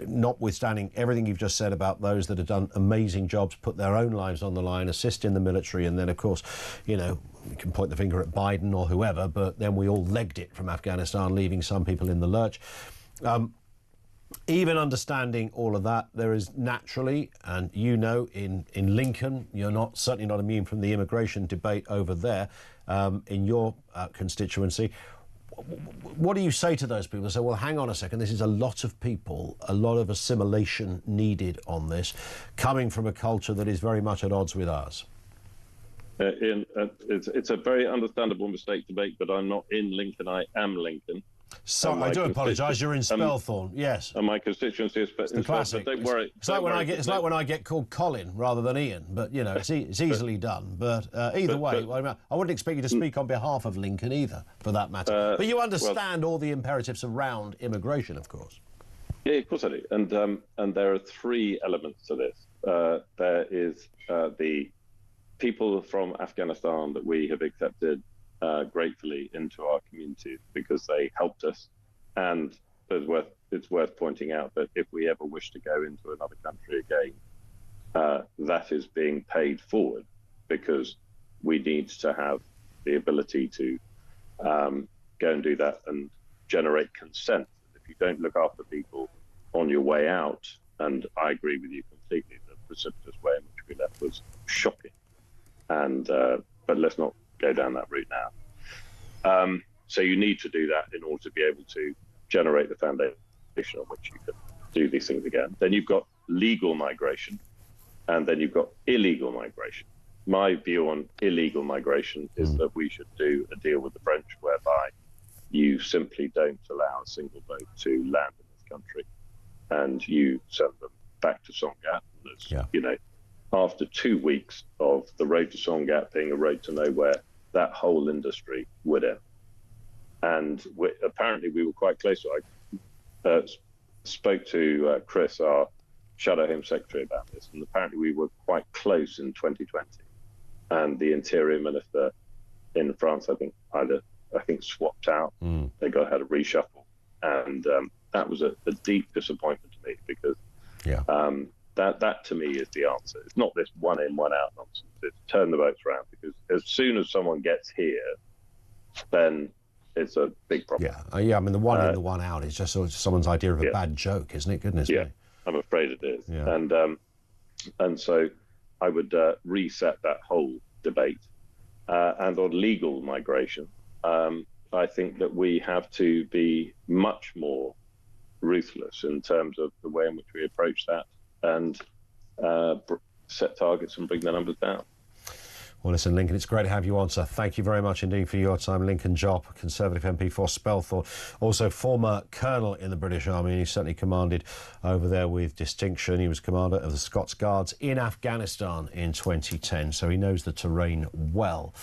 notwithstanding everything you've just said about those that have done amazing jobs, put their own lives on the line, assist in the military, and then, of course, we can point the finger at Biden or whoever, but then we all legged it from Afghanistan, leaving some people in the lurch. Even understanding all of that, there is naturally, and in Lincoln, you're certainly not immune from the immigration debate over there in your constituency. What do you say to those people? They say, well, hang on a second, this is a lot of people, a lot of assimilation needed on this, coming from a culture that is very much at odds with ours. It's a very understandable mistake to make, but I'm not in Lincoln, I am Lincoln. So I do apologise. You're in Spelthorne, yes. And my constituency is the classic. Don't worry. It's like when I get called Colin rather than Ian, but it's easily done. But either way, I wouldn't expect you to speak on behalf of Lincoln either, for that matter. But you understand all the imperatives around immigration, of course. Yeah, of course I do. And there are three elements to this. There is the people from Afghanistan that we have accepted gratefully into our communities because they helped us, and it's worth pointing out that if we ever wish to go into another country again, that is being paid forward because we need to have the ability to go and do that and generate consent. If you don't look after people on your way out, and I agree with you completely, the precipitous way in which we left was shocking, and but let's not go down that route now. So you need to do that in order to be able to generate the foundation on which you can do these things again. Then you've got legal migration, and then you've got illegal migration. My view on illegal migration is that we should do a deal with the French whereby you simply don't allow a single boat to land in this country, and you send them back to Songat. You know, after 2 weeks of the road to Songat being a road to nowhere, that whole industry would end. And apparently we were quite close. I spoke to Chris, our Shadow Home Secretary, about this, and apparently we were quite close in 2020. And the Interior Minister in France, I think swapped out. They had a reshuffle, and that was a deep disappointment to me, because that to me is the answer. It's not this one in, one out nonsense. It's turn the boats around, because as soon as someone gets here, then it's a big problem. I mean, the one in, the one out is just sort of someone's idea of a bad joke, isn't it? Goodness me. I'm afraid it is. And so I would reset that whole debate. And on legal migration, I think that we have to be much more ruthless in terms of the way in which we approach that, and set targets and bring the numbers down. Well, listen, Lincoln, it's great to have you on, sir. Thank you very much indeed for your time. Lincoln Jopp, Conservative MP for Spelthorpe, also former colonel in the British Army. He certainly commanded over there with distinction. He was commander of the Scots Guards in Afghanistan in 2010, so he knows the terrain well.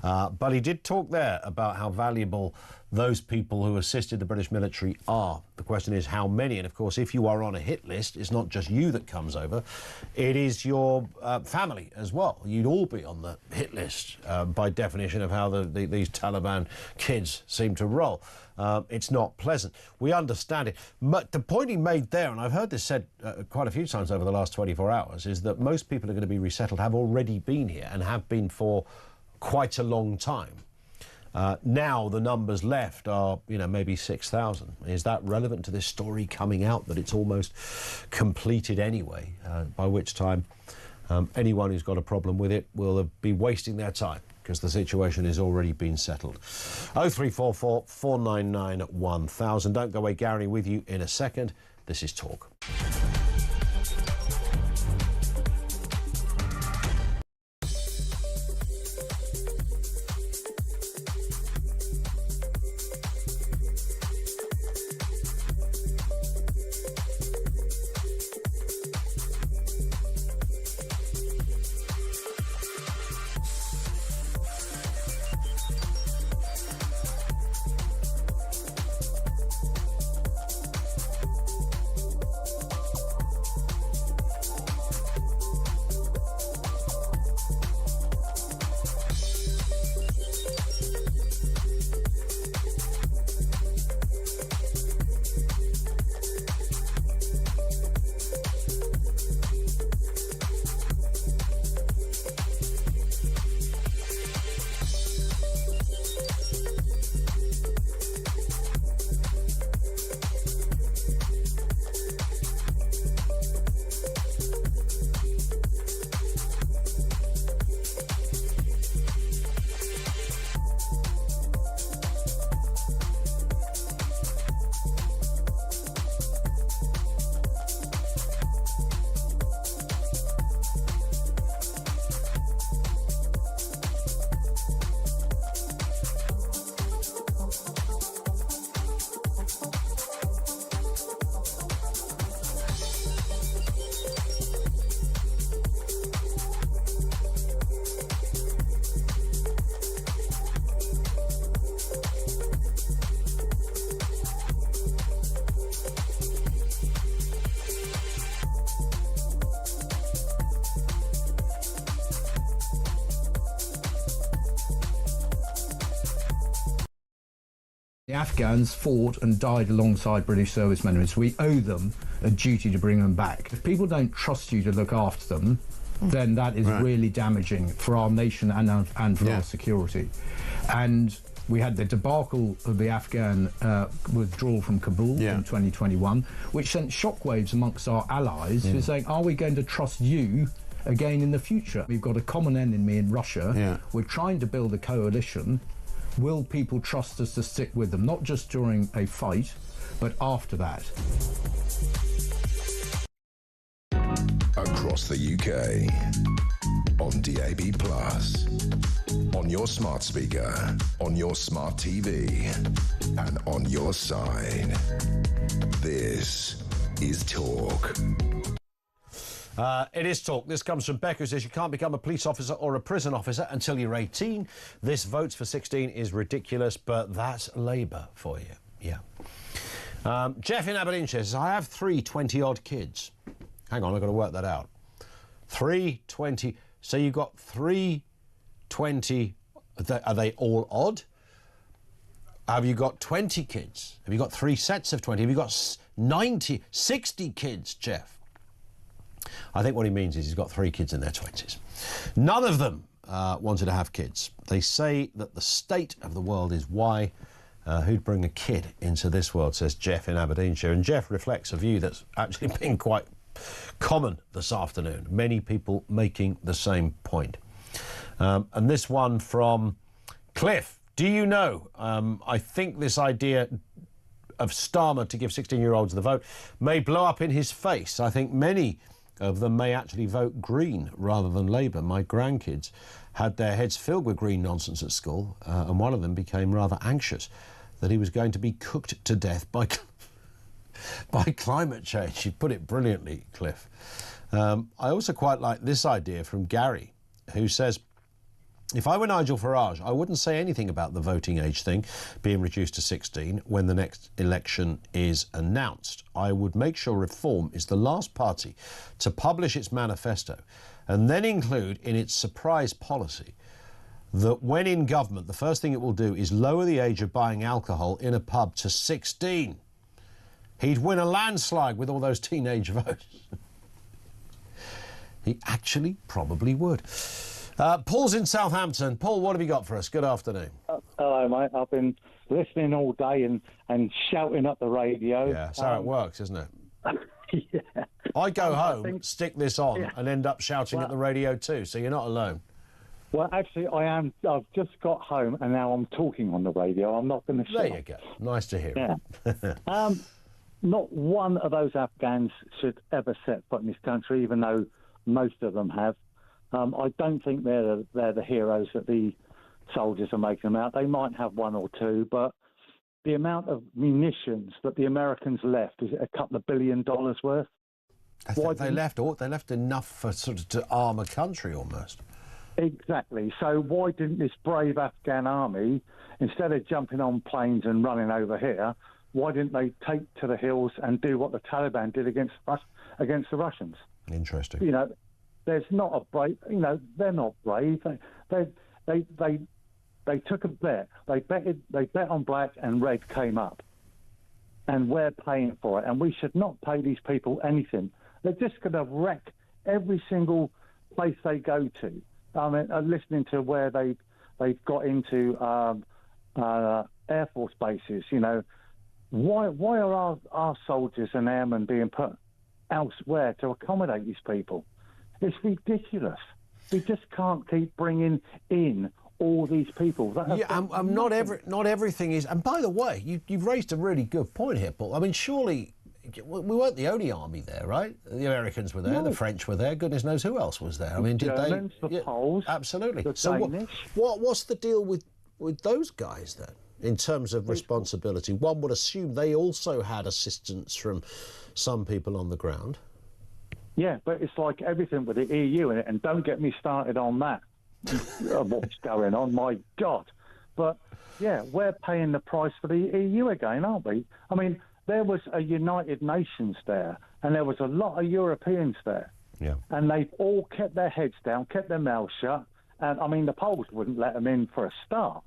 But he did talk there about how valuable those people who assisted the British military are. The question is how many, and of course if you are on a hit list, it's not just you that comes over, it is your family as well. You'd all be on the hit list by definition of how these Taliban kids seem to roll. It's not pleasant. We understand it. But the point he made there, and I've heard this said quite a few times over the last 24 hours, is that most people who are going to be resettled have already been here and have been for quite a long time. Now the numbers left are, maybe 6,000. Is that relevant to this story coming out that it's almost completed anyway? By which time anyone who's got a problem with it will be wasting their time, because the situation has already been settled. 0344 499 1000. Don't go away, Gary with you in a second. This is Talk. The Afghans fought and died alongside British servicemen, so we owe them a duty to bring them back. If people don't trust you to look after them, then that is really damaging for our nation and for our security. And we had the debacle of the Afghan withdrawal from Kabul in 2021, which sent shockwaves amongst our allies who are saying, are we going to trust you again in the future? We've got a common enemy in Russia. We're trying to build a coalition. Will people trust us to stick with them, not just during a fight, but after that? Across the UK, on DAB+, on your your smart speaker, on your smart TV, and on your side. This is Talk. It is Talk. This comes from Becca, who says you can't become a police officer or a prison officer until you're 18. This votes for 16 is ridiculous, but that's Labour for you. Yeah. Jeff in Aberdeenshire says, I have 3 20-odd kids. Hang on, I've got to work that out. 320. So you've got 320. Are they all odd? Have you got 20 kids? Have you got 3 sets of 20? Have you got 60 kids, Jeff? I think what he means is he's got 3 kids in their 20s. None of them wanted to have kids. They say that the state of the world is why. Who'd bring a kid into this world, says Jeff in Aberdeenshire. And Jeff reflects a view that's actually been quite common this afternoon. Many people making the same point. And this one from Cliff. Do you know, I think this idea of Starmer to give 16-year-olds the vote may blow up in his face. I think many of them may actually vote Green rather than Labour. My grandkids had their heads filled with Green nonsense at school, and one of them became rather anxious that he was going to be cooked to death by climate change. You put it brilliantly, Cliff. I also quite like this idea from Gary, who says, if I were Nigel Farage, I wouldn't say anything about the voting age thing being reduced to 16 when the next election is announced. I would make sure Reform is the last party to publish its manifesto and then include in its surprise policy that when in government, the first thing it will do is lower the age of buying alcohol in a pub to 16. He'd win a landslide with all those teenage votes. He actually probably would. Paul's in Southampton. Paul, what have you got for us? Good afternoon. Hello, mate. I've been listening all day and shouting at the radio. Yeah, that's how it works, isn't it? Yeah. I go home, stick this on, and end up shouting at the radio too, so you're not alone. Well, actually, I am. I've just got home, and now I'm talking on the radio. I'm not going to shout. There you go. Nice to hear. Yeah. Not one of those Afghans should ever set foot in this country, even though most of them have. I don't think they're the heroes that the soldiers are making them out. They might have 1 or 2, but the amount of munitions that the Americans left is a couple of $1 billion worth. They left enough for sort of to arm a country almost. Exactly. So why didn't this brave Afghan army, instead of jumping on planes and running over here, why didn't they take to the hills and do what the Taliban did against the Russians? Interesting. You know, there's not a brave. You know, they're not brave. They took a bet. They bet on black and red came up, and we're paying for it. And we should not pay these people anything. They're just going to wreck every single place they go to. I mean, listening to where they've got into Air Force bases. You know, why are our soldiers and airmen being put elsewhere to accommodate these people? It's ridiculous. We just can't keep bringing in all these people. Not everything is. And by the way, you've raised a really good point here, Paul. I mean, surely we weren't the only army there, right? The Americans were there, the French were there. Goodness knows who else was there. I mean, did Germans, they? The Poles, absolutely. The So Danish. what's the deal with those guys then, in terms of responsibility? One would assume they also had assistance from some people on the ground. Yeah, but it's like everything with the EU in it, and don't get me started on that. What's going on? My God! But yeah, we're paying the price for the EU again, aren't we? I mean, there was a United Nations there, and there was a lot of Europeans there. Yeah. And they've all kept their heads down, kept their mouths shut. And I mean, the Poles wouldn't let them in for a start.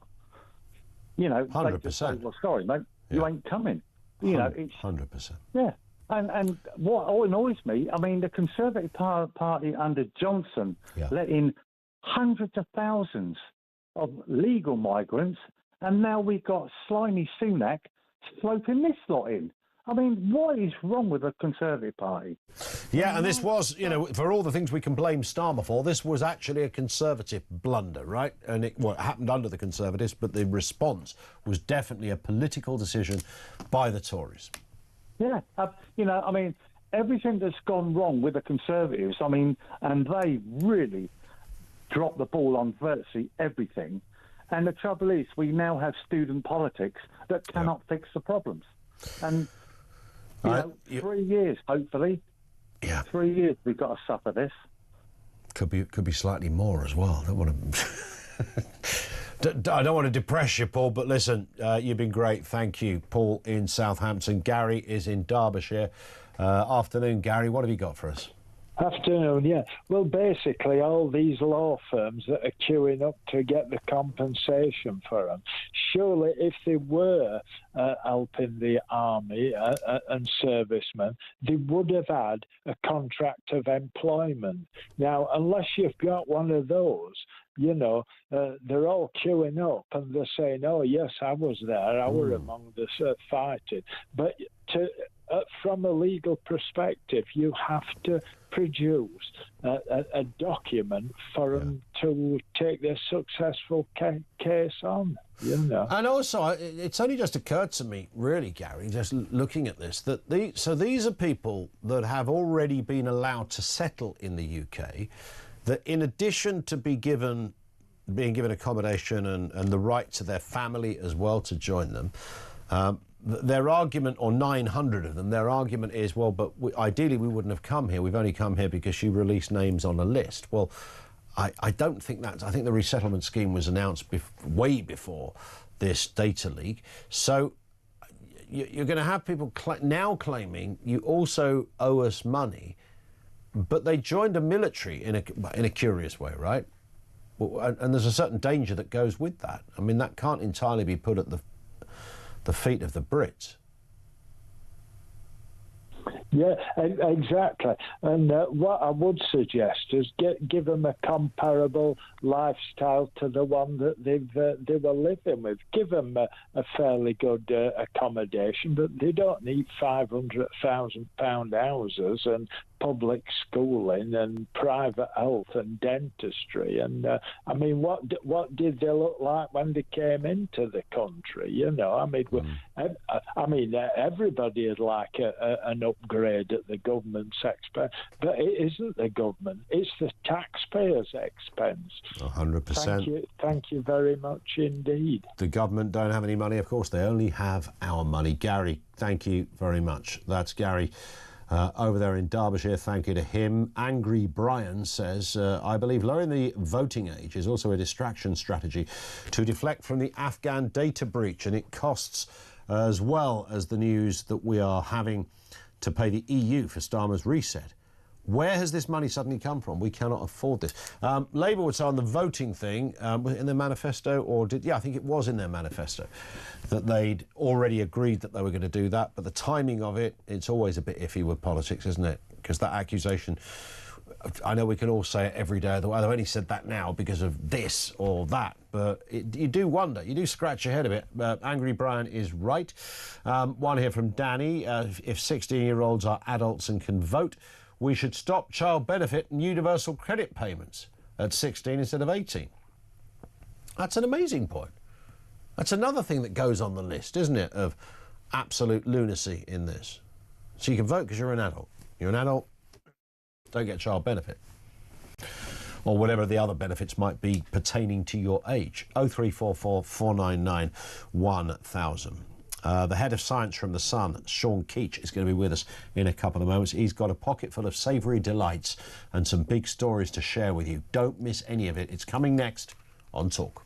You know, 100%. they just say, well, sorry, mate, you ain't coming. You know, it's 100%. yeah. And what annoys me, I mean, the Conservative Party under Johnson let in hundreds of thousands of legal migrants, and now we've got slimy Sunak sloping this lot in. I mean, what is wrong with the Conservative Party? Yeah, and this was, you know, for all the things we can blame Starmer for, this was actually a Conservative blunder, right? And it happened under the Conservatives, but the response was definitely a political decision by the Tories. Yeah, you know, I mean, everything that's gone wrong with the Conservatives, I mean, and they really dropped the ball on virtually everything. And the trouble is, we now have student politics that cannot fix the problems. And, you know, 3 years, hopefully. Yeah. 3 years we've got to suffer this. Could be slightly more as well. I don't want to... I don't want to depress you, Paul, but listen, you've been great. Thank you. Paul in Southampton. Gary is in Derbyshire. Afternoon, Gary. What have you got for us? Afternoon, yeah. Well, basically, all these law firms that are queuing up to get the compensation for them, surely if they were helping the army and servicemen, they would have had a contract of employment. Now, unless you've got one of those, you know, they're all queuing up and they're saying, oh, yes, I was there, I were among the fighting. But from a legal perspective, you have to produce a document for them to take their successful case on, you know. And also, it's only just occurred to me, really, Gary, just looking at this, that these are people that have already been allowed to settle in the UK, that in addition to being given accommodation and the right to their family as well to join them, their argument, or 900 of them, their argument is, well, but ideally we wouldn't have come here. We've only come here because you released names on a list. Well, I don't think that's... I think the resettlement scheme was announced way before this data leak. So you're going to have people now claiming you also owe us money, but they joined the military in a curious way, right? Well, and there's a certain danger that goes with that. I mean, that can't entirely be put at the feet of the Brits. Yeah, exactly. And what I would suggest is give them a comparable lifestyle to the one that they were living with. Give them a fairly good accommodation, but they don't need £500,000 houses and public schooling and private health and dentistry. And I mean, what did they look like when they came into the country? You know, I mean, everybody would like an upgrade at the government's expense, but it isn't the government; it's the taxpayers' expense. 100%. Thank you very much indeed. The government don't have any money, of course. They only have our money. Gary, thank you very much. That's Gary. Over there in Derbyshire, thank you to him. Angry Brian says, I believe lowering the voting age is also a distraction strategy to deflect from the Afghan data breach, and it costs as well as the news that we are having to pay the EU for Starmer's reset. Where has this money suddenly come from? We cannot afford this. Labour would say on the voting thing, in their manifesto, or I think it was in their manifesto, that they'd already agreed that they were going to do that. But the timing of it, it's always a bit iffy with politics, isn't it? Because that accusation, I know we can all say it every day. They've only said that now because of this or that. But you do wonder, you do scratch your head a bit. Angry Brian is right. One here from Danny. If 16-year-olds are adults and can vote, we should stop child benefit and universal credit payments at 16 instead of 18. That's an amazing point. That's another thing that goes on the list, isn't it, of absolute lunacy in this. So you can vote because you're an adult. You're an adult, don't get child benefit. Or whatever the other benefits might be pertaining to your age. 0344 499 1000. The head of science from The Sun, Sean Keach, is going to be with us in a couple of moments. He's got a pocket full of savoury delights and some big stories to share with you. Don't miss any of it. It's coming next on Talk.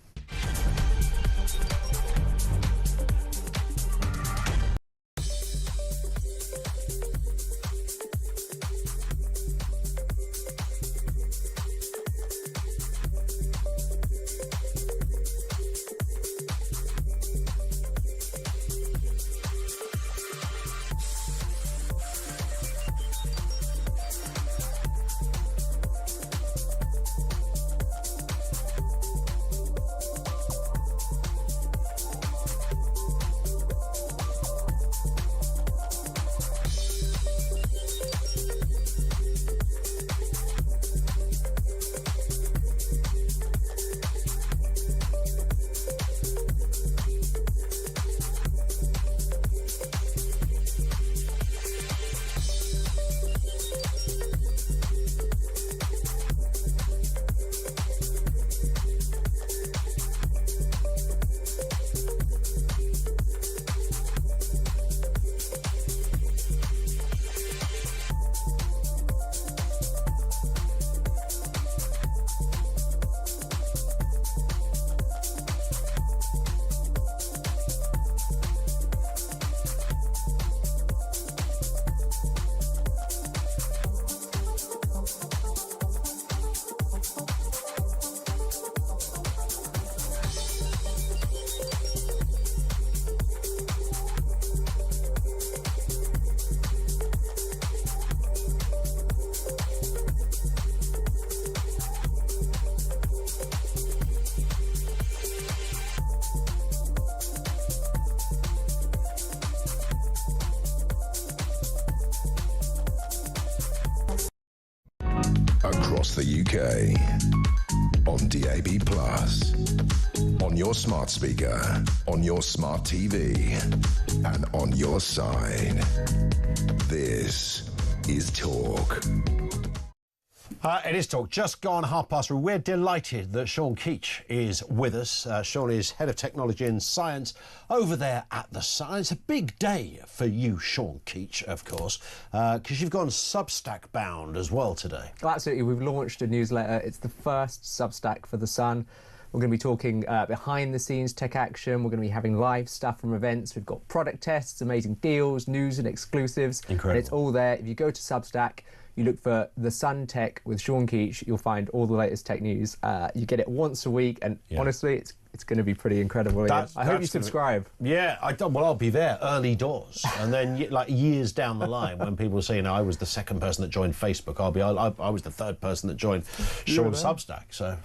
across the UK. On DAB+, on your smart speaker, on your smart TV, and on your side. This is Talk. It is Talk. Just gone 3:30. We're delighted that Sean Keach is with us. Sean is Head of Technology and Science over there at the Sun. It's a big day for you, Sean Keach, of course, because you've gone Substack bound as well today. Well, absolutely. We've launched a newsletter. It's the first Substack for the Sun. We're going to be talking behind the scenes tech action. We're going to be having live stuff from events. We've got product tests, amazing deals, news and exclusives. Incredible. And it's all there. If you go to Substack, you look for The Sun Tech with Sean Keach, you'll find all the latest tech news. You get it once a week, and honestly, it's going to be pretty incredible. I hope you subscribe. Yeah, I'll be there early doors, and then like years down the line, when people say, I was the second person that joined Facebook, I was the third person that joined Sean's Substack. So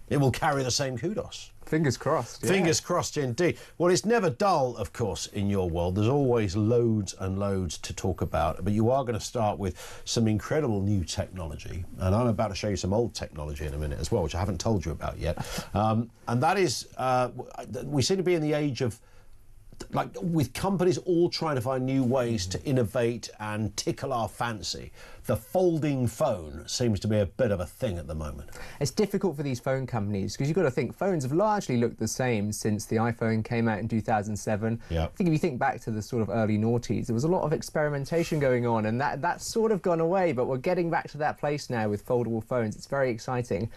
it will carry the same kudos. Fingers crossed. Yeah. Fingers crossed indeed. Well, it's never dull, of course, in your world. There's always loads and loads to talk about. But you are going to start with some incredible new technology. And I'm about to show you some old technology in a minute as well, which I haven't told you about yet. And that is, we seem to be in the age of, like, with companies all trying to find new ways to innovate and tickle our fancy. The folding phone seems to be a bit of a thing at the moment. It's difficult for these phone companies because you've got to think phones have largely looked the same since the iPhone came out in 2007. Yeah. I think if you think back to the sort of early noughties, there was a lot of experimentation going on, and that's sort of gone away, but we're getting back to that place now with foldable phones. It's very exciting.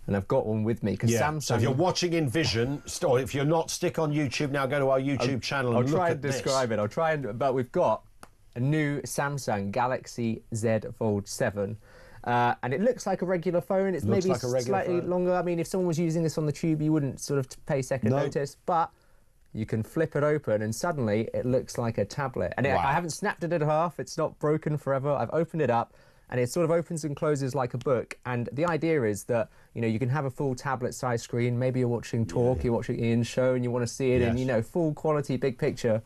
And I've got one with me because Samsung... So if you're watching in vision, or if you're not, stick on YouTube now, go to our YouTube channel and look at this. I'll try and describe it. I'll try and... But we've got a new Samsung Galaxy Z Fold 7. And it looks like a regular phone. It's maybe like slightly longer. I mean, if someone was using this on the tube, you wouldn't sort of pay second notice. But you can flip it open and suddenly it looks like a tablet. And I haven't snapped it in half. It's not broken forever. I've opened it up. And it sort of opens and closes like a book. And the idea is that, you can have a full tablet-sized screen. Maybe you're watching Talk, you're watching Ian's show, and you want to see it in, full quality, big picture.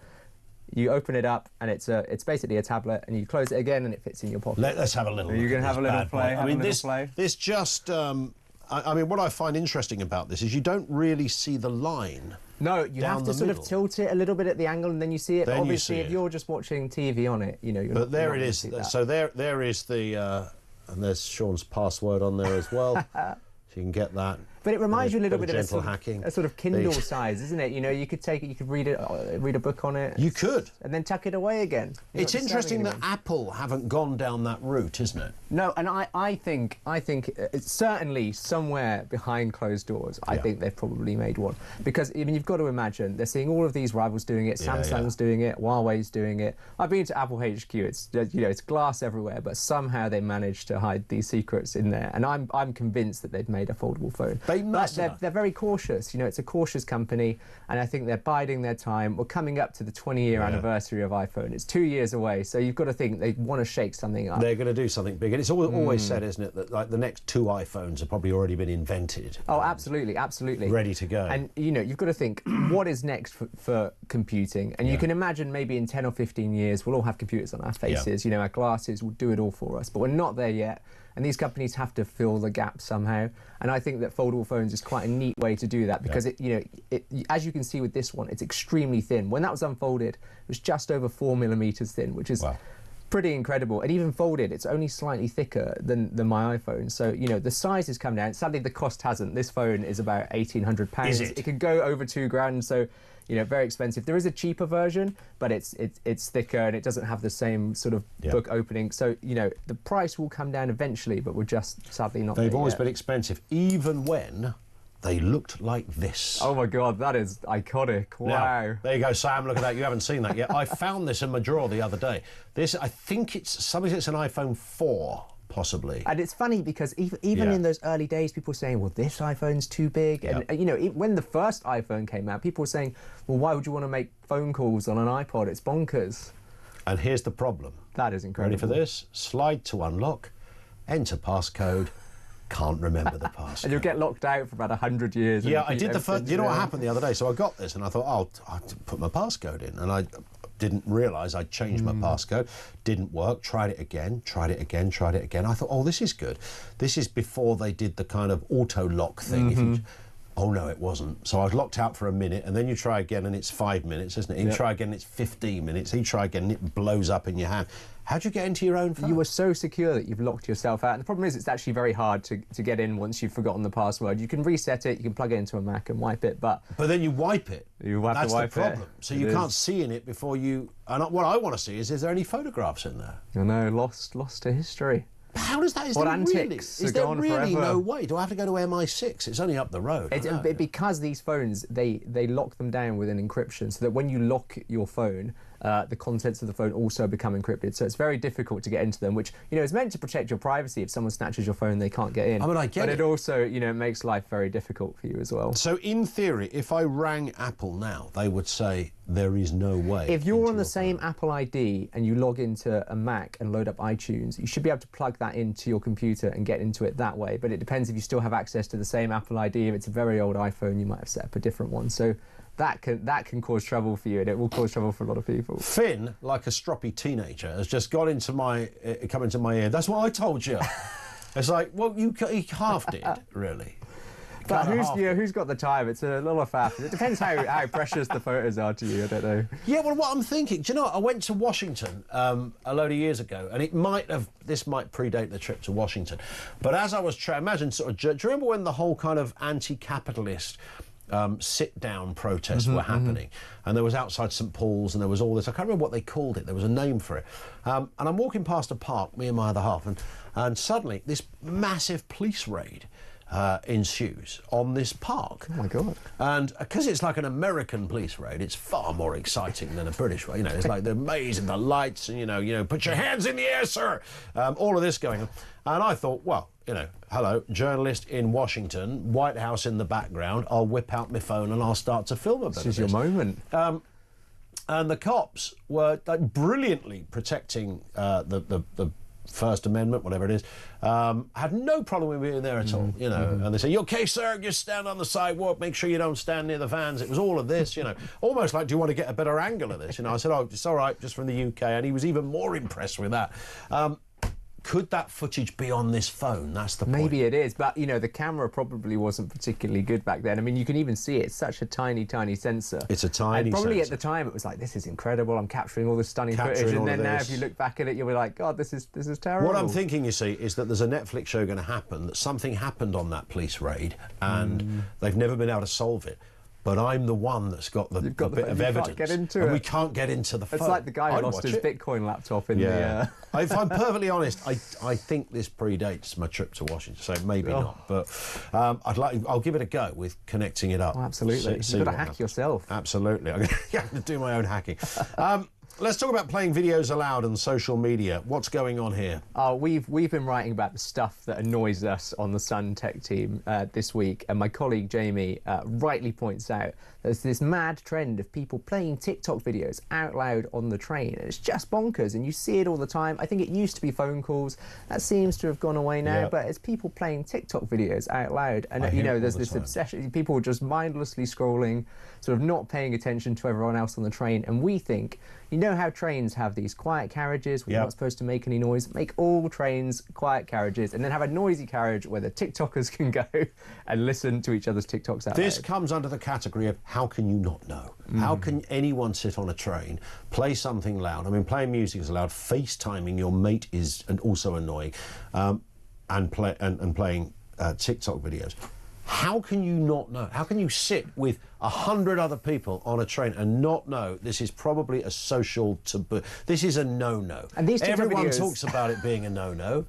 You open it up, and it's basically a tablet, and you close it again, and it fits in your pocket. Let's have a little. You're going to have a little play. This just. I mean, what I find interesting about this is you don't really see the line. No, you have to sort of tilt it a little bit at the angle, and then you see it. Then obviously, if you're just watching TV on it, you're But there it is. So there is the, and there's Sean's password on there as well. So you can get that. But it reminds you a little bit of a sort of Kindle size, isn't it? You could take it, you could read a book on it. You could. And then tuck it away again. It's interesting that Apple haven't gone down that route, isn't it? No, and I think it's certainly somewhere behind closed doors. I think they've probably made one. Because, you've got to imagine, they're seeing all of these rivals doing it. Samsung's doing it, Huawei's doing it. I've been to Apple HQ. It's, it's glass everywhere, but somehow they managed to hide these secrets in there. And I'm convinced that they've made a foldable phone. They must. They're very cautious. It's a cautious company, and I think they're biding their time. We're coming up to the 20-year anniversary of iPhone. It's 2 years away, so you've got to think they want to shake something up. They're going to do something big, and it's always said, isn't it, that like the next 2 iPhones have probably already been invented. Oh, absolutely, absolutely. Ready to go. And you've got to think, what is next for computing? And you can imagine maybe in 10 or 15 years we'll all have computers on our faces. Our glasses will do it all for us, but we're not there yet. And these companies have to fill the gap somehow. And I think that foldable phones is quite a neat way to do that because as you can see with this one, it's extremely thin. When that was unfolded, it was just over 4 millimeters thin, which is pretty incredible. And even folded, it's only slightly thicker than my iPhone. So, the size has come down. Sadly, the cost hasn't. This phone is about £1,800. Is it? It could go over £2,000. So, very expensive. There is a cheaper version, but it's thicker and it doesn't have the same sort of book opening. So, the price will come down eventually, but we're just sadly not there They've always yet. been expensive, even when they looked like this. Oh my God, that is iconic. Wow. Now, there you go, Sam, look at that. You haven't seen that yet. I found this in my drawer the other day. This, I think it's an iPhone 4. Possibly. And it's funny because even in those early days, people were saying, well, this iPhone's too big. And, when the first iPhone came out, people were saying, well, why would you want to make phone calls on an iPod? It's bonkers. And here's the problem. That is incredible. Ready for this? Slide to unlock, enter passcode, can't remember the passcode. And you'll get locked out for about 100 years. Yeah, I did the first... You know what happened the other day? So I got this and I thought, I'll put my passcode in. And I didn't realise I'd changed my passcode. Didn't work. Tried it again. Tried it again. Tried it again. I thought, oh, this is good. This is before they did the kind of auto lock thing. If you, oh no, it wasn't. So I was locked out for a minute, and then you try again, and it's 5 minutes, isn't it? You try again, it's 15 minutes. You try again, and it blows up in your hand. How'd you get into your own phone? You were so secure that you've locked yourself out. And the problem is it's actually very hard to get in once you've forgotten the password. You can reset it, you can plug it into a Mac and wipe it, but then you wipe it. You have That's to wipe the problem. it. So you can't see in it before you... And what I want to see is there any photographs in there? I know, lost to history. How does that... Is there really no way? Do I have to go to MI6? It's only up the road. Because these phones, they lock them down with an encryption, so that when you lock your phone, the contents of the phone also become encrypted. So it's very difficult to get into them, which, you know, is meant to protect your privacy. If someone snatches your phone, they can't get in. I mean, I get but it. it also, you know, makes life very difficult for you as well. So in theory, if I rang Apple now, they would say there is no way. If you're on the same Apple ID and you log into a Mac and load up iTunes, you should be able to plug that into your computer and get into it that way. But it depends if you still have access to the same Apple ID. If it's a very old iPhone, you might have set up a different one. So that can cause trouble for you, and it will cause trouble for a lot of people. Finn, like a stroppy teenager, has just got into come into my ear. That's what I told you. It's like, well, he half did, really. But who's got the time? It's a little faff. It depends how precious the photos are to you. I don't know. Yeah, well, what I'm thinking, do you know what? I went to Washington a load of years ago, and this might predate the trip to Washington, but as I was imagine sort of, do you remember when the whole kind of anti-capitalist sit-down protests were happening, and there was outside St Paul's, and there was all this, I can't remember what they called it, there was a name for it, and I'm walking past a park, me and my other half, and suddenly this massive police raid ensues on this park. Oh my God. And because it's like an American police raid, it's far more exciting than a British raid. You know, it's like the maze and the lights and, you know, put your hands in the air, sir. All of this going on. And I thought, well, you know, hello, journalist in Washington, White House in the background, I'll whip out my phone and I'll start to film a bit of this. This is your moment. And the cops were like, brilliantly protecting the First Amendment, whatever it is, had no problem with being there at all, you know. And they say, "You okay, sir? Just stand on the sidewalk. Make sure you don't stand near the vans." It was all of this, you know, almost like, "Do you want to get a better angle of this?" You know, I said, "Oh, it's all right, just from the UK," and he was even more impressed with that. Could that footage be on this phone? That's the point. Maybe it is, but, you know, the camera probably wasn't particularly good back then. I mean, you can even see it's such a tiny, tiny sensor. It's a tiny probably sensor. At the time it was like, this is incredible, I'm capturing all this stunning footage, and then now if you look back at it, you'll be like, God, this is terrible. What I'm thinking, you see, is that there's a Netflix show going to happen, that something happened on that police raid, and they've never been able to solve it. But I'm the one that's got the bit of evidence. Can't get into and it. We can't get into the phone. It's like the guy who lost his Bitcoin laptop in the... If I'm perfectly honest, I think this predates my trip to Washington, so maybe not. But I'll give it a go with connecting it up. Oh, absolutely. You've got to hack yourself. Absolutely. I'm going to do my own hacking. Let's talk about playing videos aloud and social media. What's going on here? We've been writing about the stuff that annoys us on the Sun Tech team this week, and my colleague Jamie rightly points out there's this mad trend of people playing TikTok videos out loud on the train, and it's just bonkers, and you see it all the time. I think it used to be phone calls. That seems to have gone away now, but it's people playing TikTok videos out loud, and you know, there's this obsession. People are just mindlessly scrolling, sort of not paying attention to everyone else on the train, and we think, you know how trains have these quiet carriages where you're not supposed to make any noise? Make all trains quiet carriages, and then have a noisy carriage where the TikTokers can go and listen to each other's TikToks out This loud. comes under the category of how can you not know? How can anyone sit on a train, play something loud? I mean, playing music is loud. FaceTiming your mate is also annoying, and playing TikTok videos. How can you not know? How can you sit with 100 other people on a train and not know this is probably a social taboo? This is a no-no. And these TikTok Everyone videos... talks about it being a no-no.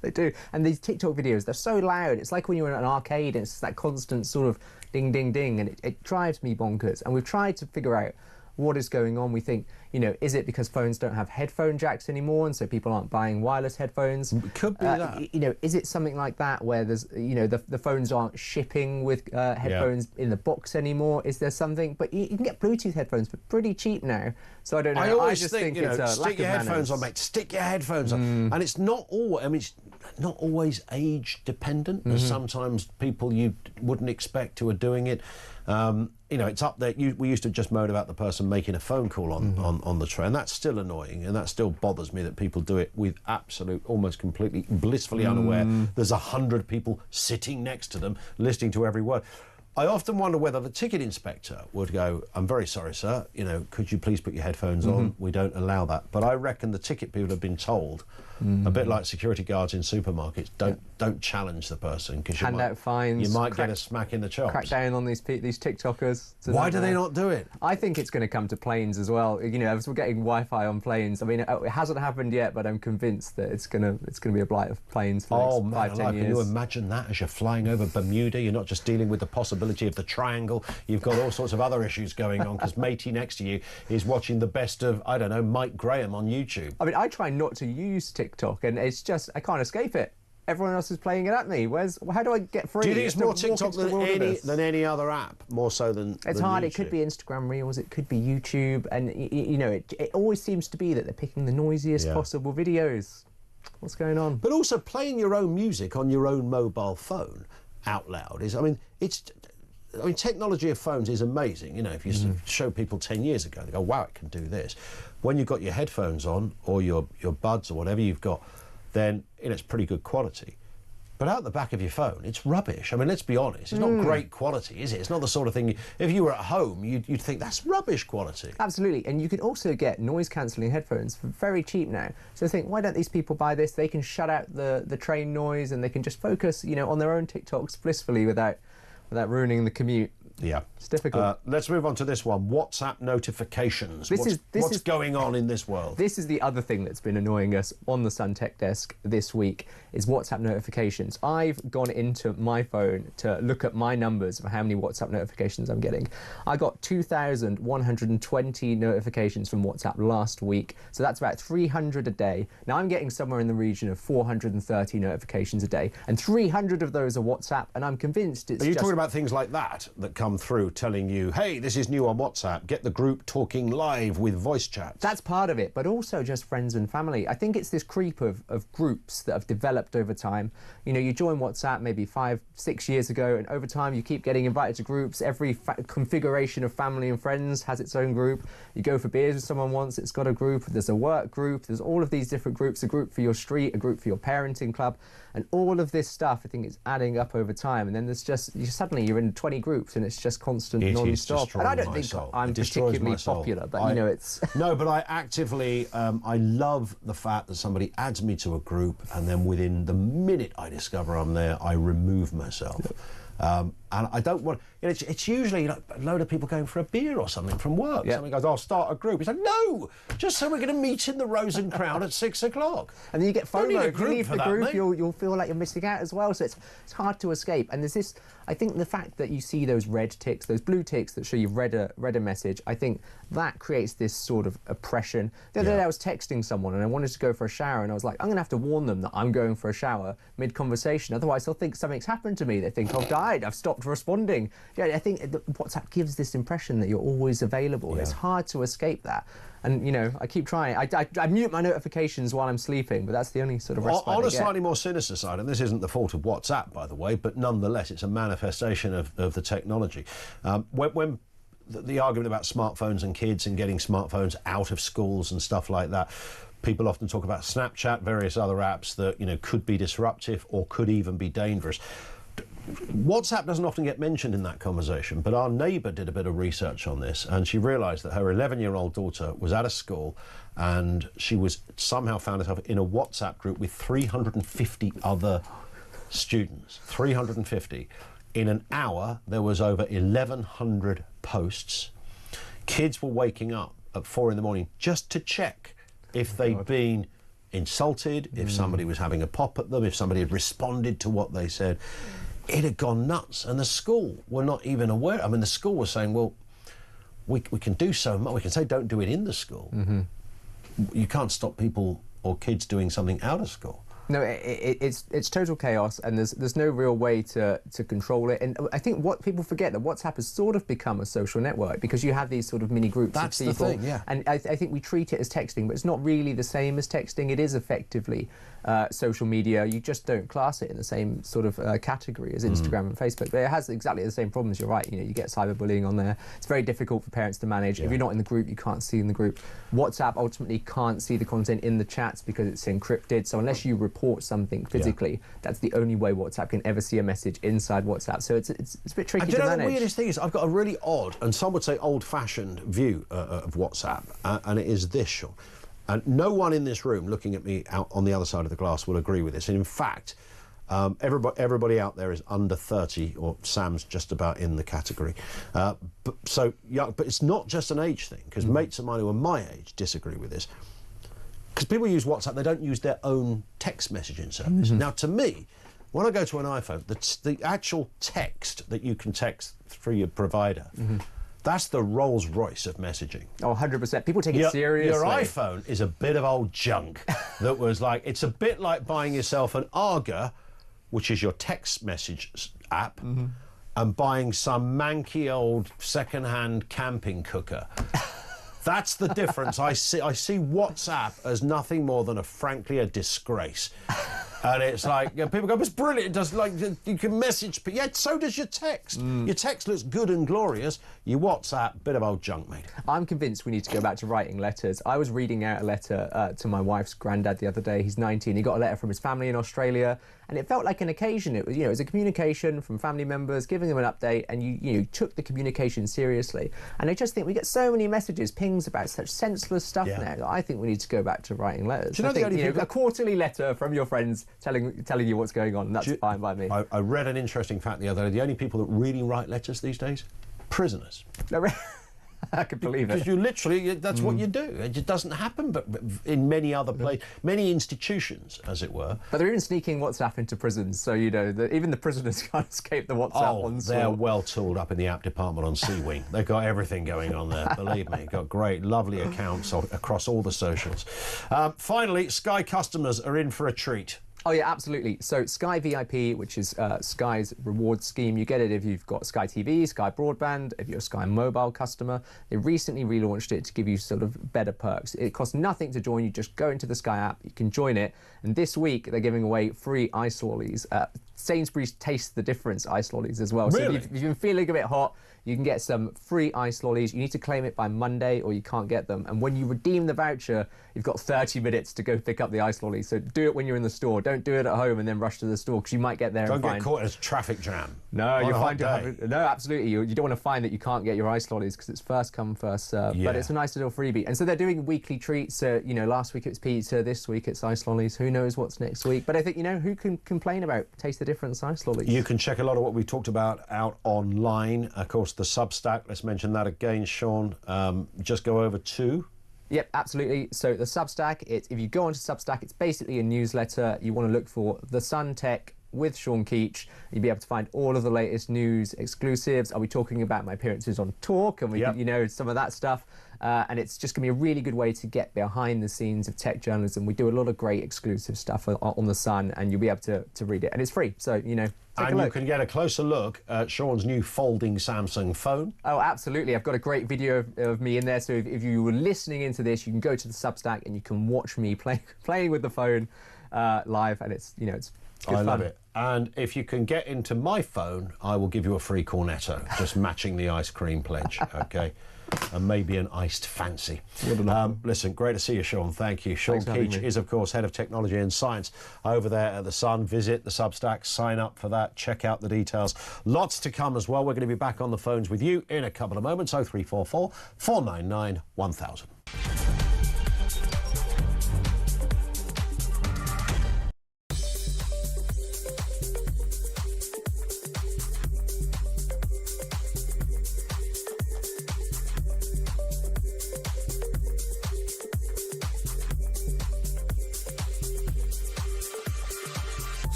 They do. And these TikTok videos, they're so loud. It's like when you're in an arcade and it's that constant sort of ding, ding, ding, and it drives me bonkers. And we've tried to figure out what is going on. We think, you know, is it because phones don't have headphone jacks anymore, and so people aren't buying wireless headphones? It could be that. You know, is it something like that where there's, you know, the phones aren't shipping with headphones in the box anymore? Is there something? But you can get Bluetooth headphones for pretty cheap now. So I don't know. I always just think, you know, it's a stick your headphones on, mate. Stick your headphones on. And it's not all. I mean, it's not always age dependent. There's sometimes people you wouldn't expect who are doing it. You know, it's up there. We used to just moan about the person making a phone call on on the train. That's still annoying, and that still bothers me that people do it with absolute, almost completely blissfully unaware there's 100 people sitting next to them listening to every word. I often wonder whether the ticket inspector would go, I'm very sorry, sir, you know, could you please put your headphones on? We don't allow that. But I reckon the ticket people have been told, a bit like security guards in supermarkets, don't challenge the person, because hand out fines. You might get a smack in the chops. Crack down on these TikTokers. Why do they not do it? I think it's going to come to planes as well. You know, as we're getting Wi-Fi on planes, I mean, it hasn't happened yet, but I'm convinced that it's going to be a blight of planes for the next 5-10 years. Can you imagine that as you're flying over Bermuda? You're not just dealing with the possibility of the triangle. You've got all sorts of other issues going on, because matey next to you is watching the best of, I don't know, Mike Graham on YouTube. I mean, I try not to use TikTok, and it's just, I can't escape it. Everyone else is playing it at me. How do I get free? Do you think it's more TikTok than any other app? More so than It's hard. YouTube? It could be Instagram Reels, it could be YouTube, and you know, it always seems to be that they're picking the noisiest possible videos. What's going on? But also playing your own music on your own mobile phone out loud is, I mean, technology of phones is amazing. You know, if you show people 10 years ago, they go, wow, it can do this. When you've got your headphones on, or your buds, or whatever you've got, then it's pretty good quality. But out the back of your phone, it's rubbish. I mean, let's be honest. It's not great quality, is it? It's not the sort of thing, if you were at home, you'd think that's rubbish quality. Absolutely. And you can also get noise-cancelling headphones for very cheap now. So think, why don't these people buy this? They can shut out the train noise, and they can just focus, you know, on their own TikToks blissfully without ruining the commute. Yeah. It's difficult. Let's move on to this one. WhatsApp notifications. What's going on in this world? This is the other thing that's been annoying us on the Sun Tech Desk this week, is WhatsApp notifications. I've gone into my phone to look at my numbers of how many WhatsApp notifications I'm getting. I got 2,120 notifications from WhatsApp last week, so that's about 300 a day. Now I'm getting somewhere in the region of 430 notifications a day, and 300 of those are WhatsApp, and I'm convinced it's Are you talking about things like that come through telling you, hey, this is new on WhatsApp, get the group talking live with voice chats? That's part of it, but also just friends and family. I think it's this creep of groups that have developed over time. You know, you join WhatsApp maybe 5-6 years ago, and over time you keep getting invited to groups. Every configuration of family and friends has its own group. You go for beers with someone once, it's got a group. There's a work group, there's all of these different groups, a group for your street, a group for your parenting club, and all of this stuff, I think, is adding up over time. And then there's just, suddenly you're in 20 groups, and it's just constant non-stop. And I don't think I'm particularly popular, but you know, it's... No, but I actively, I love the fact that somebody adds me to a group, and then within the minute I discover I'm there, I remove myself. And I don't want... it's usually like a load of people going for a beer or something from work. Somebody goes, I'll start a group. It's like, no! Just so we're going to meet in the Rose and Crown at 6 o'clock. And then you get FOMO. If you leave the group, mate. you'll feel like you're missing out as well. So it's hard to escape. And there's this... I think the fact that you see those red ticks, those blue ticks that show you've read a message, I think that creates this sort of oppression. The other day I was texting someone and I wanted to go for a shower, and I was like, I'm going to have to warn them that I'm going for a shower mid-conversation. Otherwise they'll think something's happened to me. They think I've died. I've stopped responding. Yeah, I think WhatsApp gives this impression that you're always available. It's hard to escape that. And, you know, I keep trying. I mute my notifications while I'm sleeping, but that's the only sort of respite I get. On a slightly more sinister side, and this isn't the fault of WhatsApp, by the way, but nonetheless, it's a manifestation of the technology. When the argument about smartphones and kids and getting smartphones out of schools and stuff like that, people often talk about Snapchat, various other apps that, you know, could be disruptive or could even be dangerous. WhatsApp doesn't often get mentioned in that conversation, but our neighbour did a bit of research on this, and she realised that her 11-year-old daughter was at a school, and she was somehow found herself in a WhatsApp group with 350 other students. 350. In an hour, there was over 1,100 posts. Kids were waking up at 4 in the morning just to check if they'd been insulted, if somebody was having a pop at them, if somebody had responded to what they said. It had gone nuts, and the school were not even aware. I mean, the school was saying, well, we can do so much. We can say don't do it in the school. You can't stop people or kids doing something out of school. No, it's total chaos, and there's no real way to control it. And I think what people forget, that WhatsApp has sort of become a social network, because you have these sort of mini groups of people. That's the thing, yeah. And I think we treat it as texting, but it's not really the same as texting. It is effectively social media, you just don't class it in the same sort of category as Instagram and Facebook. But it has exactly the same problems. You're right. You know, you get cyberbullying on there. It's very difficult for parents to manage. If you're not in the group, you can't see in the group. WhatsApp ultimately can't see the content in the chats because it's encrypted. So unless you report something physically, that's the only way WhatsApp can ever see a message inside WhatsApp. So it's a bit tricky to manage. The weirdest thing is, I've got a really odd, and some would say old-fashioned view of WhatsApp, and it is this, Sean. And no one in this room looking at me out on the other side of the glass will agree with this. And in fact, everybody out there is under 30, or Sam's just about in the category. But it's not just an age thing, because mates of mine who are my age disagree with this. Because people use WhatsApp, they don't use their own text messaging service. Now, to me, when I go to an iPhone, the actual text that you can text through your provider, that's the Rolls Royce of messaging. Oh, 100%. People take it seriously. Your iPhone is a bit of old junk that was like, it's a bit like buying yourself an Arga, which is your text message app, and buying some manky old second-hand camping cooker. That's the difference. I see WhatsApp as nothing more than frankly a disgrace. And it's like, people go, it's brilliant. It does, like, you can message, but yeah, so does your text. Your text looks good and glorious. Your WhatsApp, bit of old junk, mate. I'm convinced we need to go back to writing letters. I was reading out a letter to my wife's granddad the other day. He's 19. He got a letter from his family in Australia, and it felt like an occasion. It was, it was a communication from family members, giving them an update, and you took the communication seriously. And I just think we get so many messages, pings about such senseless stuff now that I think we need to go back to writing letters. Do you know the only people... a quarterly letter from your friends telling you what's going on, and that's fine by me. I read an interesting fact the other day. The only people that really write letters these days, prisoners. I can believe it. Because you literally, that's what you do. It doesn't happen, but in many other places, many institutions, as it were. But they're even sneaking WhatsApp into prisons, so even the prisoners can't escape the WhatsApp on. They're well tooled up in the app department on C Wing. They've got everything going on there. Believe me, got great, lovely accounts across all the socials. Finally, Sky customers are in for a treat. Oh yeah, absolutely. So Sky VIP, which is Sky's reward scheme, you get it if you've got Sky TV, Sky Broadband, if you're a Sky Mobile customer. They recently relaunched it to give you sort of better perks. It costs nothing to join. You just go into the Sky app, you can join it. And this week, they're giving away free ice lollies. Sainsbury's Taste the Difference ice lollies as well. Really? So if you've been feeling a bit hot, you can get some free ice lollies. You need to claim it by Monday or you can't get them. And when you redeem the voucher, you've got 30 minutes to go pick up the ice lollies. So do it when you're in the store. Don't do it at home and then rush to the store, because you might get there Don't and get find... caught in a traffic jam. No, you'll find... No, absolutely. You don't want to find that you can't get your ice lollies, because it's first come, first serve. Yeah. But it's a nice little freebie. And so they're doing weekly treats. So, last week it was pizza, this week it's ice lollies. Who knows what's next week? But I think, who can complain about Taste the Difference ice lollies? You can check a lot of what we talked about out online. Of course, the Substack, let's mention that again, Sean. Just go over to... Yep, absolutely. So the Substack, if you go onto Substack, it's basically a newsletter. You want to look for The Sun Tech with Sean Keach. You'll be able to find all of the latest news, exclusives. I'll be talking about my appearances on Talk and some of that stuff. And it's just going to be a really good way to get behind the scenes of tech journalism. We do a lot of great exclusive stuff on The Sun, and you'll be able to read it. And it's free, so, take a look. You can get a closer look at Sean's new folding Samsung phone. Oh, absolutely. I've got a great video of me in there, so if you were listening into this, you can go to the Substack and you can watch me playing with the phone live, and it's, it's good fun. Love it. And if you can get into my phone, I will give you a free cornetto, just matching the ice cream pledge, okay? And maybe an iced fancy. Listen, great to see you, Sean. Thank you. Sean Keach is, of course, Head of Technology and Science over there at The Sun. Visit the Substack, sign up for that, check out the details. Lots to come as well. We're going to be back on the phones with you in a couple of moments. 0344 499 1000.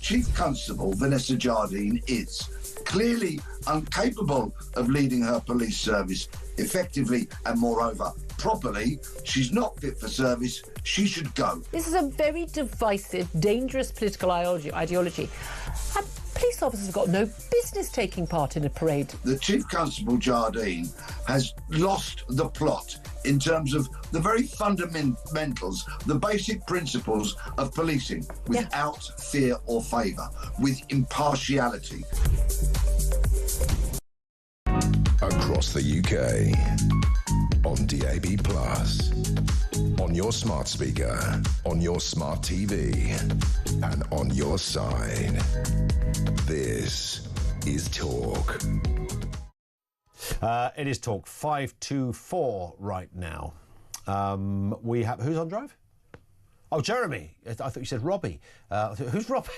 Chief Constable Vanessa Jardine is clearly incapable of leading her police service effectively and, moreover, properly. She's not fit for service. She should go. This is a very divisive, dangerous political ideology. And police officers have got no business taking part in a parade. The Chief Constable Jardine has lost the plot in terms of the very fundamentals, the basic principles of policing, without fear or favour, with impartiality. Across the UK, on DAB+, on your smart speaker, on your smart TV, and on your side. This is Talk. It is Talk 524 right now. We have... Who's on drive? Oh, Jeremy. I thought you said Robbie. Who's Robbie?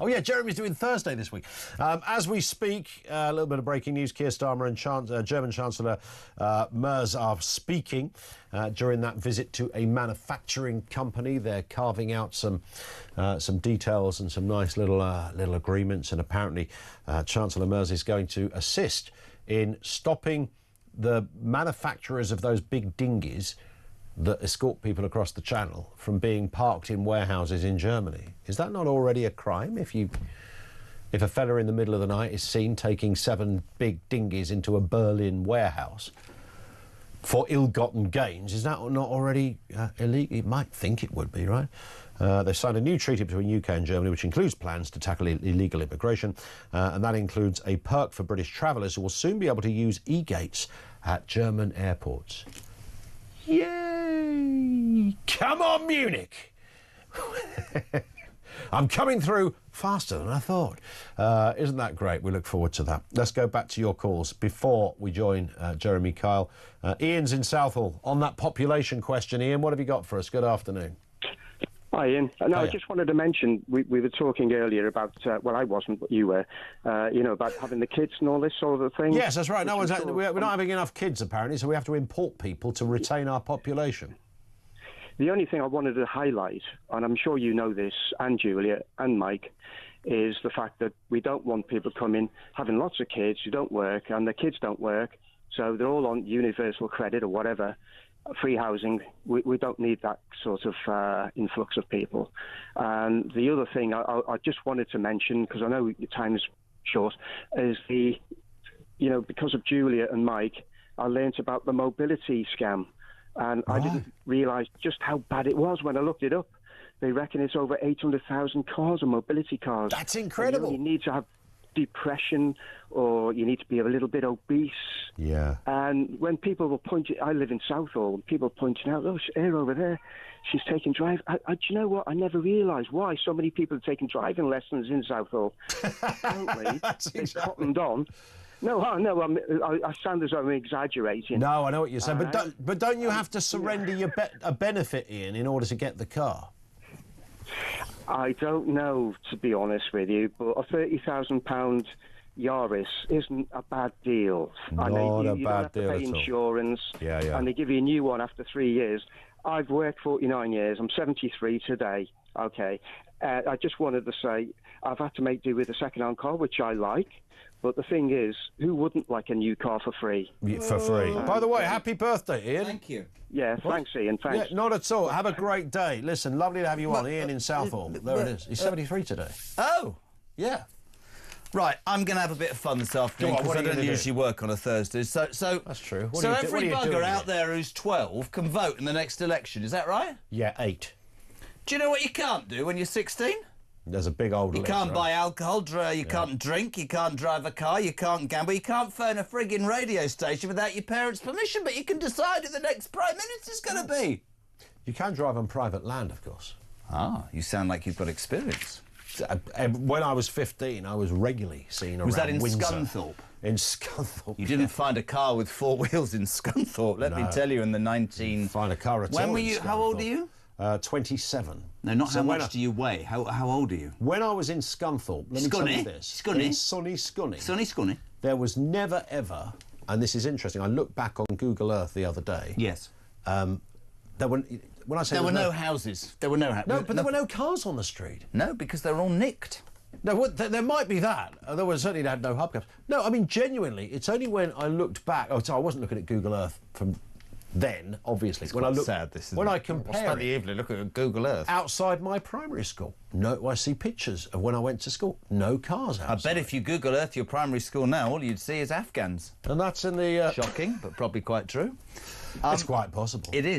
Oh, yeah, Jeremy's doing Thursday this week. As we speak, a little bit of breaking news. Keir Starmer and German Chancellor Merz are speaking during that visit to a manufacturing company. They're carving out some details and some nice little agreements. And apparently Chancellor Merz is going to assist in stopping the manufacturers of those big dinghies that escort people across the channel from being parked in warehouses in Germany. Is that not already a crime if a fella in the middle of the night is seen taking 7 big dinghies into a Berlin warehouse for ill-gotten gains? Is that not already illegal? You might think it would be, right? They've signed a new treaty between UK and Germany which includes plans to tackle illegal immigration, and that includes a perk for British travellers who will soon be able to use e-gates at German airports. Yay! Come on, Munich! I'm coming through faster than I thought. Isn't that great? We look forward to that. Let's go back to your calls before we join Jeremy Kyle. Ian's in Southall on that population question. Ian, what have you got for us? Good afternoon. Hi, Ian. No, I just wanted to mention, we were talking earlier about, well, I wasn't, but you were, about having the kids and all this sort of thing. Yes, that's right. We're not having enough kids, apparently, so we have to import people to retain our population. The only thing I wanted to highlight, and I'm sure you know this, and Julia and Mike, is the fact that we don't want people coming, having lots of kids who don't work, and the kids don't work, so they're all on universal credit or whatever. Free housing, we don't need that sort of influx of people. And the other thing I just wanted to mention, because I know your time is short, is because of Julia and Mike, I learnt about the mobility scam. And I didn't realise just how bad it was when I looked it up. They reckon it's over 800,000 cars or mobility cars. That's incredible. You need to have depression or you need to be a little bit obese. Yeah. And when people were pointing, I live in Southall, people pointing out, oh, her over there, she's taking do you know what? I never realised why so many people are taking driving lessons in Southall. Apparently, they cottoned on. No, I sound as though I'm exaggerating. No, I know what you're saying, but don't you have to surrender a benefit, Ian, in order to get the car? I don't know, to be honest with you, but a £30,000 Yaris isn't a bad deal. Not a bad deal at all. You don't have to pay insurance, and they give you a new one after 3 years. I've worked 49 years. I'm 73 today. Okay. I just wanted to say I've had to make do with a second-hand car, which I like. But the thing is, who wouldn't like a new car for free? For free. By the way, happy birthday, Ian. Thank you. Yeah, thanks, Ian. Thanks. Yeah, not at all. Have a great day. Listen, lovely to have you on. Ian in Southall. There it is. He's 73 today. Oh. Yeah. Right, I'm going to have a bit of fun this afternoon because I don't usually work on a Thursday. So that's true. So every bugger out there who's 12 can vote in the next election. Is that right? Yeah, 8. Do you know what you can't do when you're 16? There's a big old list, can't buy alcohol, you can't drink, you can't drive a car, you can't gamble, you can't phone a frigging radio station without your parents' permission, but you can decide who the next Prime Minister's going to be. You can drive on private land, of course. Ah, you sound like you've got experience. When I was 15, I was regularly seen around Windsor. Was that in Windsor. Scunthorpe? In Scunthorpe. You didn't find a car with 4 wheels in Scunthorpe, let me tell you, in the 19... Find a car at all. When were you... How old are you? 27. No, not so how much do you weigh? How old are you? When I was in Scunthorpe, let me tell you this. In sunny Scunny. There was never, ever, and this is interesting, I looked back on Google Earth the other day. Yes. There were, when I say there were no houses. There were no houses. No, but there were no cars on the street. No, because they were all nicked. No, there might be that. There was certainly had no hubcaps. No, I mean, genuinely, it's only when I looked back... Oh, so I wasn't looking at Google Earth from then, obviously. It's quite sad, this, isn't when it? I compare What's the evening, look at Google Earth. Outside my primary school. No, I see pictures of when I went to school. No cars outside. I bet if you Google Earth your primary school now, all you'd see is Afghans. And that's in the... Shocking, but probably quite true. It's quite possible. It is.